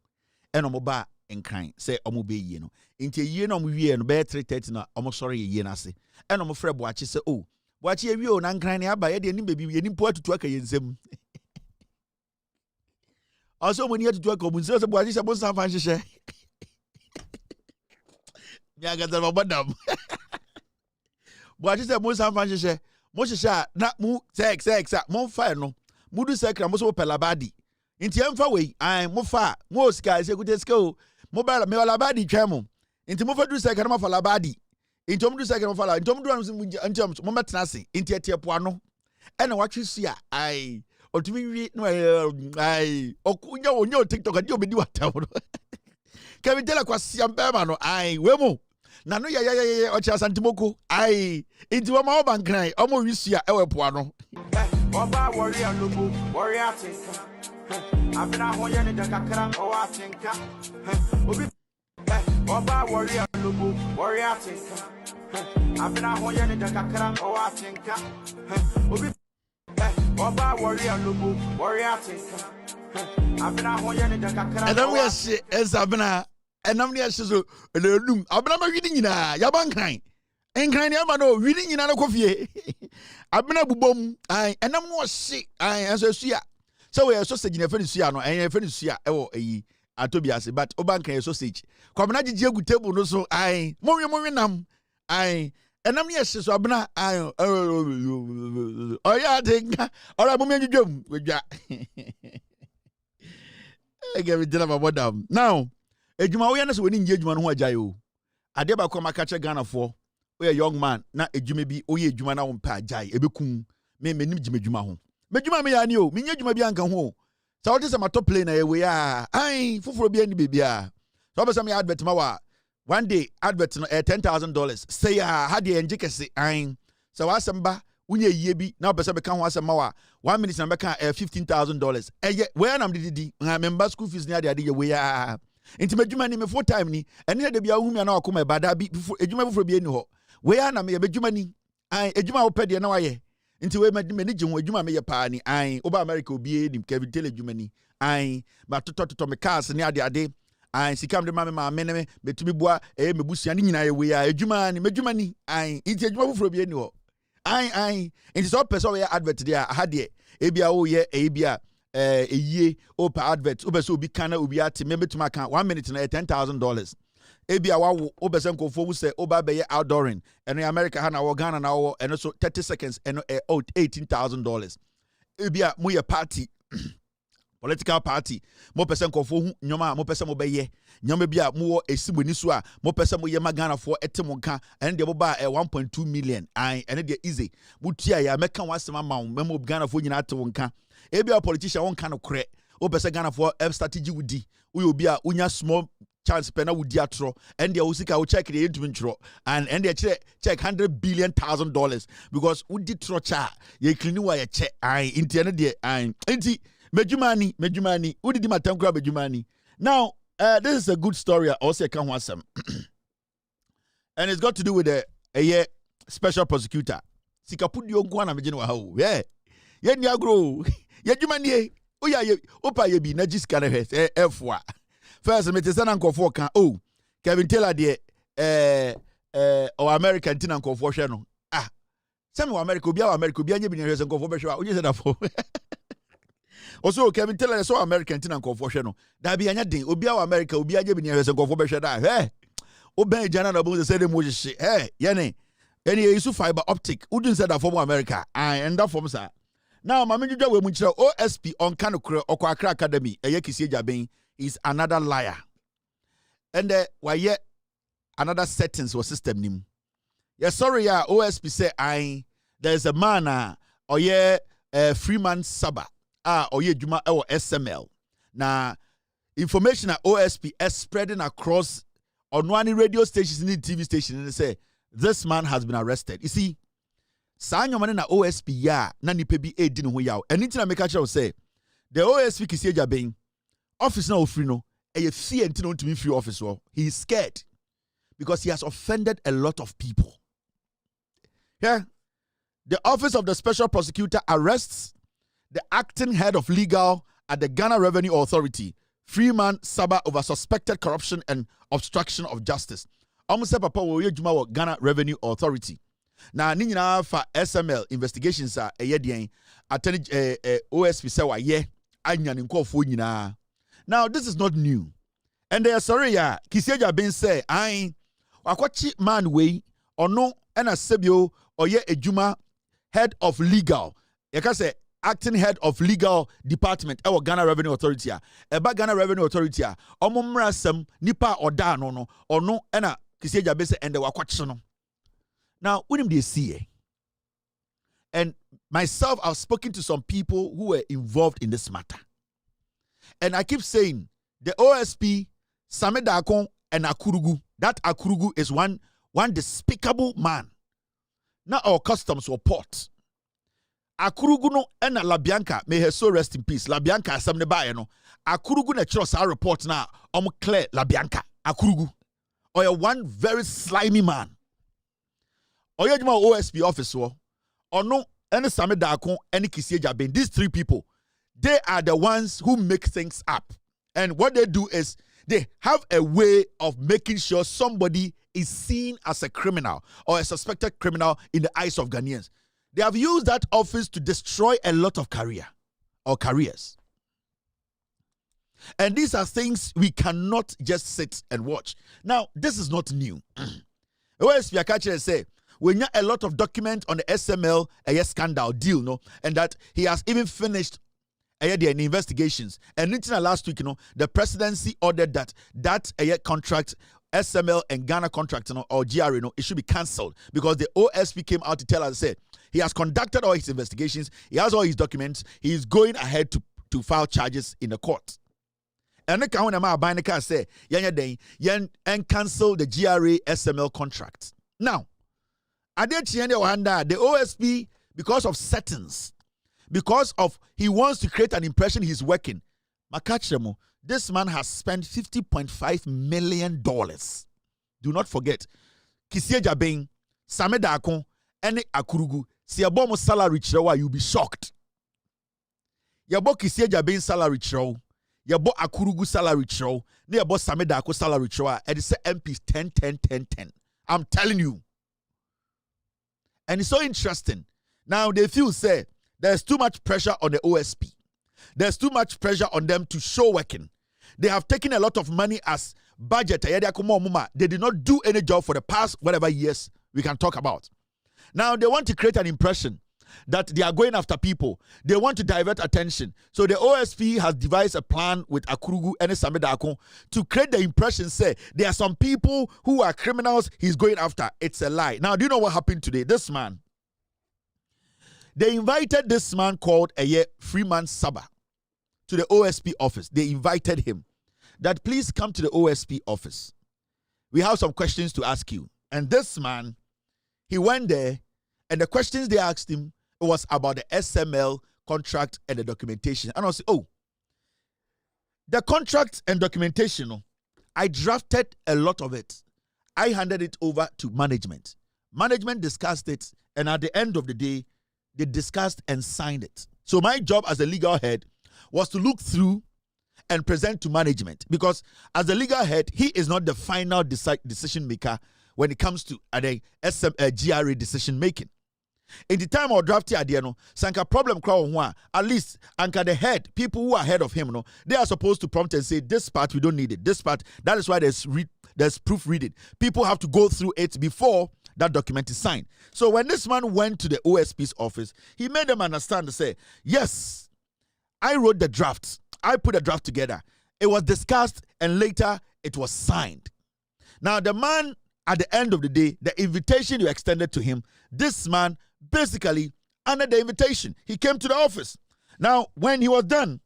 ena mo ba enkran se omo be yie no enti yie no mo wie no be 3:30 na omo sori yie na se ena mo frɛ boachi se o boachi ewie o na nkran ne aba ye de ni bebi ye ni po atutu aka ye nsem also mo ni atutu aka mo nsem se boachi se mo san fan hyehyɛ nya ga da badam boachi se mo san fan hyehyɛ mo hyehyɛ na mu sex mo fa no mu du sekra mo so pelabadi nti emfa we ai mo fa mo sika se kute sika o mo ba me labadi twemo nti mo fa du sekra na mo fa labadi nti mo du sekra mo fa la nti mo du nti mo metena se nti etiepo ano e na watwe su a ai otumi wi no ai okunya onyo TikTok ade obedi wata no Kevin Taylor kwasi ambema no ai we mo na no ya o chia santimoko ai nti wo ma oba nkran o mo wi su a e we po ano oba warrior lobo warrior tinka abina ho ye ne de kakra o wa tinka obi oba warrior lobo warrior tinka I've been a hoya in the Kakara or I think. Obi Oba warrior lobo, warrior tinka. I've been a hoya in the Kakara. And then we are shit as Abena, and I'm near so the room. Abena reading in a Yabankai. And Granny Amano reading in a coffee. Abena bubom, and I'm more sick. I answer Sia. So we are sausage in a Feniciano and a Fenicia or a Atobias, but Obanka sausage. Comanaji Jagu table no so Morinam. And I'm yes, so Abena. Oh, yeah, I think. All right, moment you do with that. I get it about them. Now, a Jumawianas winning Judgment who are Jayo. I deba come a catcher Ghana for. We a young man, not a Jumebi, Oye Jumana on Pa Jai, Ebekum, me Jimmy Jumaho. Mejuma me and you, Minya Jumabianca ho. So what is a top plane we are? Aye, for be any baby. So some advert mawa. One day, advert $10,000. Say, had the enjicasi, aye. So I samba, unye yebi, now Besabe can was a mawa. 1 minute and beka $15,000. Yet, where am the member school fees near the idea we are. Into Mejumani me 4 times ni, and near the Biaumi and Akuma Badabi before a Juma for being ho. Where am I a Bejumani? I a Juma Pedia no aye. Into where my managing with Juma may a pani, I, Oba America be him, Kevin Taylor Jumani, I, but to talk to me cars near the day. I see come the mamma meneme, but to be bois, me busiani, we are a Jumani, Mejumani, I, it's a Juma for being ho. I, it's all person advert there, I had ye, Abia, oh, yeah, Abia. A year open advert obeso bi kana obi ati member to my account 1 minute na $10,000 ebia wa obeso nkofo say oba be outdooring and in America ha na wo Ghana na wo and so 30 seconds and $18,000 ebia mo ye party political party mo person nkofo hu nyoma mo person mo be ye nyoma bia mo esiboni so a mo person mo ye magana for etemo ka and de boba 1.2 million and de easy mo tua ya meka wasema ma mo Ghana for nyina ate wonka ebia politician won kind of kre o pese Ghana for strategy wudi we obi a unya small chance pena wudi atro and the usika we check the intro and they check $100 billion because wudi tro cha ye clean wa ye check ai intene de ai enti mejumani wudi di matam kra mejumani. Now this is a good story also can wasem and it's got to do with a special prosecutor sikapudi onkwa na mejene wa ho yeah ye ni agro Yajumani, oh yeah, opa ye be najis can F1. First, Metisana Nkofo can Kevin Taylor or American Tinan Nkofo Shano. Ah, some America be any business and Nkofo Besha, you said that for. Also, Kevin Taylor so American Tinan Nkofo Shano. That be anything, Obia America, Obia business and Nkofo Besha. Hey, Obey Jana Nabu said the Moses, hey, Yanni, any issue fiber optic, wouldn't say that for America. I end up from sir. Now, Mamma we munchra OSP on Kanokre or Kwakra Academy, a Yakisi Jabin is another liar. And why yet another settings or system nim. Yes, sorry, OSP say there's a man or Freeman Saba or Juma or SML. Now, information at OSP is spreading across on one radio stations in the TV station and they say this man has been arrested. You see. Sanyo mane na OSP ya na nipa bi edi ne ho yaw enitina meka kire say the OSP kisi Jabin office na ofri no eye fear ntino ntimi free office wo he is scared because he has offended a lot of people. Yeah, the office of the special prosecutor arrests the acting head of legal at the Ghana Revenue Authority, Freeman Saba, over suspected corruption and obstruction of justice. Almost say papa wo ye juma wo Ghana Revenue Authority. Now, Nina for SML investigations are a yedian attending OSP say wa ye anyan nkofo nyina. Now, this is not new. And they are sorry ya Kisieja Ben say I wakwachi man way or no and a sebio or ye ejuma head of legal. Yaka say acting head of legal department our Ghana Revenue Authority eba Ghana Revenue Authority omumra sem nipa oda no or no and a Kisieja Ben say and the wakwachi no. Now, when they see and myself, I've spoken to some people who were involved in this matter. And I keep saying, the OSP, Samedakon and Akurugu, that Akurugu is one despicable man. Now our customs or port. Akurugu no and Labianca, may her soul rest in peace. Labianca, some nebai no. Akurugu na trust our report now. Clear Labianca, Akurugu. Or one very slimy man. Oyejuma OSP office or no any Same Darko, any Kisie Jabin. These three people, they are the ones who make things up. And what they do is they have a way of making sure somebody is seen as a criminal or a suspected criminal in the eyes of Ghanaians. They have used that office to destroy a lot of careers. And these are things we cannot just sit and watch. Now, this is not new. OSP Akache say, we know a lot of documents on the SML scandal deal, no, and that he has even finished the investigations. And until last week, the presidency ordered that contract, SML and Ghana contract, or GRA, it should be cancelled because the OSP came out to tell us, say, he has conducted all his investigations, he has all his documents, he is going ahead to file charges in the court. And the Kawana say, and cancel the GRA SML contract. Now, the OSP, because of settings, because of he wants to create an impression he's working. Makachemo, this man has spent $50.5 million. Do not forget, Kisie Jabin, Same Darko, and Akurugu. Si yabo salary chrewa, you'll be shocked. Yabo Kisie Jabin salary chrewa, yabo Akurugu salary chrewa, ne yabo Same Darko salary chrewa, and it's MPs 10. I'm telling you. And it's so interesting. Now they feel say there's too much pressure on the OSP. There's too much pressure on them to show working. They have taken a lot of money as budget. They did not do any job for the past whatever years we can talk about. Now they want to create an impression that they are going after people. They want to divert attention. So the OSP has devised a plan with Akurugu and Same Darko to create the impression, say, there are some people who are criminals he's going after. It's a lie. Now, do you know what happened today? This man, they invited this man called Freeman Saba to the OSP office. They invited him that please come to the OSP office. We have some questions to ask you. And this man, he went there, and the questions they asked him was about the SML contract and the documentation. And I was oh, the contract and documentation, I drafted a lot of it. I handed it over to management. Management discussed it, and at the end of the day, they discussed and signed it. So my job as a legal head was to look through and present to management, because as the legal head, he is not the final decision maker when it comes to the GRA decision making. In the time of drafting Adiano, Sanka problem crowd one, at least Anka the head, people who are ahead of him, they are supposed to prompt and say, this part we don't need it. This part, that is why there's proofreading. People have to go through it before that document is signed. So when this man went to the OSP's office, he made them understand to say, yes, I wrote the draft. I put a draft together. It was discussed and later it was signed. Now the man, at the end of the day, the invitation you extended to him, this man basically honored the invitation. He came to the office. Now, when he was done,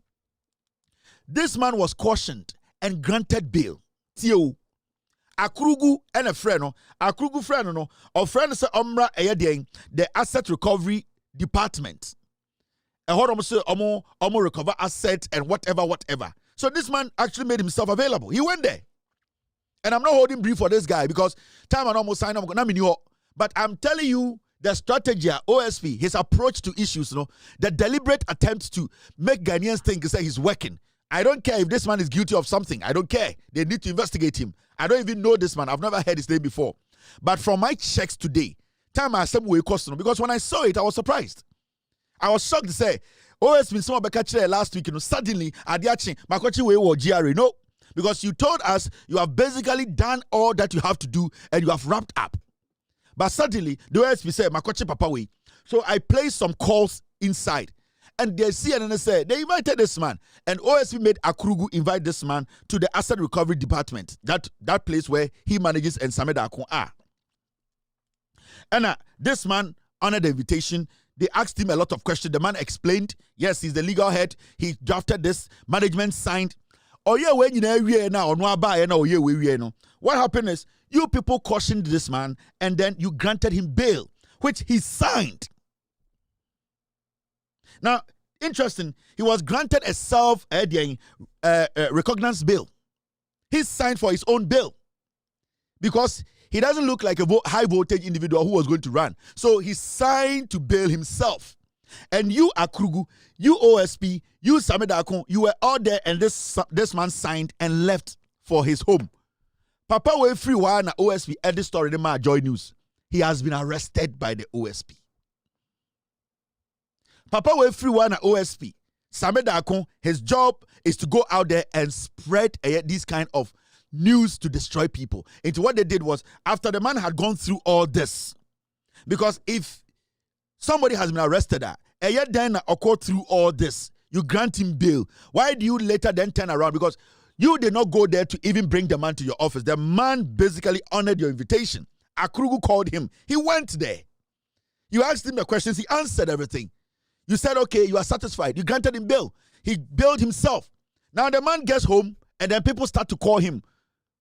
this man was cautioned and granted bail. Tio, Akurugu and a friend, Akurugu friend, or friend say Omra Eyadien, the asset recovery department. And what almost say Omo recover assets and whatever. So this man actually made himself available. He went there. And I'm not holding brief for this guy because time and almost sign up. But I'm telling you the strategy, OSP, his approach to issues, the deliberate attempt to make Ghanaians think he's working. I don't care if this man is guilty of something. I don't care. They need to investigate him. I don't even know this man. I've never heard his name before. But from my checks today, time I said because when I saw it, I was surprised. I was shocked to say, OSP, someone back last week, suddenly, Adiachi, Makochi way or GRA. No. Because you told us you have basically done all that you have to do and you have wrapped up. But suddenly, the OSP said, Makoche Papa way. So I placed some calls inside. And they see and say, they invited this man. And OSP made Akurugu invite this man to the asset recovery department. That place where he manages and Same Darko are. And this man honored the invitation. They asked him a lot of questions. The man explained, yes, he's the legal head. He drafted this. Management signed. Oh yeah, when you know now, what happened is you people cautioned this man and then you granted him bail, which he signed. Now, interesting, he was granted a self-recognizance bail. He signed for his own bail because he doesn't look like a high voltage individual who was going to run. So he signed to bail himself. And you, Akrugu, you OSP, you Samedakon, you were all there, and this man signed and left for his home. Papa we free one OSP at the story in my Joy News. He has been arrested by the OSP. Papa we free one OSP. Samedakon, his job is to go out there and spread this kind of news to destroy people. And what they did was, after the man had gone through all this, because if somebody has been arrested, and yet then occur through all this, you grant him bail. Why do you later then turn around? Because you did not go there to even bring the man to your office. The man basically honored your invitation. Akrugu called him. He went there. You asked him the questions. He answered everything. You said, okay, you are satisfied. You granted him bail. He bailed himself. Now the man gets home, and then people start to call him.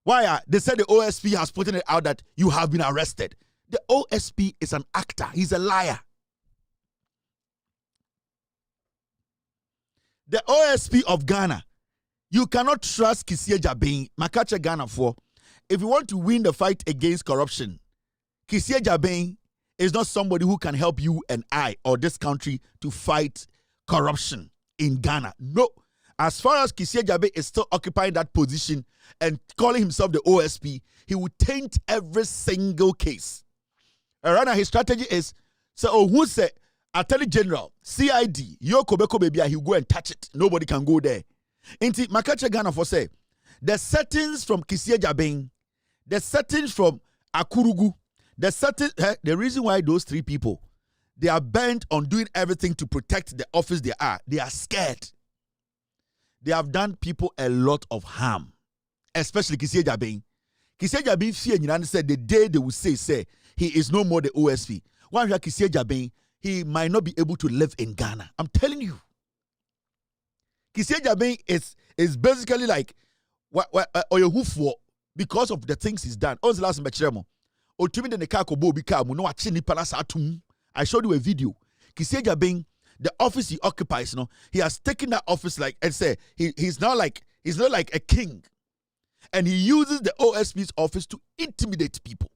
Why? They said the OSP has put it out that you have been arrested. The OSP is an actor. He's a liar. The OSP of Ghana, you cannot trust Kisie Jabeng. Makache Ghana for. If you want to win the fight against corruption, Kisie Jabeng is not somebody who can help you and I or this country to fight corruption in Ghana. No. As far as Kisie Jabeng is still occupying that position and calling himself the OSP, he will taint every single case. And right now, his strategy is, so who said, Attorney General, CID, Yoko baby, he will go and touch it. Nobody can go there. Inti Makache Ghana for say, the settings from Kisie Jabeng, the settings from Akurugu, the reason why those three people, they are bent on doing everything to protect the office they are scared. They have done people a lot of harm, especially Kisie Jabeng. Kisie Jabeng fear Nyan said the day they will say he is no more the OSP. One year Kisie Jabeng, he might not be able to live in Ghana. I'm telling you. Kisie Jabeng is basically like Oyehufuo because of the things he's done. On the last Mbechiremo, Otumi de Nekako Bobi Kamu no achini palasa atum. I showed you a video. Kisie Jabeng, the office he occupies, he has taken that office like and say he's not like a king, and he uses the OSP's office to intimidate people.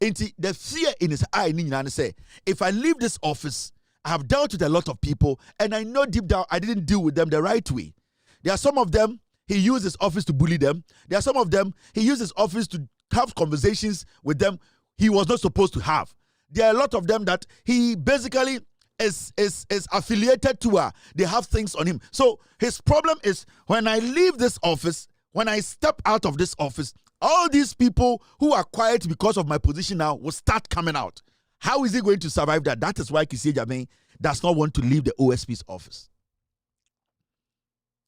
And the fear in his eye, say, if I leave this office, I have dealt with a lot of people, and I know deep down I didn't deal with them the right way. There are some of them he used his office to bully them. There are some of them he used his office to have conversations with them he was not supposed to have. There are a lot of them that he basically is affiliated to. They have things on him. So his problem is, when I leave this office, when I step out of this office, all these people who are quiet because of my position now will start coming out. How is he going to survive that? That is why Kisie Jabeng does not want to leave the OSP's office.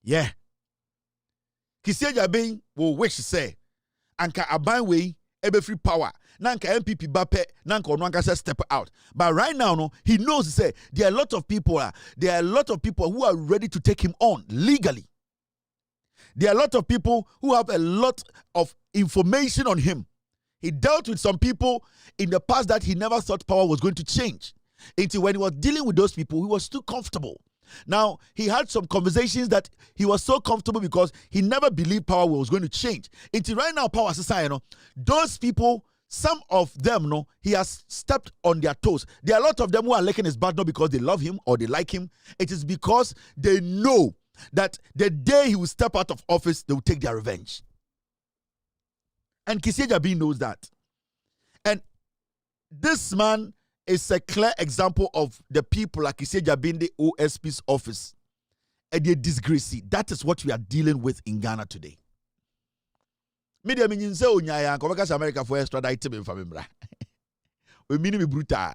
Yeah. Kisie Jabeng will wish to say, Anka Abanwe, ebe free power. Nanka MPP Bape, Nanka Onwanka says step out. But right now, he knows, he say, there are a lot of people who are ready to take him on legally. There are a lot of people who have a lot of information on him. He dealt with some people in the past that he never thought power was going to change. Until when he was dealing with those people, he was too comfortable. Now, he had some conversations that he was so comfortable because he never believed power was going to change. Until right now, power society, those people, some of them, he has stepped on their toes. There are a lot of them who are licking his butt not because they love him or they like him. It is because they know that the day he will step out of office, they will take their revenge. And Kisie Jabeng knows that. And this man is a clear example of the people like Kisie Jabeng, the OSP's office. And they disgrace. That is what we are dealing with in Ghana today. Media means say onyaya ko America for extradite me from Mbra. We mean me brutal.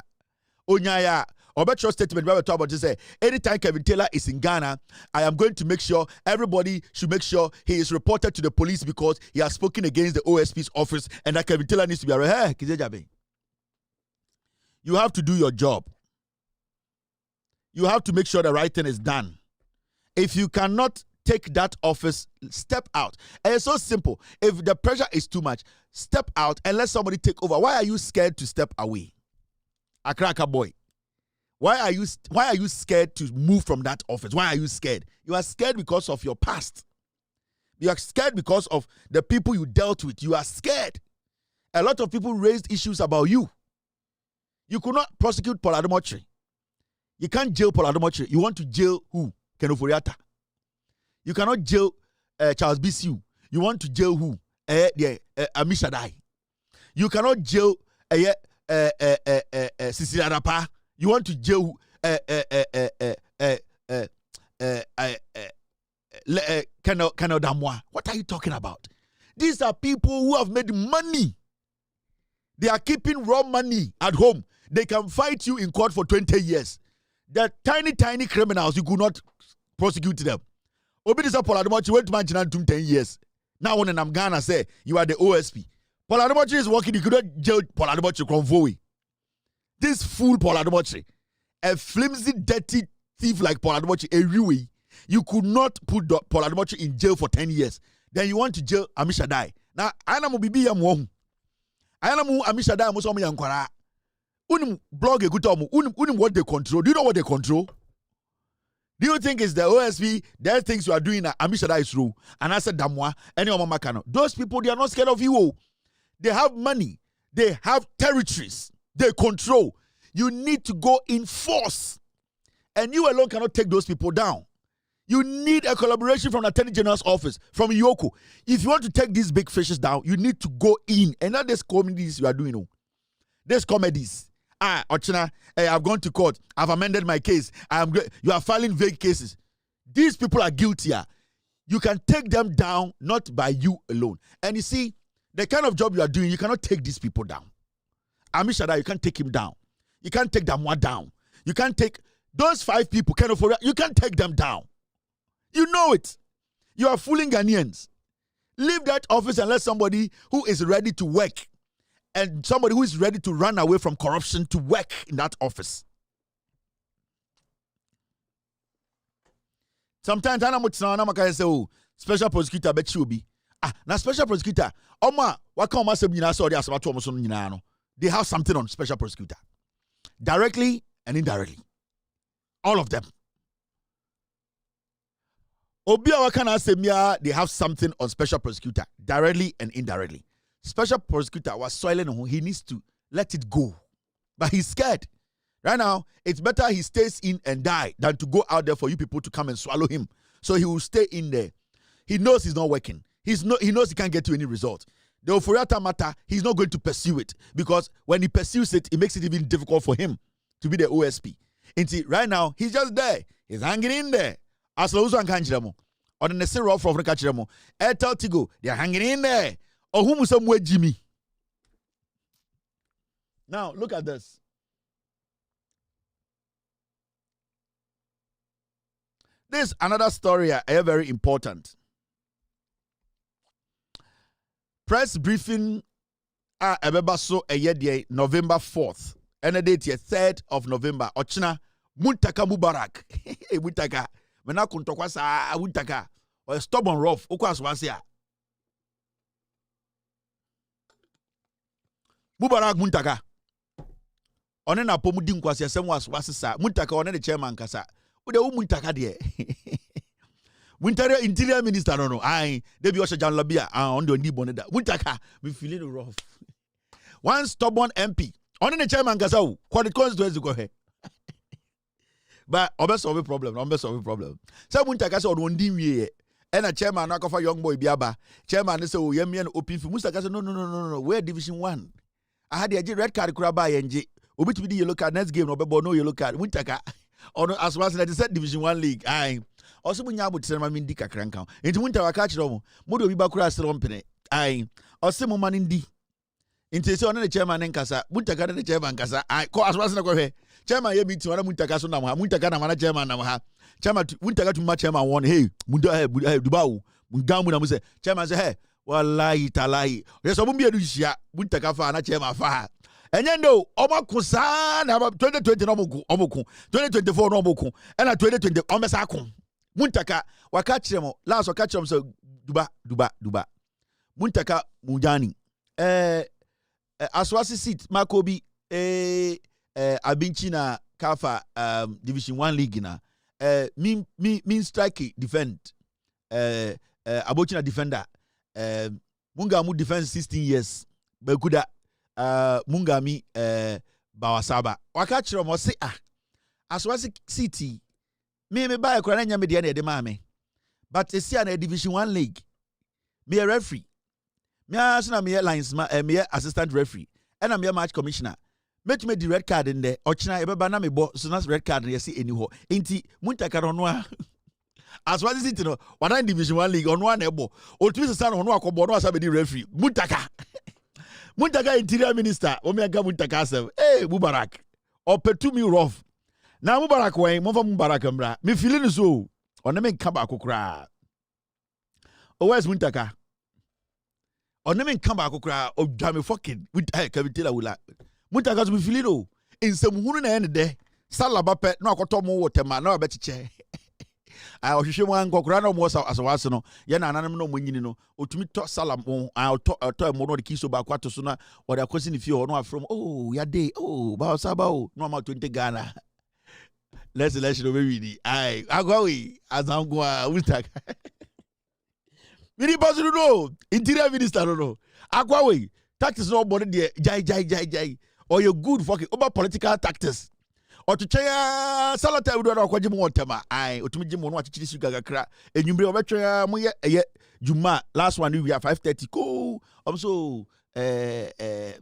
Onyaya Obetro statement we talk about to say anytime Kevin Taylor is in Ghana, I am going to make sure everybody should make sure he is reported to the police because he has spoken against the OSP's office and that Kevin Taylor needs to be arrested. Hey, Kisie Jabeng, you have to do your job. You have to make sure the right thing is done. If you cannot take that office, step out. And it's so simple. If the pressure is too much, step out and let somebody take over. Why are you scared to step away? Akraka boy. Why are you scared to move from that office? Why are you scared? You are scared because of your past. You are scared because of the people you dealt with. You are scared. a lot of people raised issues about you. You could not prosecute Paul Ademotre. You can't jail Paul Ademotre. You want to jail who? Ken Ofori-Atta. You cannot jail Charles Bissiu. You want to jail who? Amish Shaddai. You cannot jail Sisi Arapa. You want to jail Kano Damwa. What are you talking about? These are people who have made money. They are keeping raw money at home. They can fight you in court for 20 years. The tiny criminals, you could not prosecute them. Obidisa Paul Ademotre went to Manchester 10 years. Now when I'm Ghana say you are the OSP. Paul Ademotre is working, you could not jail Paul Ademotre convoy. This fool Paul Ademotre, a flimsy, dirty thief like Paul Ademotre, anyway, you could not put Paul Ademotre in jail for 10 years. Then you want to jail Amish Shaddai. Now, I am bibi ya mwong. I am Amish Shaddai mo so mo yankwara. Unim blog e gutomu. Unim what they control. Do you know what they control? Do you think it's the OSP? There are things you are doing that Amish Shaddai is true. And I said Damwa, any of Makano. Those people, they are not scared of you. They have money. They have territories. They control. You need to go in force. And you alone cannot take those people down. You need a collaboration from the Attorney General's office, from Yoko. If you want to take these big fishes down, you need to go in. And not these comedies you are doing. These comedies. Ochina, I've gone to court. I've amended my case. You are filing vague cases. These people are guilty. You can take them down, not by you alone. And you see, the kind of job you are doing, you cannot take these people down. Amish Shaddai, you can't take him down. You can't take Damwa down. You can't take those 5 people, you can't take them down. You know it. You are fooling Ghanaians. Leave that office and let somebody who is ready to work and somebody who is ready to run away from corruption to work in that office. Sometimes I say, oh, special prosecutor bet you be. Now special prosecutor, they have something on special prosecutor. Directly and indirectly. All of them. They have something on special prosecutor, directly and indirectly. Special prosecutor was soiling on him. He needs to let it go. But he's scared. Right now, it's better he stays in and die than to go out there for you people to come and swallow him. So he will stay in there. He knows he's not working. He knows he can't get to any result. The Ofori-Atta matter, he's not going to pursue it. Because when he pursues it, it makes it even difficult for him to be the OSP. Right now, he's just there. He's hanging in there. As long as you can't jamo, or the necessary rough from the catcheramo, Airtel Tigo, they are hanging in there. Or whom somewhere Jimmy. Now look at this. This another story, very important. Press briefing, so November 4th, and the date 3rd of November. Ochina Muntaka Mubarak, Muntaka. Mena kuntokwa sa awuntaka or stubborn rough okwaswasia Mubarak Muntaka one na pomudi nkwasi asem waswasa Muntaka one the chairman kasa ude Muntaka de interior minister no ai dey be Osha Jan Labia on the ndibo da Muntaka me feeling rough. One stubborn MP on the chairman kasa o kwadi constituency go he. But obvious solve problem. So Muntaka say on di wie and a chairman na kofa young boy biaba. Chairman say o yemi and open for Muntaka say no. We're division 1. I had the red card kura ba yenje. Obi to be the yellow card next game no be no yellow card. Muntaka on as well as that is division 1 league. Aye. Also bunya but say ma mindi kakran kan. Enti Muntaka ka kire mo. Mo do bi ba kura sere ompene. Aye. Ose mo man ndi. Enti say on the chairman nkasa. Muntaka the chairman nkasa. Aye. Ko as well as na ko chairman ye meeting wala Muntaka so na mo ha Muntaka na mana chairman na mo ha chairman Muntaka to match chairman one hey dubawo mungamu na mo say chairman say hey wallahi talahi yeso mo bia du hia Muntaka fa na chairman fa enye ndo omakusa na 2020 no omoku 2024 no omoku na 2020 omesa ko Muntaka waka kire mo last waka kire mo say duba Muntaka mujani aswasi seat makobi Abinchina Kafa Division 1 League na mean strike defend Abochina defender Munga mu defense 16 years Bekuda Mungami Bawasaba. Waka chiro mo se aswasi city. Me buy kwa nya me de na de mame. But esi na Division 1 league. Me a referee. Me asuna me lines me assistant referee. And I'm your match commissioner. Met me the red card in there. Ochina ebeba na me bo so na red card na see any ho. Enti Muntaka no as what is it no? One Division 1 league on one ebo. Otumi san no akobo no asabe di referee. Muntaka. Muntaka interior minister. Omiaka Muntaka asem. Hey Mubarak. Opetu me rough. Na Mubarak wen mo fa Mubarak mbra. Me feeling so. Ona me nka ba kokra. O where's Muntaka? Ona me nka ba kokra. O dwa me fucking with kabitela wula. Muntaka so me feeling o. Nsem hunu na ene de. Salaba pe na akoto mo wotema na obechiche. Ohwehwe mu ankokora na mo asawase no ye na ananem no mo nyini no otumi to salam to mo no de kiso ba kwato so na wo de akosi ni fie ho no afrom oh ya dey oh ba osaba oh no ma 20 Ghana let's election over we ai agwawi azangwa Muntaka mini boss no interior minister no agwawi tactics no body there jai or you good fucking over political tactics. Otuchaya salata udo na kwaje mu wotema ai otumije mu no achichiri su gagakra enwumre obetwa mu ye juma last one we are 5:30 ko so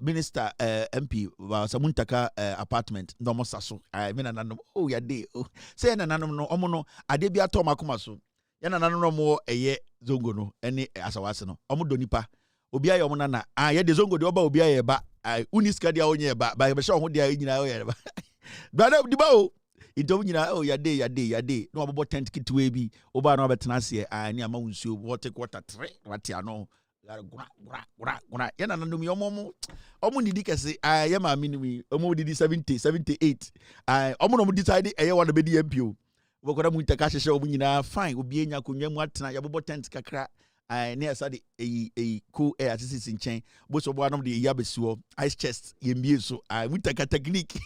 minister MP was Muntaka apartment no mo saso ai me nanom oh ya dey oh say nanom no omo no ade bia to makoma so ya nanom no mo zongo no ene asawase no omo do nipa obi aye omo nana ye de zongo de oba obi aye ba ai uniska dia onye ba be sha ho dia nyina oye ba brother dibao ito nyina oh ya dey no abobo tent kitwe bi oba na obetena se ani ama wunsuo water quarter 3 wati ano gura yana nanu mi omo nidi kese ya ma minimi omo didi 78 omo no decide eye one be di MPO bokoda Muntaka hyehyɛ omo nyina fine obi enya konwa mu atena ya bobo tent kakra ne asa de cool air asisi nchen bo so bo anom de ya besuo ice chest yembie so Muntaka technique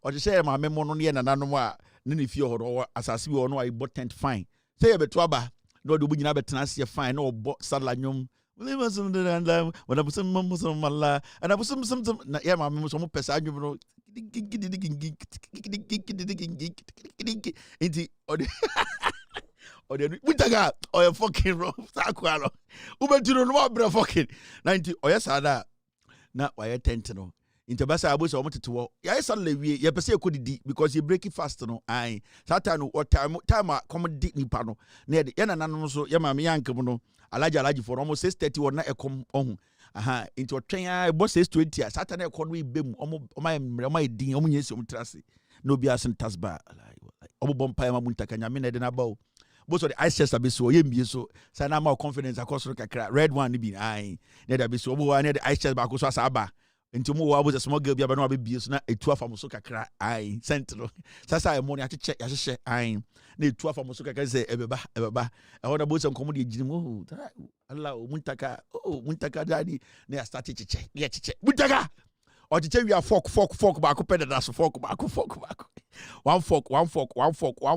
or just say my memono near nananom a ne fie ho asase we no I bought tent fine say beto aba no do bunyina betena se fine no bo salanwom we some and when I put some mala and I put some na ya ma memo so mo pesa anwom no inti ode Muntaka o fucking rough sakwalo ubetiro no bra fucking 90 oyesada na why tent no Intabasa abosa omoteto ya sala wie ye pese ekodidi because you break it fast no ai satan no time accommodate nipa no na ye nananom so ye ma me yankem no alaji for almost 6:30 wona ekom ohun into otwen ya bo 6:20 satan ekon no ibem omo din omo nyesi omtrase no bia sen tasba omo bompa ma Muntaka nyame na de na bawo both of the ice chest abeso ye mbie so say na ma confidence akosoro kakra red one ni bi ai na da abeso obo wa na the ice chest ba akoso asaba nti mo wa bo small girl bia ba na abie so na etu afam so kakra ai sentro sasa e mo ni acheche ya hyehe ai na etu afam so kakra say ebeba e ho na bo sem komo de ginim oh Allah Muntaka daddy na start cheche ya cheche Muntaka o cheche we are fork ba ko peda da so fork ba ko one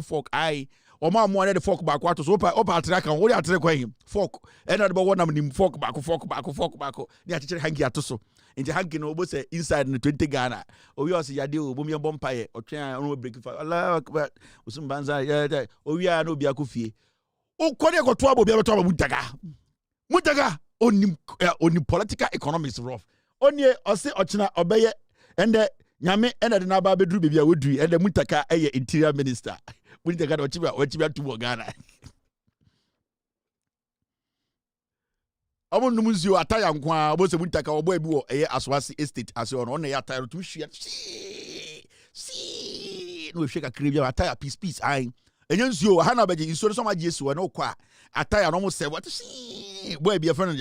fork ai o ma mo na de fork ba ko ato so opa atre kan wo de atre kwa him fork e na de bo wonam nim fork ba ko ni acheche hangi ato so inji hangi no obo say inside no 20 Ghana o wi osi yade o bo mi bompa ye o twen no break fa Allah akbar usum banza ya o wi a no bia ko fie o ko de ko to abo bia beto abo Muntaka oni political economics rough oni osi ochina obeye ende nyame ende de na ba bedru bebia wodui ende Muntaka eye interior minister Muntaka do chiba to Ghana Omo numuzio ataya nkwa obo se Muntaka obo ebi wo eye Aswasi estate ase ono na ya ataya to hwia si no hweka kribia ataya peace ai enye nsuo ha na beje nsuo so ma je esu na okwa ataya no mo se what si boy be friend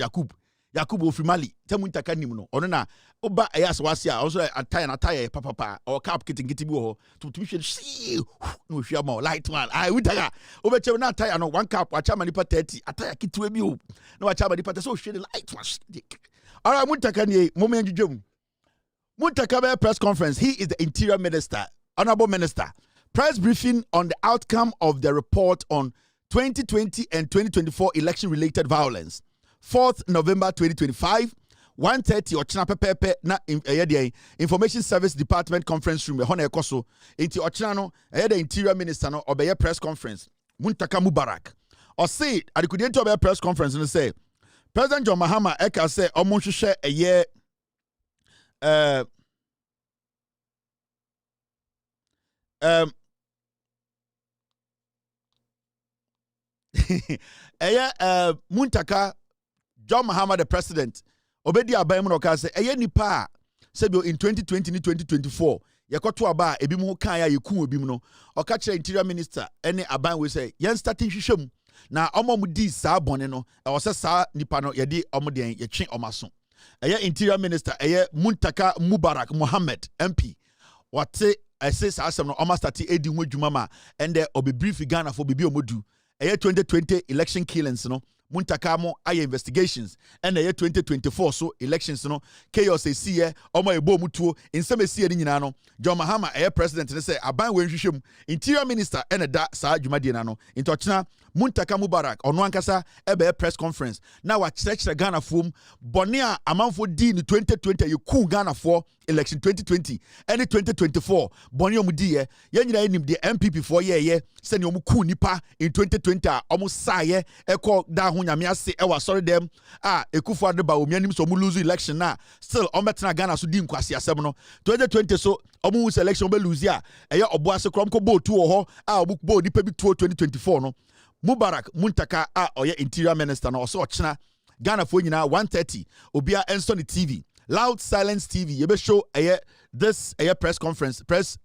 Yakub ofri Mali te Muntaka nim no ono na oba eye Aswasi a also ataya papa or cap kitingiti bi wo to hwia si no hwia ma light man ai Muntaka obeche na ataya no one cap acha manipa 30 ataya kitwe bi o na wacha manipa so hwia light man all right Muntaka ni moment djum Muntaka press conference he is the interior minister honorable minister press briefing on the outcome of the report on 2020 and 2024 election-related violence. 4th November 2025, 1:30 ochina pepepe na information service department conference room ehona ekoso enti ochina no the interior minister no obeye press conference Muntaka Mubarak or say adikudie to obeye press conference no say President John Mahama eka say omo hwehwe eye Muntaka John Mahama the president obedi aban mu no ka say eye nipa sebio in 2020 ni 2024 yekoto aba ebi mu kan ya yeku obi mu no oka kire interior minister ene aban we say yen starting hwehwem na omo mu di saa bone no e wo say saa nipa no ye di omo den ye twe omaso eye interior minister eye Muntaka Mubarak Mohammed MP wate I say saa asem no omo start edi ho adwuma ma ende obi brief Ghana for bibi omodu eye 2020 election killings no Muntaka mo aye investigations and the 2024 so elections no chaos e see omo ebo mutuo nsem e see ni nyina no John Mahama aye president ne say aban we nhwehwem interior minister and da saa dwumade na no intochena Muntaka Mubarak ono ankasa ebe press conference na wa kyerɛkyerɛ Ghana fom bone a amanfo di ni 2020 ye ku Ghana for election 2020 and 2024 bone omu di ye nyina enim de MPP for ye sɛ ne omu ku nipa in 2020 a omu saye ekɔ da ho nyame ase ewa sorry dem Ekufu Addo ba omianim so omu lose election na still ometena Ghana so di nkwasi asɛm no 2020 so omu selection be lose a ɛyɛ ɔbo ase krom ko bo tu ho omu bo nipa bi tu 2024 no Mubarak Muntaka oye interior minister no also ochina Ghana for nyina 1:30 obia enso ni TV Loud Silence TV yebe show this press conference press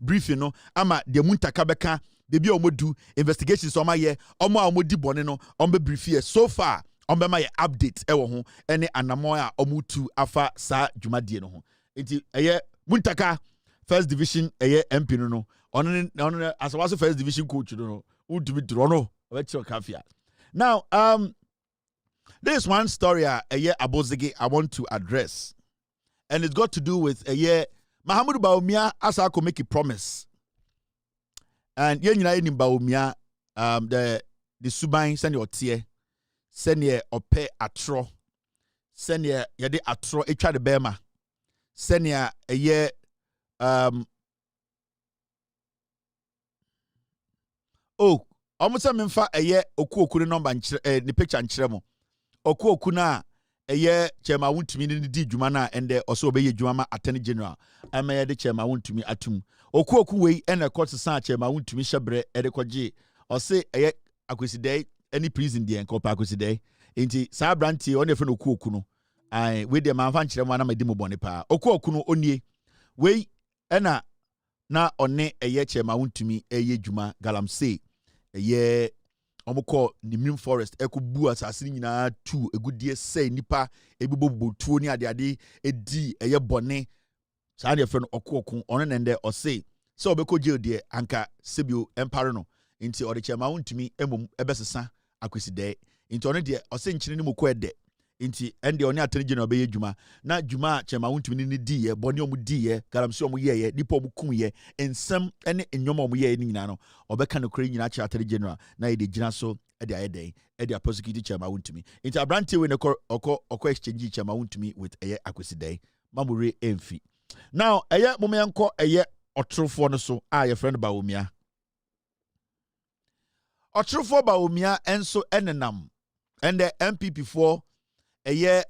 briefing no ama de Muntaka beka bebi omodu investigations so ma ye omo a omodi bone no ombe brief here so far ombe ma ye update ewo ho ene anamo a omutu afa sa dwumadie no ho enti Muntaka first division MP no on asawaso first division coach no now, there's one story Abozege I want to address, and it's got to do with Mahamudu Bawumia Asako make a promise, and yenina ni Bawumia the suban send your tear, send ye ope atro, send ye yade atro etwa de bema, send ye almost memfa okuoku ne number ni picture nkyeremo okuoku na chema wuntumi ni di dwuma na ende oso obeye dwuma ma attorney general amaye de chema wuntumi atum okuoku wei ene court san chema wuntumi hyebre ede kwaje ose akwesidai any prison de enkopa akwesidai enti sa branti on efe no okuoku no ai we de manfa nkyeremo na madi mo bone pa okuoku no onie wei ena na one chema wuntumi dwuma galamsey omukọ Nimrim Forest ekubu asase nyina tu egudie sei nipa ebibobutuo ni ade edi bone saa ne friend okoko ono nende ose se obekọ jail de anka sebio empire no nti ode chema wontumi emom ebesesa akwesidai nti ono de ose nkyene ni mokọ ede nti ende oni atene gye na obeye dwuma na dwuma chema wontumi ni di ye bone omu di ye galamse omu ye nipa omu kun ye ensem ene enyoma omu ye ni nyina no obeka no kure nyina cha atene general na ye de gyina so ede ayeden ede prosecute chema wontumi nti abrante we ne okọ exchange chema wontumi with akwesidai mamure emfi now momeyanko otrofo no so your friend Bawumia otrofo Bawumia enso enenam and the MPP for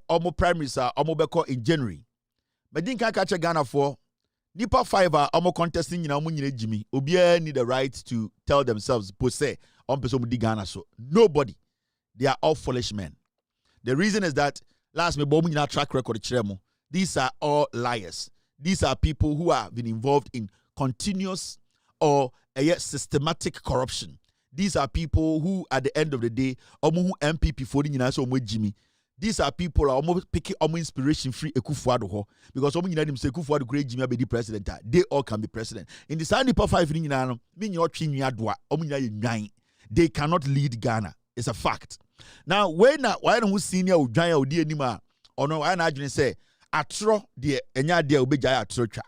omo primaries omo beko in January. Medin kan catch Ghana for nipa 5 omo contesting nyina omo nyina jimi. Obiya need the right to tell themselves pose on person di Ghana so. Nobody. They are all foolish men. The reason is that last me bomu nyina track record chiremo. These are all liars. These are people who have been involved in continuous or systematic corruption. These are people who at the end of the day omo MPP for nyina so omo jimi. These are people who are almost picking inspiration free Ekufu Addo ho because some of them say Ekufu Addo great Jimmy be the president. They all can be president. In the Sunday Nipa 5 ni nyina no me nyina otwe adwa omo nyina ye nwan. They cannot lead Ghana. It's a fact. Now when why no senior odwan a odi anim a ono why na adwene say atro de enya de obegya atro twa.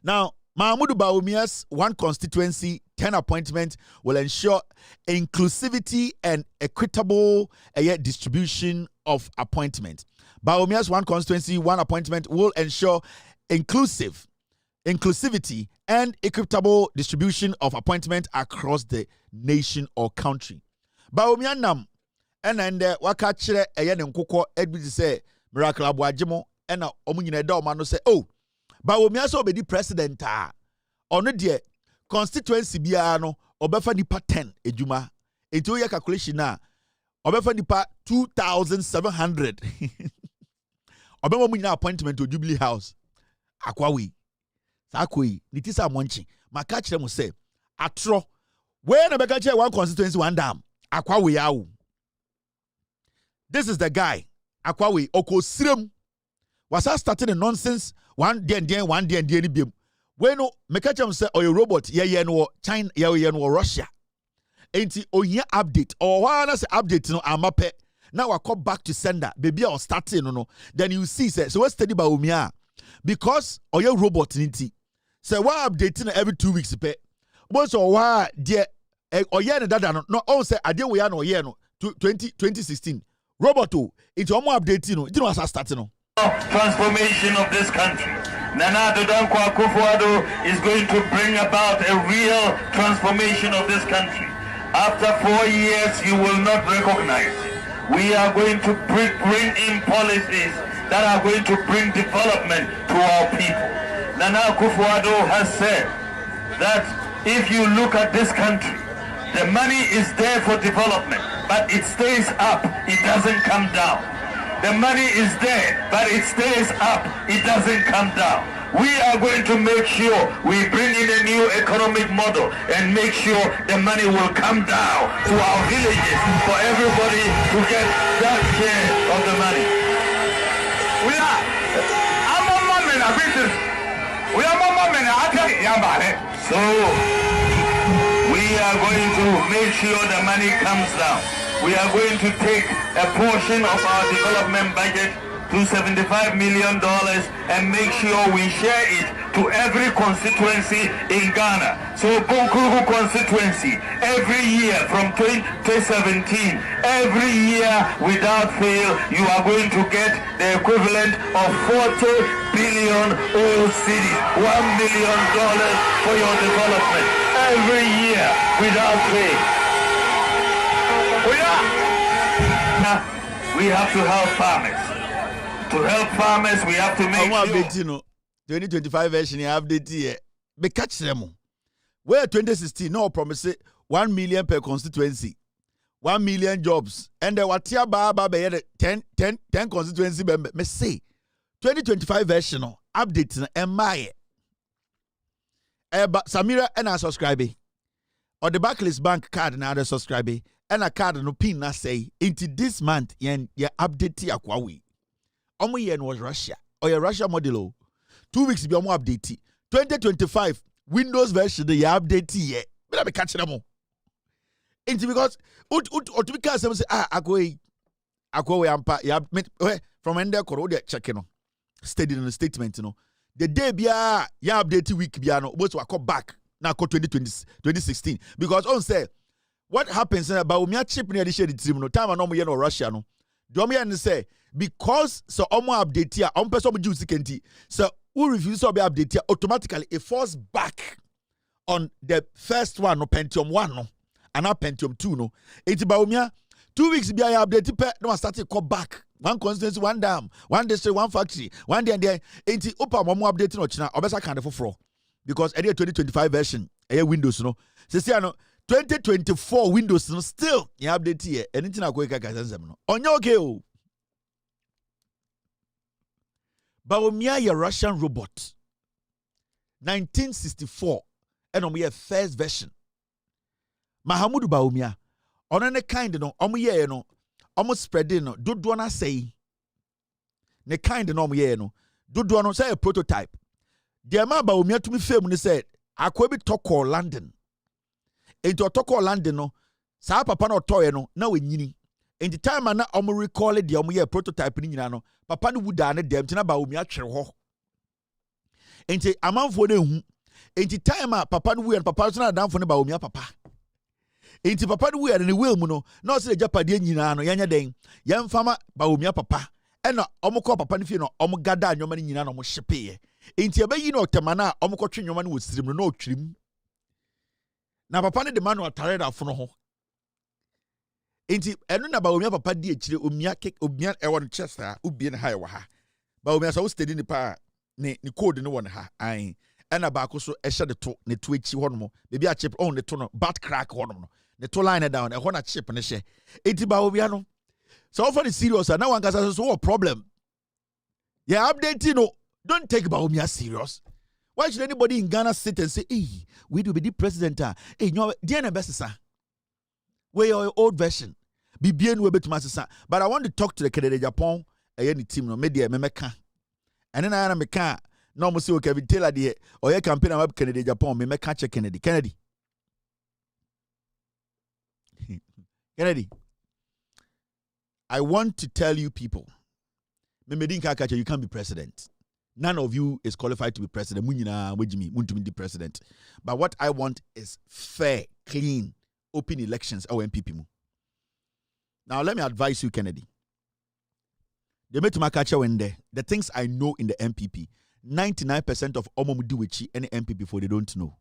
Now Mahamudu Bawumia's one constituency 10 appointment will ensure inclusivity and equitable distribution of appointment. Baomia's one constituency, one appointment will ensure inclusivity, and equitable distribution of appointment across the nation or country. Baomia nam and waka chere eye ne nkokɔ edbi say miracle aboagemo na omu nyina da oma no say oh Baomia so obedi president ono de constituency bia no obefa nipa 10 edwuma enti oye calculation na obefa nipa 2700 obema mu nyina appointment to Jubilee House akwawi sakoi nitisa monchi maka kire mu say atro we na beka kire one constituency one dam akwawi yawo. This is the guy akwawi okosirem was starting the nonsense one day ni biem we no meka kire mu say oyo robot ye no China ye no Russia enti ohia update or wana say update no amape now I come back to sender baby or starting no then you see say so we study Baomia because oyo robot niti say why updating every 2 weeks pe most of why there oye ne dada no on say ade we ya no oye no 2016 robot it omo updating no it was starting no transformation of this country. Nana Addo Dankwa Akufo-Addo is going to bring about a real transformation of this country. After 4 years, you will not recognize. We are going to bring in policies that are going to bring development to our people. Nana Akufo-Addo has said that if you look at this country, the money is there for development, but it stays up, it doesn't come down. The money is there, but it stays up, it doesn't come down. We are going to make sure we bring in a new economic model and make sure the money will come down to our villages for everybody to get that share of the money. So we are going to make sure the money comes down. We are going to take a portion of our development budget to $75 million and make sure we share it to every constituency in Ghana. So Bonkuru constituency, every year from 2017, every year without fail, you are going to get the equivalent of 40 billion old cities, $1 million for your development. Every year without fail. We have to help farmers. To help farmers, we have to make sure. 2025 version update here. Be catch them. Where 2016 no promise 1 million per constituency, 1 million jobs, and the watia baba be 10 constituency. Me say 2025 version update na emaye. Samira and I subscribe. Or the Barclays Bank card na the subscribe. And a card no pin na say into this month yen update akwawi. Omo yen was Russia or your Russia model. 2 weeks be omo update. 2025 Windows version the update ye. But I catch them all. Into because to be cast say akwawi ampa ya from ende koro de check no. Steady in the statement no. The day bia ya update week bia no both wako back na 2016 because on say what happens about Baomia chip near the shade team no time no no Russia no. Do me say because so omo update here on person juice kenti so who refuse to be update here automatically it falls back on the first one no Pentium 1 no and now Pentium 2 no. It's Baomia 2 weeks be I update pe no start to come back. One constituency, one dam, one district, one factory, one day and there. Ain't it open more updating or china obesa kind of for because any 2025 version Windows no. Say no 2024 Windows no still you update here. Anything I go no. On your okay. Baomia a Russian robot. 1964 and on your first version. Mahamudu Baomia. On any kind no ye no almost spreading no do na say. Ne kind no ye no do no say a prototype. The amount Baomia to me film ni said akwebi toko London. Into toko London no sa papa no toy no na we nyini. In the time na omo recall the omo ye prototype ni nyina no papa no wuda ne dem tina Baomia twere ho. Enti amanfo na hu. Enti time papa no wu and papa so na danfo ne Baomia papa. Enti papa no wu and ne will mu no na o se japade nyina no yanya den. Yem fama Baomia papa ɛna ɔmo kɔ papa no fie no ɔmo gada nyoma no nyina na ɔmo hyepeɛ enti ɛbɛyi no ɔtɛmana a ɔmo kɔtwe nyoma no wɔ sirim no na ɔtwirim na papa no de ma no atare dafo no ho enti ɛno na Bawumia papa di akyire omia ɛwɔ no chest a ubie ne ha ɛwɔ ha Bawumia so wo steady ne pa ne code no wɔ ne ha an ɛna baako so ɛhyɛ de to ne to akyi hɔ no bebi a chip on ne to no bat crack hɔ no ne to line down ɛhɔ na chip ne hyɛ enti Bawumia no so often it's serious and now one can so what problem yeah updating no don't take Bawumia serious. Why should anybody in Ghana sit and say hey we do be the president hey you know the best sir where your old version be bien we betu masisa but I want to talk to the Kennedy Japan any team no media memeka and then I am meka no mo say o Kevin Taylor the or your campaign about Kennedy Japan me meka check Kennedy I want to tell you people, you can't be president. None of you is qualified to be president. The president. But what I want is fair, clean, open elections. Our MPP. Now let me advise you, Kennedy. The things I know in the MPP, 99% of Omomu do with any MPP before they don't know.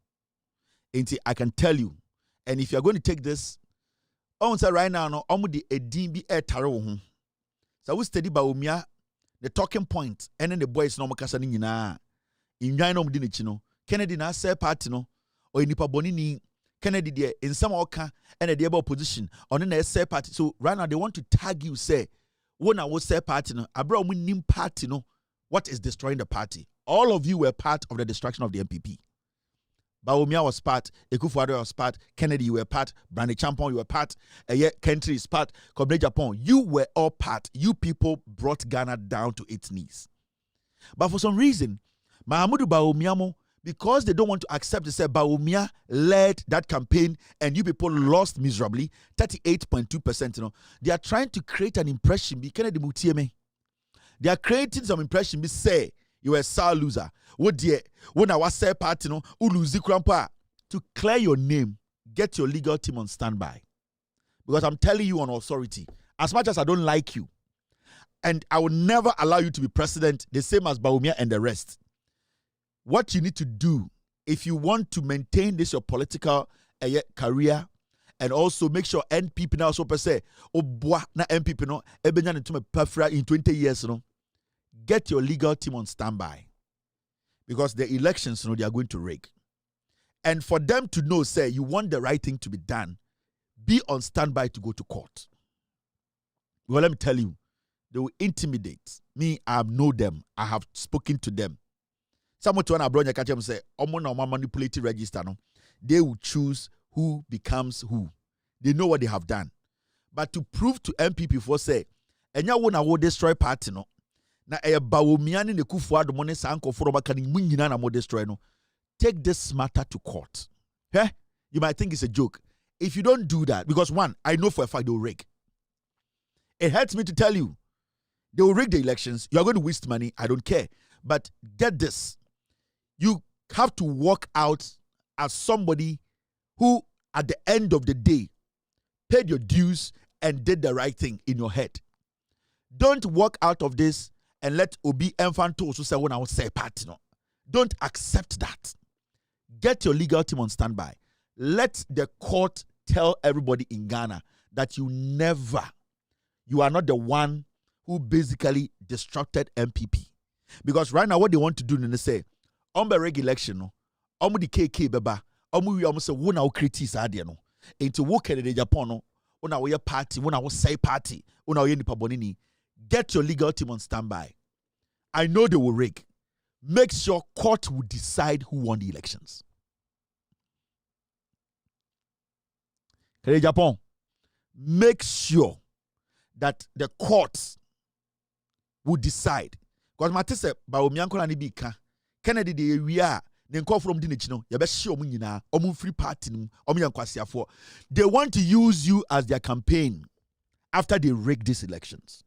And I can tell you, and if you're going to take this, say right now, no, di edin bi etare wo ho. So we study Bawumia, the talking point, and then the boys no makasa ni nyina. Inwan no di nechi no. Kennedy na say party no, or nipa boni ni Kennedy there in some oka and the opposition on the say party. So right now they want to tag you say, when I was say party no, abra mu nim party no, what is destroying the party? All of you were part of the destruction of the MPP. Bawumia was part, Ekufuado was part, Kennedy you were part, Brandy Champon you were part, Kentry is part, Kobne Japan, you were all part. You people brought Ghana down to its knees. But for some reason, Mahamudu Bawumia, because they don't want to accept it, say Bawumia led that campaign and you people lost miserably, 38.2%. You know, they are trying to create an impression. Kennedy Mutieme. They are creating some impression. Say you were a sour loser. When I was say party no, to clear your name, get your legal team on standby. Because I'm telling you on authority, as much as I don't like you, and I will never allow you to be president, the same as Bawumia and the rest. What you need to do, if you want to maintain this your political career, and also make sure NPP now so per se, na NPP no, in 20 years, no, get your legal team on standby. Because the elections, you know, they are going to rig. And for them to know, say, you want the right thing to be done, be on standby to go to court. Well, let me tell you, they will intimidate me. I know them. I have spoken to them. Someone to an abroad catch them say, "Omo manipulative register." No, they will choose who becomes who. They know what they have done. But to prove to MPP for say, "Enya wona wo destroy party no." Na Bawumia ni Ekufuado money sanko for bakani munyina na mo destroy no. Take this matter to court. Hey, you might think it's a joke. If you don't do that, because one, I know for a fact they will rig. It hurts me to tell you, they will rig the elections. You are going to waste money. I don't care. But get this. You have to walk out as somebody who, at the end of the day, paid your dues and did the right thing in your head. Don't walk out of this and let Obi Enfanto so say when I will say party no. Don't accept that. Get your legal team on standby. Let the court tell everybody in Ghana that you are not the one who basically destructed MPP. Because right now what they want to do is they say, on the reg election no, on the KK beba, on we almost say one our critics idea no. Into work in the Japan no, on our party, when I will say party, on our bonini. Get your legal team on standby. I know they will rig. Make sure court will decide who won the elections. Japan, make sure that the courts will decide. Because Matisse Bawumia nkola ni bi ka Kennedy de area ne nko from di n'echi ya be hye omu nyina omu free party num omu yankwasiafo. They want to use you as their campaign after they rig these elections.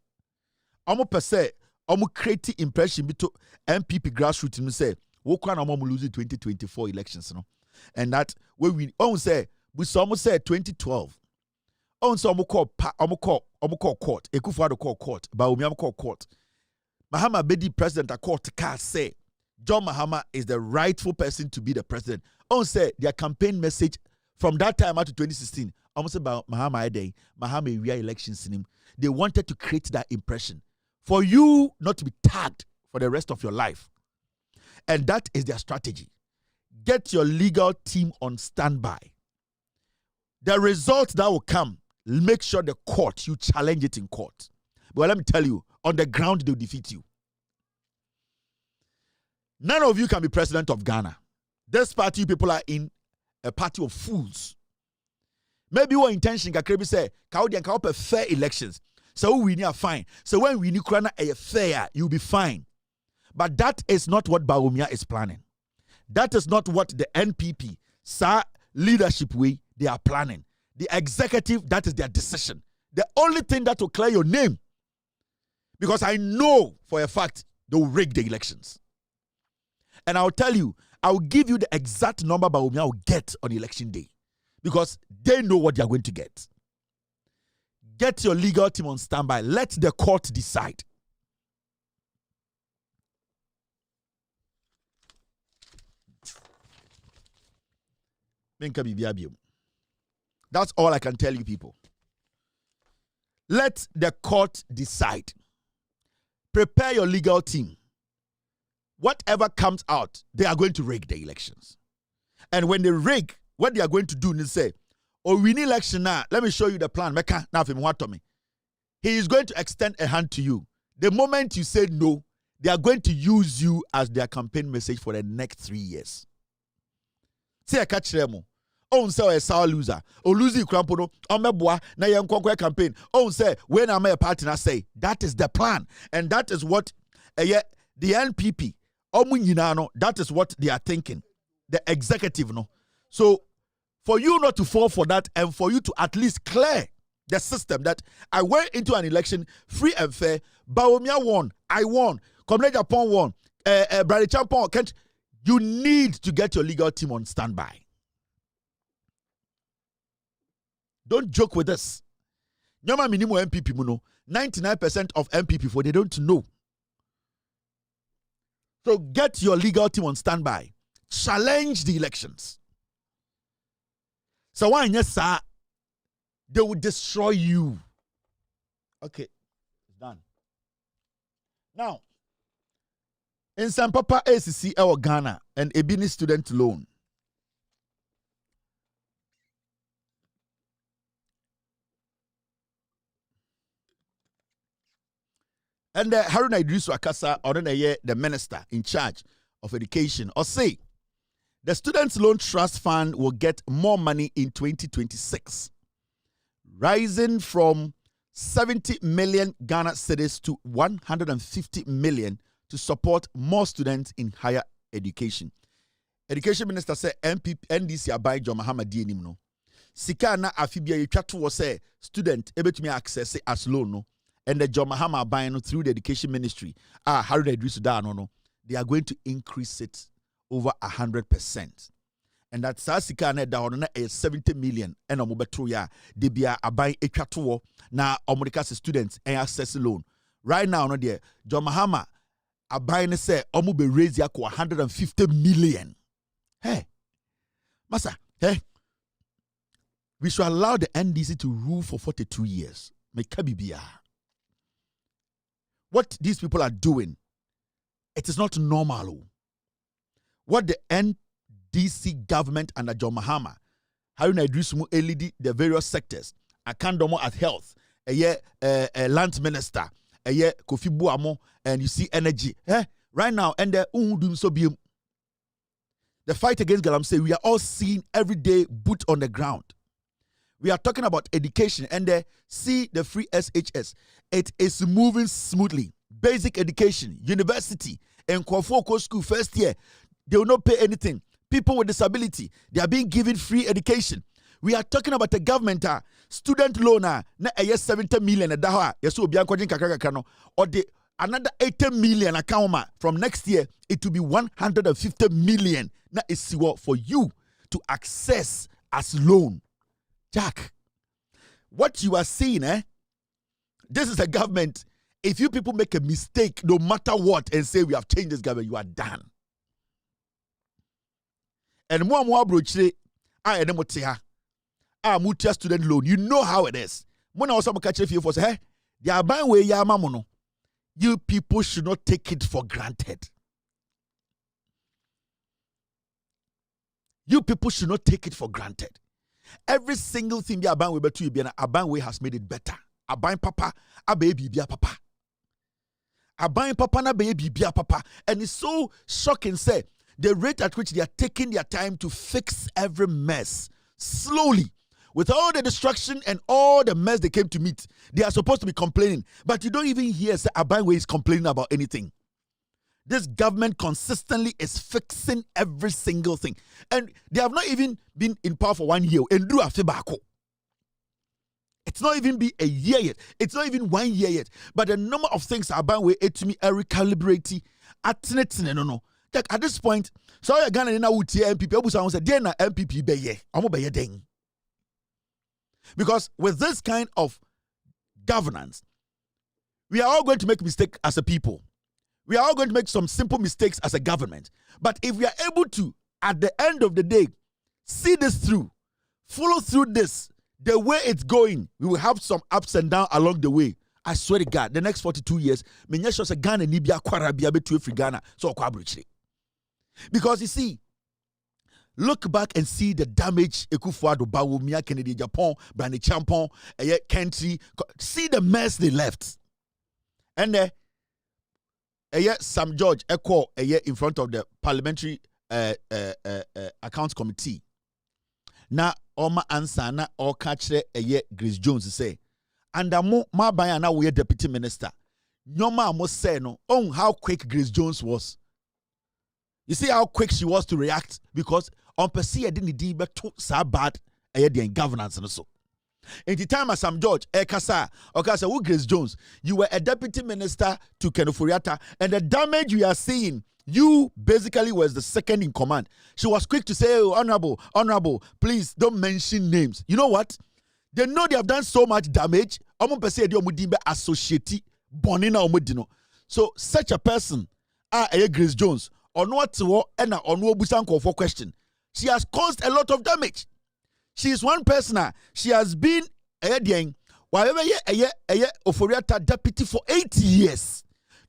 Omu per se omu create impression bi to MPP grassroots no say wo kwa na omu lose 2024 elections no. And that when we omu say we some say 2012 on so omu call court Ekufuado call court Bawumia call court Mahama Bedi president a court car say John Mahama is the rightful person to be the president. On say their campaign message from that time up to 2016, almost about Mahama Day, Mahama area elections in him. They wanted to create that impression for you not to be tagged for the rest of your life. And that is their strategy. Get your legal team on standby. The result that will come, make sure the court, you challenge it in court. But let me tell you, on the ground, they'll defeat you. None of you can be president of Ghana. This party people are in a party of fools. Maybe your intention can say, "Kaudian fair elections." So we need a fine. So when we need a fair, you'll be fine. But that is not what Bawumia is planning. That is not what the NPP, leadership way, they are planning. The executive, that is their decision. The only thing that will clear your name, because I know for a fact they will rig the elections. And I'll tell you, I'll give you the exact number Bawumia will get on election day. Because they know what they are going to get. Get your legal team on standby. Let the court decide. That's all I can tell you, people. Let the court decide. Prepare your legal team. Whatever comes out, they are going to rig the elections. And when they rig, what they are going to do is say, "Oh, we need election now. Let me show you the plan." He is going to extend a hand to you. The moment you say no, they are going to use you as their campaign message for the next 3 years. Say a catch them. Oh, say a sour loser. Oh, losing crampono. Oh, me boy. Na yen kwankwe campaign. Oh, say when I'm a partner, say that is the plan, and that is what the NPP. That is what they are thinking. The executive, no. So, for you not to fall for that, and for you to at least clear the system that I went into an election free and fair. Bawumia won. I won. Comrade Japan won. Brother Champon, you need to get your legal team on standby. Don't joke with this. Nyoma minimum MPP muno. 99% of MPP for they don't know. So get your legal team on standby. Challenge the elections. So why yes, sir? They will destroy you. Okay, it's done. Now, in San Papa ACC or Ghana and Ebini student loan. And Haruna Idrisu Akasa, or the minister in charge of education, or say the Students' Loan Trust Fund will get more money in 2026, rising from 70 million Ghana cedis to 150 million to support more students in higher education. Education Minister said NDC abai John Mahama dienim no. Sika na afibia yetwa to say student ebetumi access as loan no. And the John Mahama buying through the education ministry, Haruna Idrisu no, they are going to increase it over 100%. And that Sasika ne down is 70 million and Omubetruya, they be a buying a chatuo na Omudicas students and access loan. Right now, no dear, John Mahama a buying say Omube raise yako 150 million. Hey, Massa, hey, we should allow the NDC to rule for 42 years. Make Kabibia. What these people are doing, it is not normal. What the NDC government under John Mahama, Haruna Idrisu lead the various sectors, Akandomo at health, land minister, Kofi Buamo, and you see energy. Right now, and the fight against Galamsey, we are all seeing every day boot on the ground. We are talking about education and see the free SHS. It is moving smoothly. Basic education, university, and Kwafoko school first year, they will not pay anything. People with disability, they are being given free education. We are talking about the government, student loan, na 70 million, or the another 80 million account from next year, it will be 150 million na isiwo for you to access as loan. Jack, what you are seeing, this is a government, If you people make a mistake, no matter what, and say we have changed this government, you are done. And more brochre, I am mutia student loan. You know how it is. When I was catch you for say, hey, they are buying way ya mamono. You people should not take it for granted. You people should not take it for granted. Every single thing you buying way better you be an Aban way has made it better. Aban papa, a baby be a papa. Aban papa na baby be a papa. And it's so shocking, say, the rate at which they are taking their time to fix every mess slowly. With all the destruction and all the mess they came to meet, they are supposed to be complaining. But you don't even hear say Aban is complaining about anything. This government consistently is fixing every single thing. And they have not even been in power for 1 year. And do a fibako. It's not even been a year yet. It's not even 1 year yet. But the number of things Aban to me are recalibrating. No. Like at this point, so you're gonna now with MPP. I was say, "Then MPP be ye, I'm be ye ding." Because with this kind of governance, we are all going to make mistakes as a people. We are all going to make some simple mistakes as a government. But if we are able to, at the end of the day, see this through, follow through this, the way it's going, we will have some ups and downs along the way. I swear to God, the next 42 years, Ghana Nibia Kwarabia betu free Ghana, so kwabrichi. Because you see, look back and see the damage Ekufuado, Bawumia, Kennedy, Japan, Brandy Champon, country. See the mess they left. And Sam George Echo in front of the Parliamentary Accounts Committee. Na Oma answer na or catch Grace Jones say. And ma baya na we deputy minister. Nyoma must say no on how quick Grace Jones was. You see how quick she was to react because on per se didn't be too so bad in governance and so. In the time of Sam George, Ekasa, who Grace Jones, you were a deputy minister to Kenoforiata, and the damage we are seeing, you basically was the second in command. She was quick to say, oh, honorable, please don't mention names. You know what? They know they have done so much damage. So such a person, Grace Jones, or what and for question. She has caused a lot of damage. She is one person. She has been Oforiata deputy for 8 years.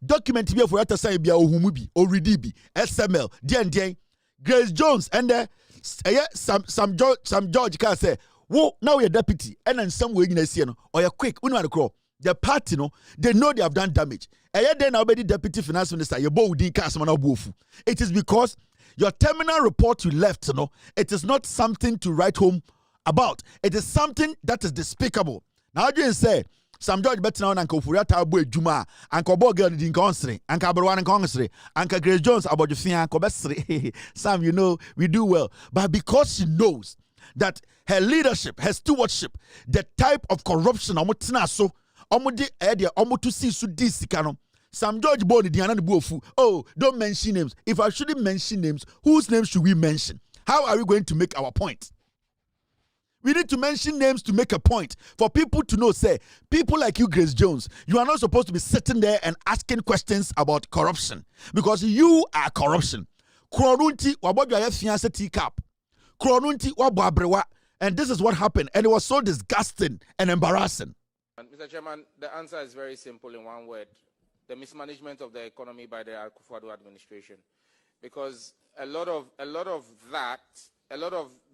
Document be Oforiata say be Ohumubi, Oridibi, SML, DN. Grace Jones and Sam George can say, "Whoa, now you're deputy." And then some way in see no, or you're quick. The party no, they know they have done damage. Then already deputy finance minister, you bow di kasmana bofu. It is because your terminal report you left, you know, it is not something to write home about. It is something that is despicable. Now you say, Sam George better now Uncle Furiata Abu Juma, Uncle Bogel in Consre, Uncle Barwan and Consre, Uncle Grace Jones about the Fian Cobesri. Sam, you know, we do well. But because she knows that her leadership, her stewardship, the type of corruption, so Sam George Boni Diana Buofu. Oh, don't mention names. If I shouldn't mention names, whose names should we mention? How are we going to make our point? We need to mention names to make a point for people to know, say, people like you, Grace Jones, you are not supposed to be sitting there and asking questions about corruption because you are corruption. Kronunti wabodwa fiancé teacup. Kronunti wababrewa. And this is what happened. And it was so disgusting and embarrassing. Mr. Chairman, the answer is very simple in one word. The mismanagement of the economy by the Akufo-Addo administration. Because a lot of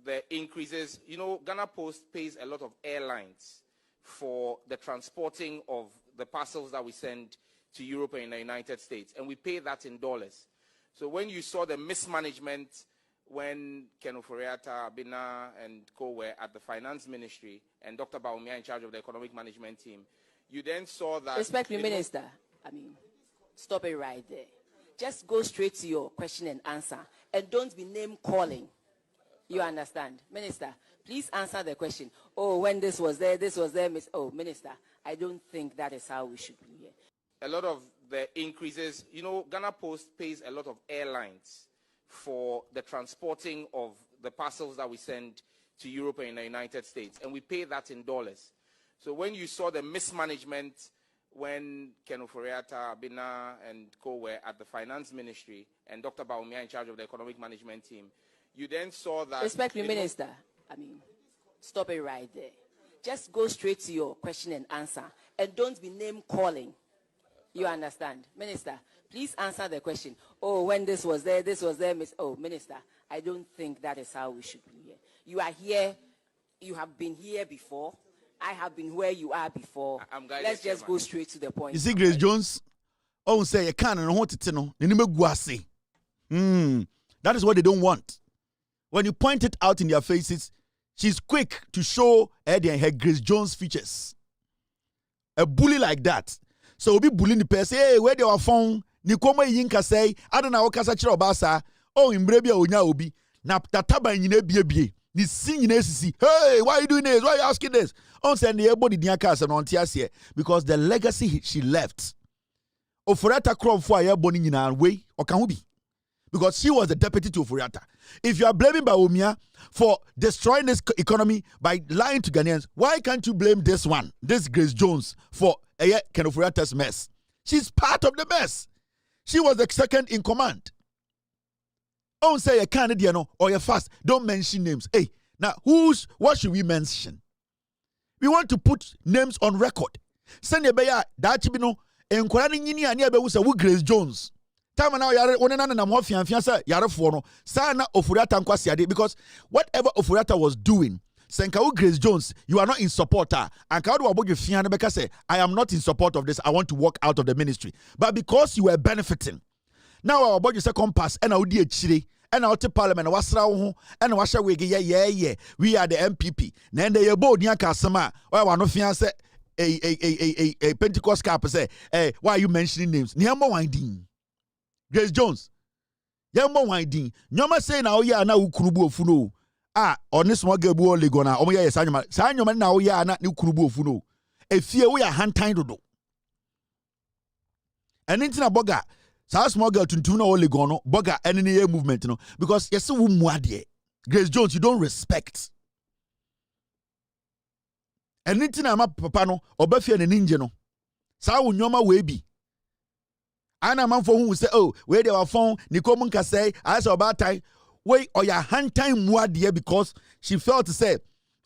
the increases, you know, Ghana Post pays a lot of airlines for the transporting of the parcels that we send to Europe and the United States, and we pay that in dollars. So when you saw the mismanagement when Ken Ofori-Atta, Abina, and co were at the finance ministry, and Dr. Bawumia in charge of the economic management team, you then saw that... Respect me, Minister. I mean, stop it right there. Just go straight to your question and answer, and don't be name calling. You understand? Minister, please answer the question. Oh, when this was there, Oh, Minister, I don't think that is how we should be here. A lot of the increases, you know, Ghana Post pays a lot of airlines for the transporting of the parcels that we send to Europe and the United States, and we pay that in dollars. So when you saw the mismanagement when Ken Ofori-Atta, Abina, and co were at the finance ministry, and Dr. Bawumia in charge of the economic management team, you then saw that... Respectfully, Minister, stop it right there. Just go straight to your question and answer, and don't be name calling. You understand? Minister, please answer the question. Oh, when this was there, Minister, I don't think that is how we should be here. You are here, you have been here before. I have been where you are before. Let's just go straight to the point. You see, Grace Jones, say you can't and want to know. That is what they don't want. When you point it out in their faces, she's quick to show Eddie and her Grace Jones features. A bully like that. So we'll be bullying the person. Hey, where they were found? Nikoma yinka say, I don't know kasa chiro basa. Oh, imbrebia onya obi. Na tataba nyine bie. Ni si nyine sisi. Hey, why are you doing this? Why are you asking this? On send the everybody diaka as an ontiasie because the legacy she left. Ofori-Atta crop for a boni nyina way or can be. Because she was the deputy to Ofori-Atta. If you are blaming Bawumia for destroying this economy by lying to Ghanaians, why can't you blame this one, this Grace Jones, for Ken Ofori-Atta's mess? She's part of the mess. She was the second in command. Don't say a Canadian or a fast. Don't mention names. Hey, now what should we mention? We want to put names on record. Send a beya dachibino and Korani Yini and Yabewusa Grace Jones. Time now yare one na mo fianfiansa yare fo no sana Ofori-Atta nkwasiade because whatever Ofori-Atta was doing Senka Grace Jones, you are not in support. And say, I am not in support of this. I want to walk out of the ministry. But because you were benefiting, now our body second pass and our dear chile and our parliament was and washa yeah. We are the MPP. Then they both near Kasama or one of fiancé a Pentecost cap say, hey, why are you mentioning names? Niamo winding. Grace Jones. Yamo winding. Nyoma say now ya na ukurubu funo. On this small girl boy legona. Oh yeah, Sanyoma now ya na ni ukurubu funo. A fear we are hand time to do. And into a boga. So small girl to no legono boga any movement no because yes so muadie. Grace Jones you don't respect. And into na papa no obafia ne ninja no. Sa nyoma we bi. Ana man for who say oh where they were phone Nikomun ka say I saw about time wait or your hand time muadie because she felt to say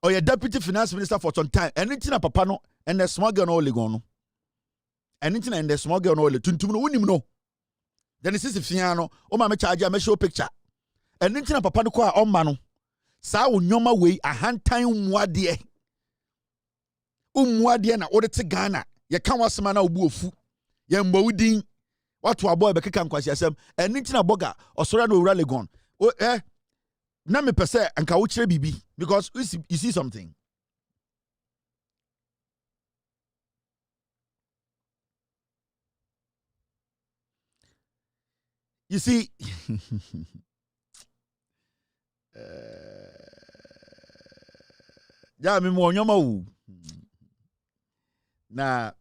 or your deputy finance minister for some time and into na papa no and the small girl no legono. And into na the small girl no le tuntum no unim no. Then this is Fiano, oh my charge, I show picture. And then papa no kwa on mano. Sa nyoma way a hand time mwadie. Mwadie na ode te Ghana. Ye kan wasema na obu ofu. Ye mbawudin. Watu aboy bekeka nkwasi asem. And then boga osora no ura legon. Oh na me pese anka wo kire bibi because you see something. You see, yeah, me mo nyoma wu. Na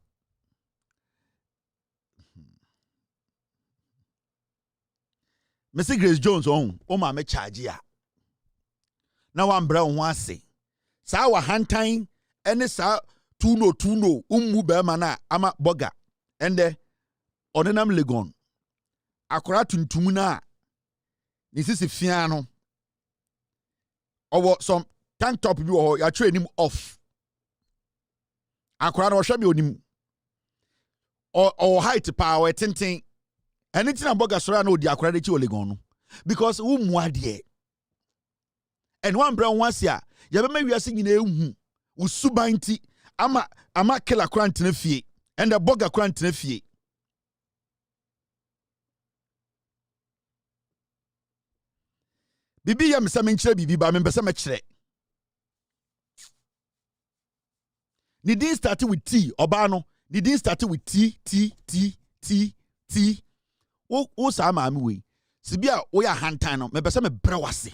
Mr. Grace Jones on ma me charge ya. Na wan bra ho ase. Sa wa hantan ene sa tuno ummu be ma na ama boga. Ende onenam legon. Akora tuntum na ni sisi fiano owo some tank top bi wo ya twa nim off akora na wo hwe bi onim o height power tintin anything aboga sora na odi akora de chi olegon no because wo mu ade and one brown once ya be ma wiase nyina ehu wo subanti ama killer akora ntena fie and the boga akora ntena fie. Bibi ya misa menchire bibi ba membesa mechire. Ni din started with T obano. Ni din started with T. O sa ma mi we. Sibia o ya hantan no membesa me brewase.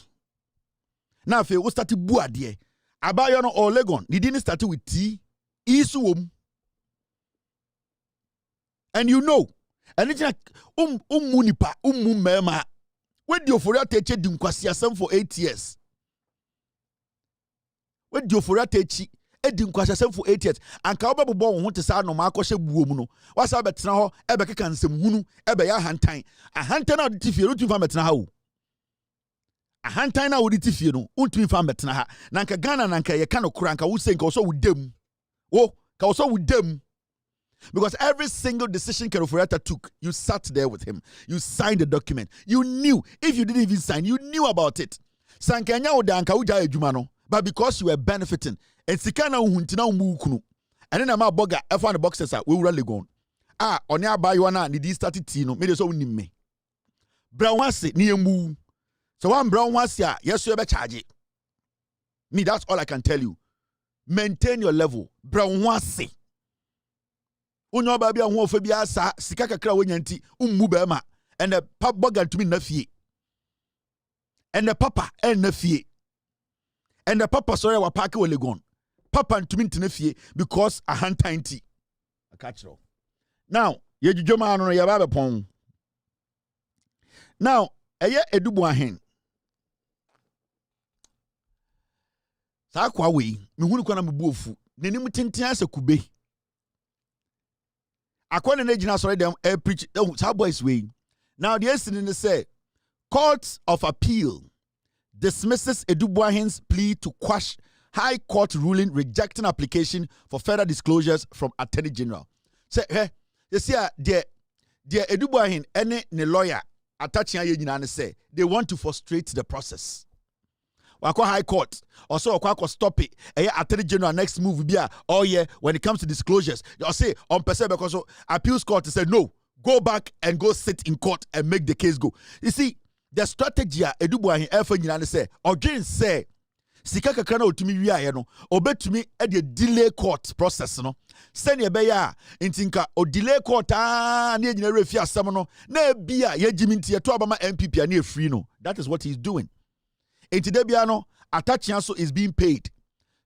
Na fe o started bu ade. Abayo no o legon. Ni din started with T. Isu wom. And you know, and it's like munipa mema. When the Ofori-Atta eche di nkwasi asem for 8 years. When the Ofori-Atta echi edi nkwasasem for 8 years anka obebobɔ wo ho te sa no ma akɔhye buom no wasa betena hɔ ebekeka nsem hunu ebe ya ahantan na odi fie rutu fa betena ha wo ahantan na odi fie no untumi fa betena ha na nka Ghana na nka ye ka no kura nka wo se nka wo so wudam wo ka wo so wudam. Because every single decision Keroforiata took, you sat there with him. You signed the document. You knew. If you didn't even sign, you knew about it. Sankanya odanka uja ejumano. But because you were benefiting, and sikana uhuntina umukunu. And then ama boga F1 the boxes we will really go. Onya ba yuana ni di started tino. Me so unimme. Brown wase ni emu. So one brown wase ya yesu ebe charge. Me, that's all I can tell you. Maintain your level. Brown wase. Unyo baby a ho fa bia sa sika kakra wonyanti ummu ba ma and the papa bogan to me na fie and the papa and na fie and the papa sorry wa park we legon papa to me na fie because a hand tiny I catch it. Now ye dwodwoma no ye ba be pon now eye edubu ahen sa kwa we me hunu kwa na mebu ofu nenim tenten asa kube Akwana nejina sorry them preach some boys way. Now the incident say Court of Appeal dismisses Edubuahin's plea to quash High Court ruling rejecting application for further disclosures from Attorney General. Say hey, you see the Edubuahin any ne lawyer attaching a say they want to frustrate the process. Wako High Court also wako stop it. Attorney General next move be when it comes to disclosures. You say on person because appeals court said no, go back and go sit in court and make the case go. You see the strategy Edubuahin efa nyina say Odwin say sika kakra na otumi wi aye no obetumi e de delay court process no send ye be ya ntinka o delay court na nyina refi asem no na bia ye gimi ntie to abama MPP na e free no. That is what he's doing. Enti debiano Atachianso is being paid.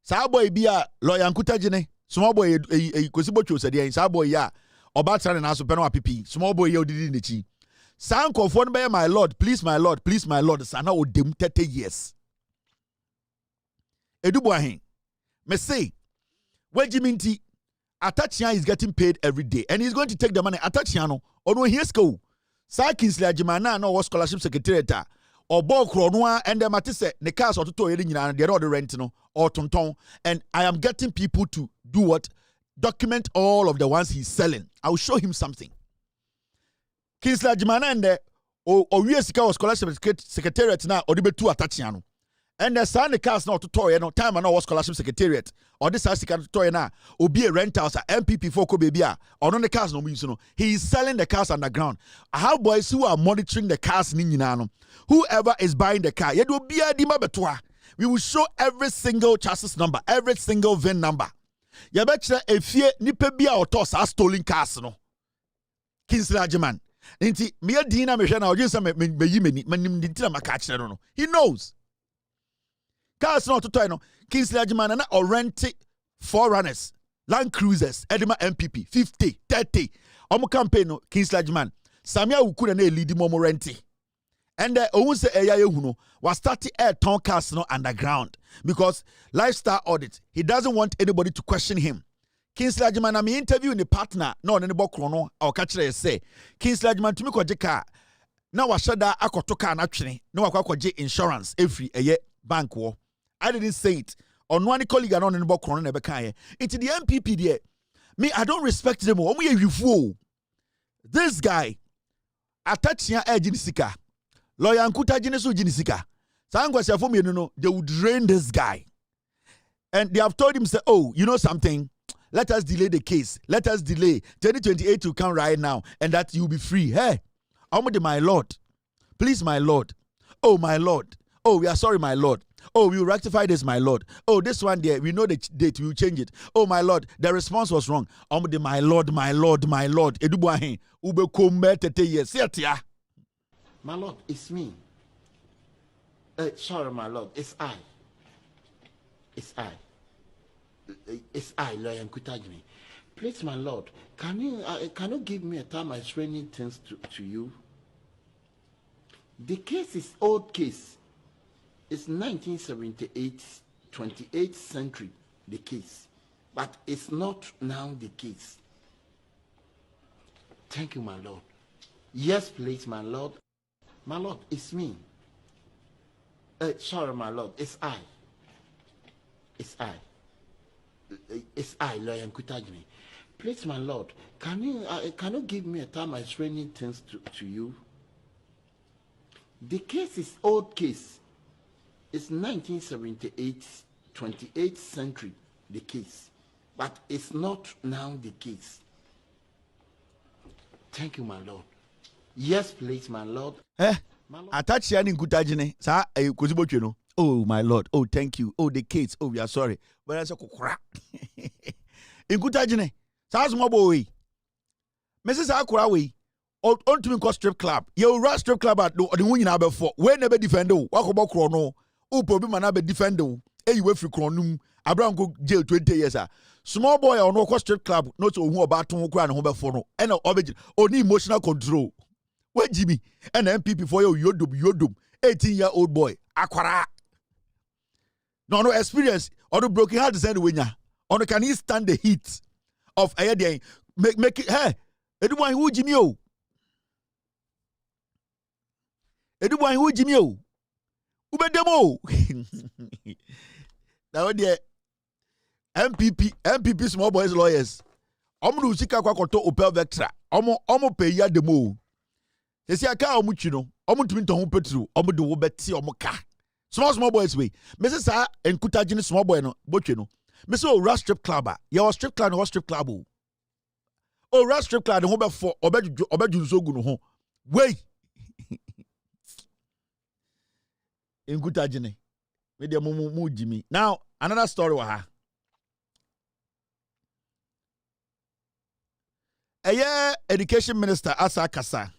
Sa boy bia lawyer Nkutajine, small boy Kosibocho said ya sa boy ya Obatra na so peno apipi, small boy ye odidi nechi. San confirm by my lord, please my lord, sana odem 30 years. Edubuahin. Me say, Wejiminti Atachian is getting paid every day and he's going to take the money. Atachiano, ono here's go. Sa Kingsley Ajimana no was scholarship secretariat. Or Bokronwa and the Matisse, the cars or to and the other rent no or tonton. And I am getting people to do what? Document all of the ones he's selling. I'll show him something. Kingsley Jimana and the Oyesika was scholarship secretariat now or the two Atachiano. And the son the cars now to toy no time and was scholarship secretariat or this has to toy now or be a rent house MPP for Kobebia or on the cars no means no. He is selling the cars underground. How boys who are monitoring the cars ninano. Whoever is buying the car, we will show every single chassis number, every single VIN number. You betcha if you nipebia or toss are stolen cars no. Kingsley Ajiman. Inti me dina me shana oje some me yimeni manim dintina makachna no. He knows. Cars not to toy no. Kingsley Ajiman na or rent 4Runners, Land Cruisers, Edema MPP 50, 30. Omo campaign no Kingsley Ajiman. Samia ukuna na lead momo renti. And Owunse Eyayehuno was starting air town cars no underground because lifestyle audit. He doesn't want anybody to question him. Kingsley Ajiman, I'm interviewing the partner. No, any bokrono. I'll catch it. Say Kingsley Ajiman to me kwa car. Now washada akotoka na actually. No akwa J insurance every a bank war. I didn't say it. On one colleague and on any bokrono never can. Into the MPP there. Me, I don't respect them. This guy, Atachia Ejinisika. Lawyer Nkutajine so Jinisika. Sangwa Safumi, no, they would drain this guy. And they have told him, say, oh, you know something? Let us delay the case. Let us delay. 2028 will come right now. And that you'll be free. Hey, my lord. Please, my lord. Oh, my lord. Oh, we are sorry, my lord. Oh, we will rectify this, my lord. Oh, this one there, we know the date, we will change it. Oh, my lord, the response was wrong. My lord, my lord, my lord. Edubuahin, ube kombe tete yes. My lord, it's me. Sorry, my lord, it's I. It's I. It's I, Lawyer Nkutajine. Please, my lord, can you give me a time I explaining things to you? The case is old case. It's 1978, 28th century, the case. But it's not now the case. Thank you, my Lord. Yes, please, my Lord. My Lord, it's me. Sorry, my Lord, it's I. It's I. It's I, Lawyer Nkutajini. Please, my Lord, can you give me a time I explaining things to you? The case is old case. It's 1978, 28th century, the case. But it's not now the case. Thank you, my Lord. Yes, please, my Lord. Attach yani Nkutajini. Sa kuziboche no. Oh, my Lord. Oh, thank you. Oh, the case. Oh, we are sorry. But I say kokra. Nkutajini. Sa small boy. Mrs. Akura we. On to me strip club. You run strip club at the one you have before. When never defend. Wakobo chrono. Oh, probably man have defend. Hey, you free chronum. Abraham go jail 20 years. Small boy on no strip club. Not to who about to cry and home before no. And only emotional control. Where Jimmy and MPP for you yodum 18-year-old boy Akwara. No experience or the broken heart is anyway. Or can he stand the heat of a day? Make it hey. Anyone who Jimmy o. Anyone who Jimmy o. Ubedemo. Now there MPP small boys lawyers. Omu usika kwa koto Opel Vectra. Omu pay ya demo. Sesi aka omuchi omu tumi to ho petru omu de wo beti omu ka small boys we Mrs. Nkutajini small boy no botwe no Mrs. O strip club your strip club no strip club o strip club ho be for obeju so gu no ho wey Nkutajini we dey mu Jimmy. Now another story wa ha education minister Asa Kasa.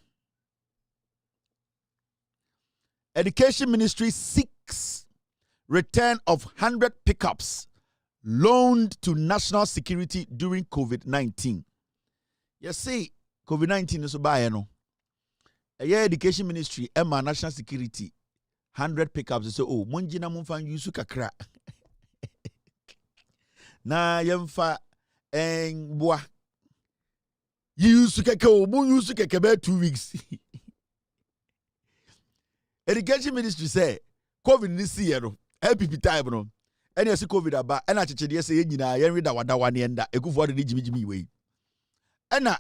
Education Ministry seeks return of 100 pickups loaned to national security during COVID-19. You see, COVID-19 is by no. Education Ministry Emma National Security 100 pickups. So munjina munfa yusu kakra. Na yemfa boa. Yusu keke mun yusu keke be 2 weeks. Education Ministry say COVID this year no LPP time no any say COVID aba and achechede say nyina yen reda wadawa ne enda ekufo de jimijimi we na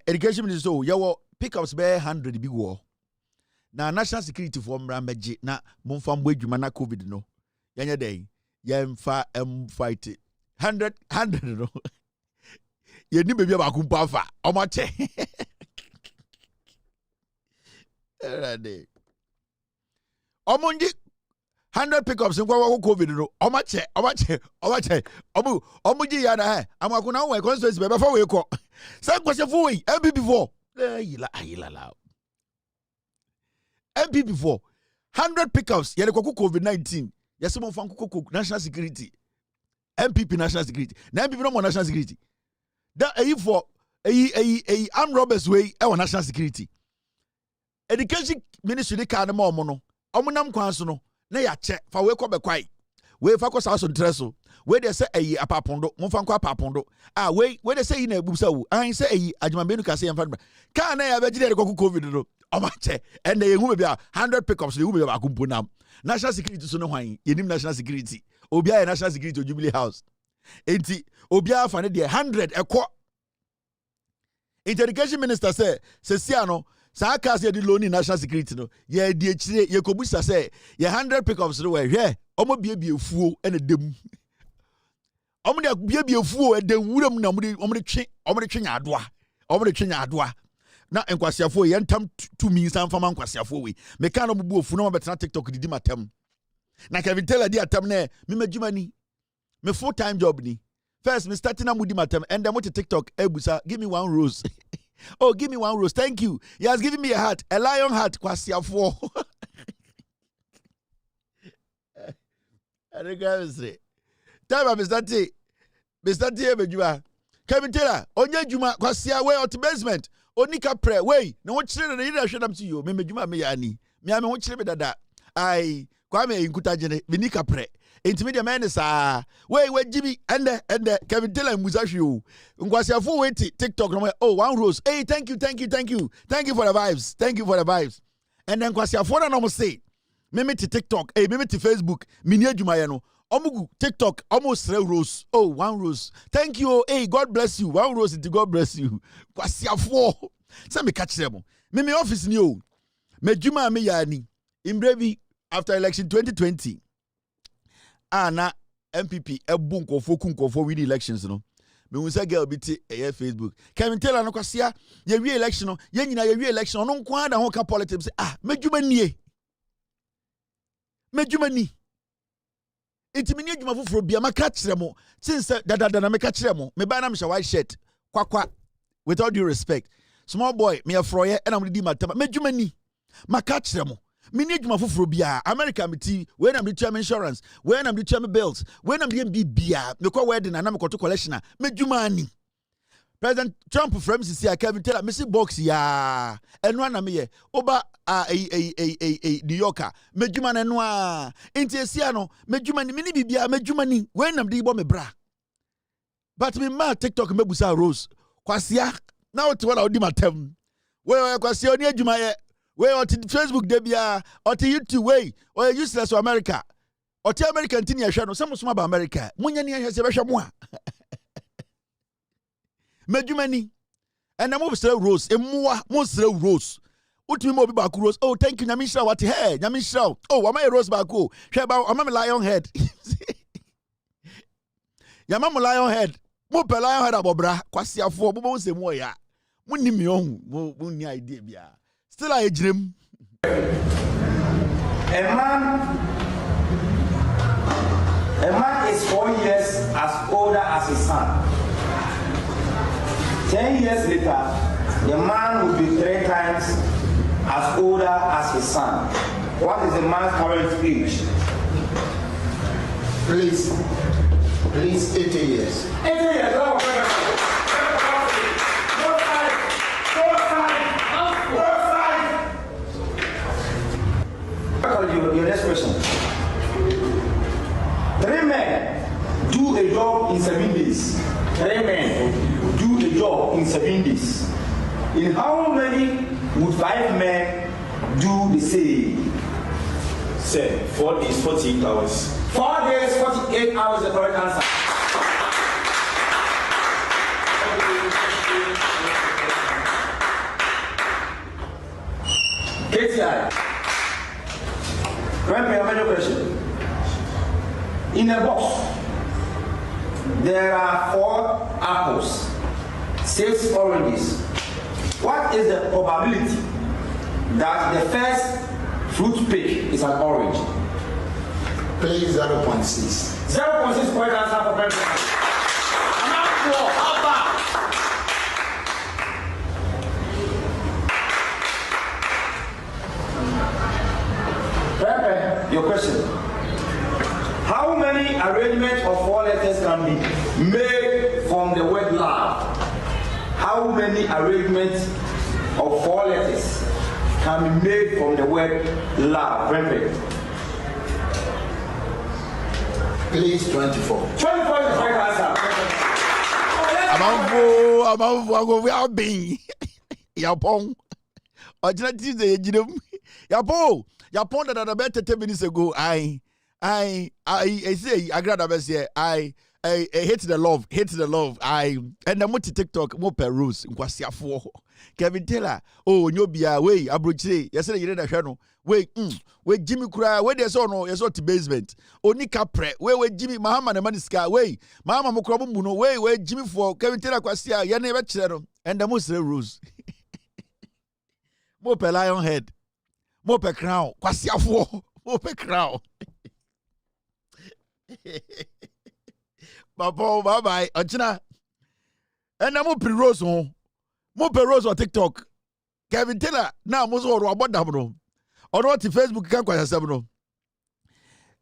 Education Ministry so yawo pickups be 100 bi wo na national security for mra meje na momfa mbo adwuma na COVID no yenye den yemfa fight 100 no yeni bebi abakumpa afa omache erade omunji 100 pickups in COVID no omache omuji ya na he amakuna we constituency be fa we ko say kwase fu we MPP4 ayila MPP4 100 pickups yele ko COVID-19 yesi mo fa ko national security MPP national security na MPP no mo national security that for armed robbers way e national security Education Ministry de ka na mo no omunam kwanso no na ya che fa we ko be kwai we fa ko sa so ntreso we de say apapondo mo fa ko apapondo we de say na ebusa wo an say adwumabenu ka say yemfa ka na ya be gide ko COVID no o ma che and ye hu be 100 pickups ye hu be ba kumpo nam national security so no hwan yenim national security obia national security Jubilee House enti obia fa ne de 100 ekọ Education Minister say sia no sa cars ye di loan national security no ye di echire ye kobusa say ye 100 pickups no we hwe omo biebie fuo ene dem omo de biebie fuo e dem wuram na omo de twe adoa na enkwasiafo ye ntam to me san fama enkwasiafo we me kan no bubu ofu no betena TikTok didi matem na Kevin Taylor di atam na me madwuma ni me full time job ni first me starting na mudi matem and then mo TikTok ebusa give me 1 rose. Oh, give me 1 rose. Thank you. He has given me a hat, a lion hat. Kwasiafo. I don't say. Time Mr. T. Mr. T. Bejua. Kevin Taylor. Onye juma kwasia way out basement. Onika pre way. No what chire na ira shedam to you. Me juma me yani. Me ame what chire be dada. Ai Kwame Nkutajini. Vinika pre. Intermediate man is wait Jimmy and Kevin Taylor Musashu. Ngwasiafo wait TikTok no oh one rose. Hey, thank you for the vibes. And then Ngwasiafo na no say me to TikTok, me to Facebook, me ni adwuma no. Omugu TikTok almost 3 rose. Oh, 1 rose. Thank you. Hey, God bless you. 1 rose into God bless you. Ngwasiafo. Say me catch them. Me office ni o. Me dwuma me yani. Imbrevi after election 2020. Na MPP ebun kofo kun kofo win elections no. Me unsa girl biti Facebook. Kevin Taylor no kwasia ye wi election no. Ye nyina ye wi election no nko ada ho ka politics say medwuma nie. Medwuma ni. Itimini adwuma foforo bia maka kire mo. Since dada na meka kire mo. Me ba na me white shirt. Kwakwa with all due respect. Small boy me afroye and am di matama. Medwuma ni. Maka kire mo. Mini adwuma foforo bia America meti when am the chairman insurance when am the chairman bills when am the bia me kwa wedding na me to collection medwuma ani President Trump from CC Kevin Taylor me see box ya eno na me ye oba New Yorker medwuma na no a enti esia no medwuma ni mini bibia medwuma ni when am the bo me bra but me ma TikTok mebusa Rose kwasia na what wala odi matem we kwasia oni adwuma ye we on Facebook debia or to YouTube way or useless to America or to American tin ya hwe no some small ba America munya ne ahwe se behwe mo a medumani and am obsere rose emwa mo sere rose utimi mo bi ba ku rose oh thank you nyamisha what hey nyamisha oh am I rose ba ku hwe ba am I lion head yama mo lion head mo pe lion head abobra kwasiafo bo bo se mo ya mo ni mi ohun mo ni idea bia still a dream. A man is 4 years as older as his son. 10 years later, the man will be 3 times as older as his son. What is the man's current age? Please, 80 years. 80 years. Your next question. 3 men do a job in 7 days. 3 men do a job in 7 days. In how many would 5 men do the same? Sir, 4 days, 48 hours. 4 days, 48 hours, the correct answer. KTI. Remember question. In a box, there are 4 apples, 6 oranges. What is the probability that the first fruit pick is an orange? Please 0.6. 0.6 point answer for Pepe. I'm not sure. How far? Pepe, your question. How many arrangements of 4 letters can be made from the word love? How many arrangements of 4 letters can be made from the word love? Pepe. Please 24. 24 is the right answer. Amamfo we are being Yapon. Original Tuesday ejidem. Yapon that about 30 minutes ago I say agrada bese I hate the love. And I'm to TikTok mo per rules nkwasiafo. Kevin Taylor oh nyobia we abrochire yesere yire da hwe no we Jimmy kura we dey so no yeso to basement oni kapre we Jimmy mahama na maniska we mahama mo kura mu no we Jimmy for Kevin Taylor kwasia ye na be kire no and mo sere rules mo per lion head mo per crown kwasiafo mo per crown Papa, bye-bye. Ochina. And I'm up rose on. Mo per rose on TikTok. Kevin Taylor. Now, most of about that, bro. Or what Facebook can't quite have no.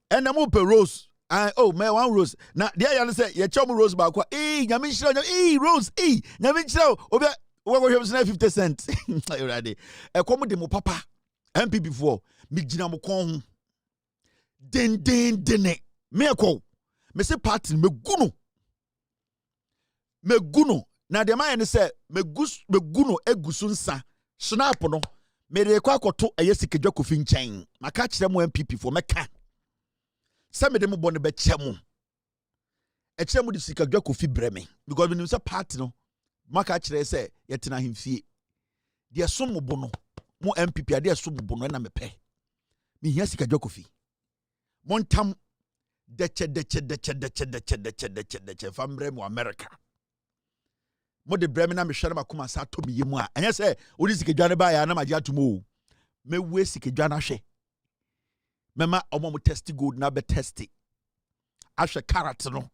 And I'm up rose. Oh, man, 1 rose. Now, the other say, your chum rose back. Yamin rose. Yamin Obia, what was 50 cents? Already. A common demo papa. MP before. Mijina mo con. Den. Me ko. Me say party me guno. Na de man say me guno egusu nsa. Snap no. Me de kwa koto Sika Kofi nchen. Maka kire mo MPP for meka. Say me de mo bone be chemu. E kire mo de Sika Kofi breme because when you say party no maka kire say yetena himfie. De som mo bono mo MPP ade som mo bono na mepe. Me hia Sika Kofi. Montam deche fambre mo America. Mo de breme na me hwere makoma sa to me yemu a anya se odi sikadwane ba ya na maje atomo me we sikadwane ahwe mema omo mo test gold na be test ahwe carrot no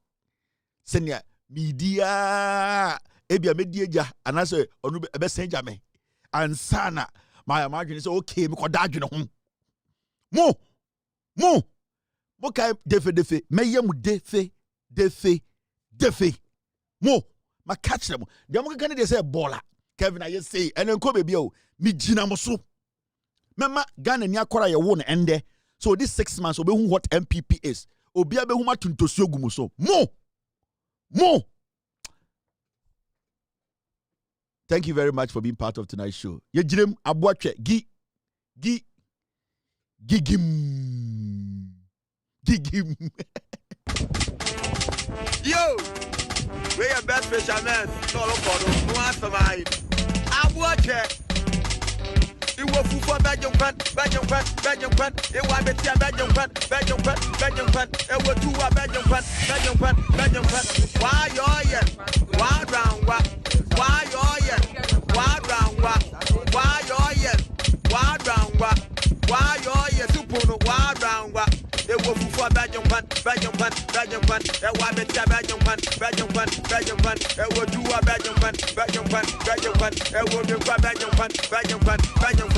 senia media ebia medieja anase onu be senja me ansana my imagine say okay me koda adwene ho mo kai defe meyem defe mo ma catch them. The American they say baller. Kevin, I just say, and then come baby, me jina mosu. Mema Ghana ni akora ye won ende. So this 6 months obe who what MPP is. Obi abe huma tuntosio gumuso. Mo. Thank you very much for being part of tonight's show. Ye jirem abuache gigim. Yo. We are best fishermen. No, no answer mine. I watch it. You will for Belgium. It was better Belgium. It was two Belgium. Why you're here? Why round what? Why you're here? Why round what? Why you're here? Why round what? Why you're here? Super why round what? It was for Belgium. It was better Belgium. It was two Belgium. It was Belgium.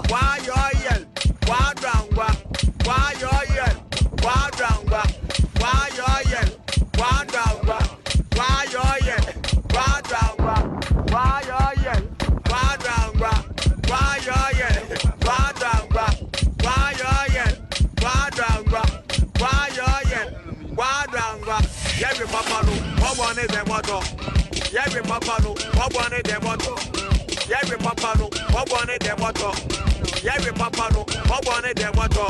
Why you're here? Why round what? Why you're here? Why round what? Why you're here? Why round what? Why you're here? Why round what? Why you're here? Why round what? Why you're here? Why round what? Why you're here? Why round what? Why you're here? Why round what? Yeah, we papa no. What one is the motto? Yeah, we papa no. What one is the motto? Yeah, we papa no. What one is the motto? Yeah, we papa no. What one is the motto?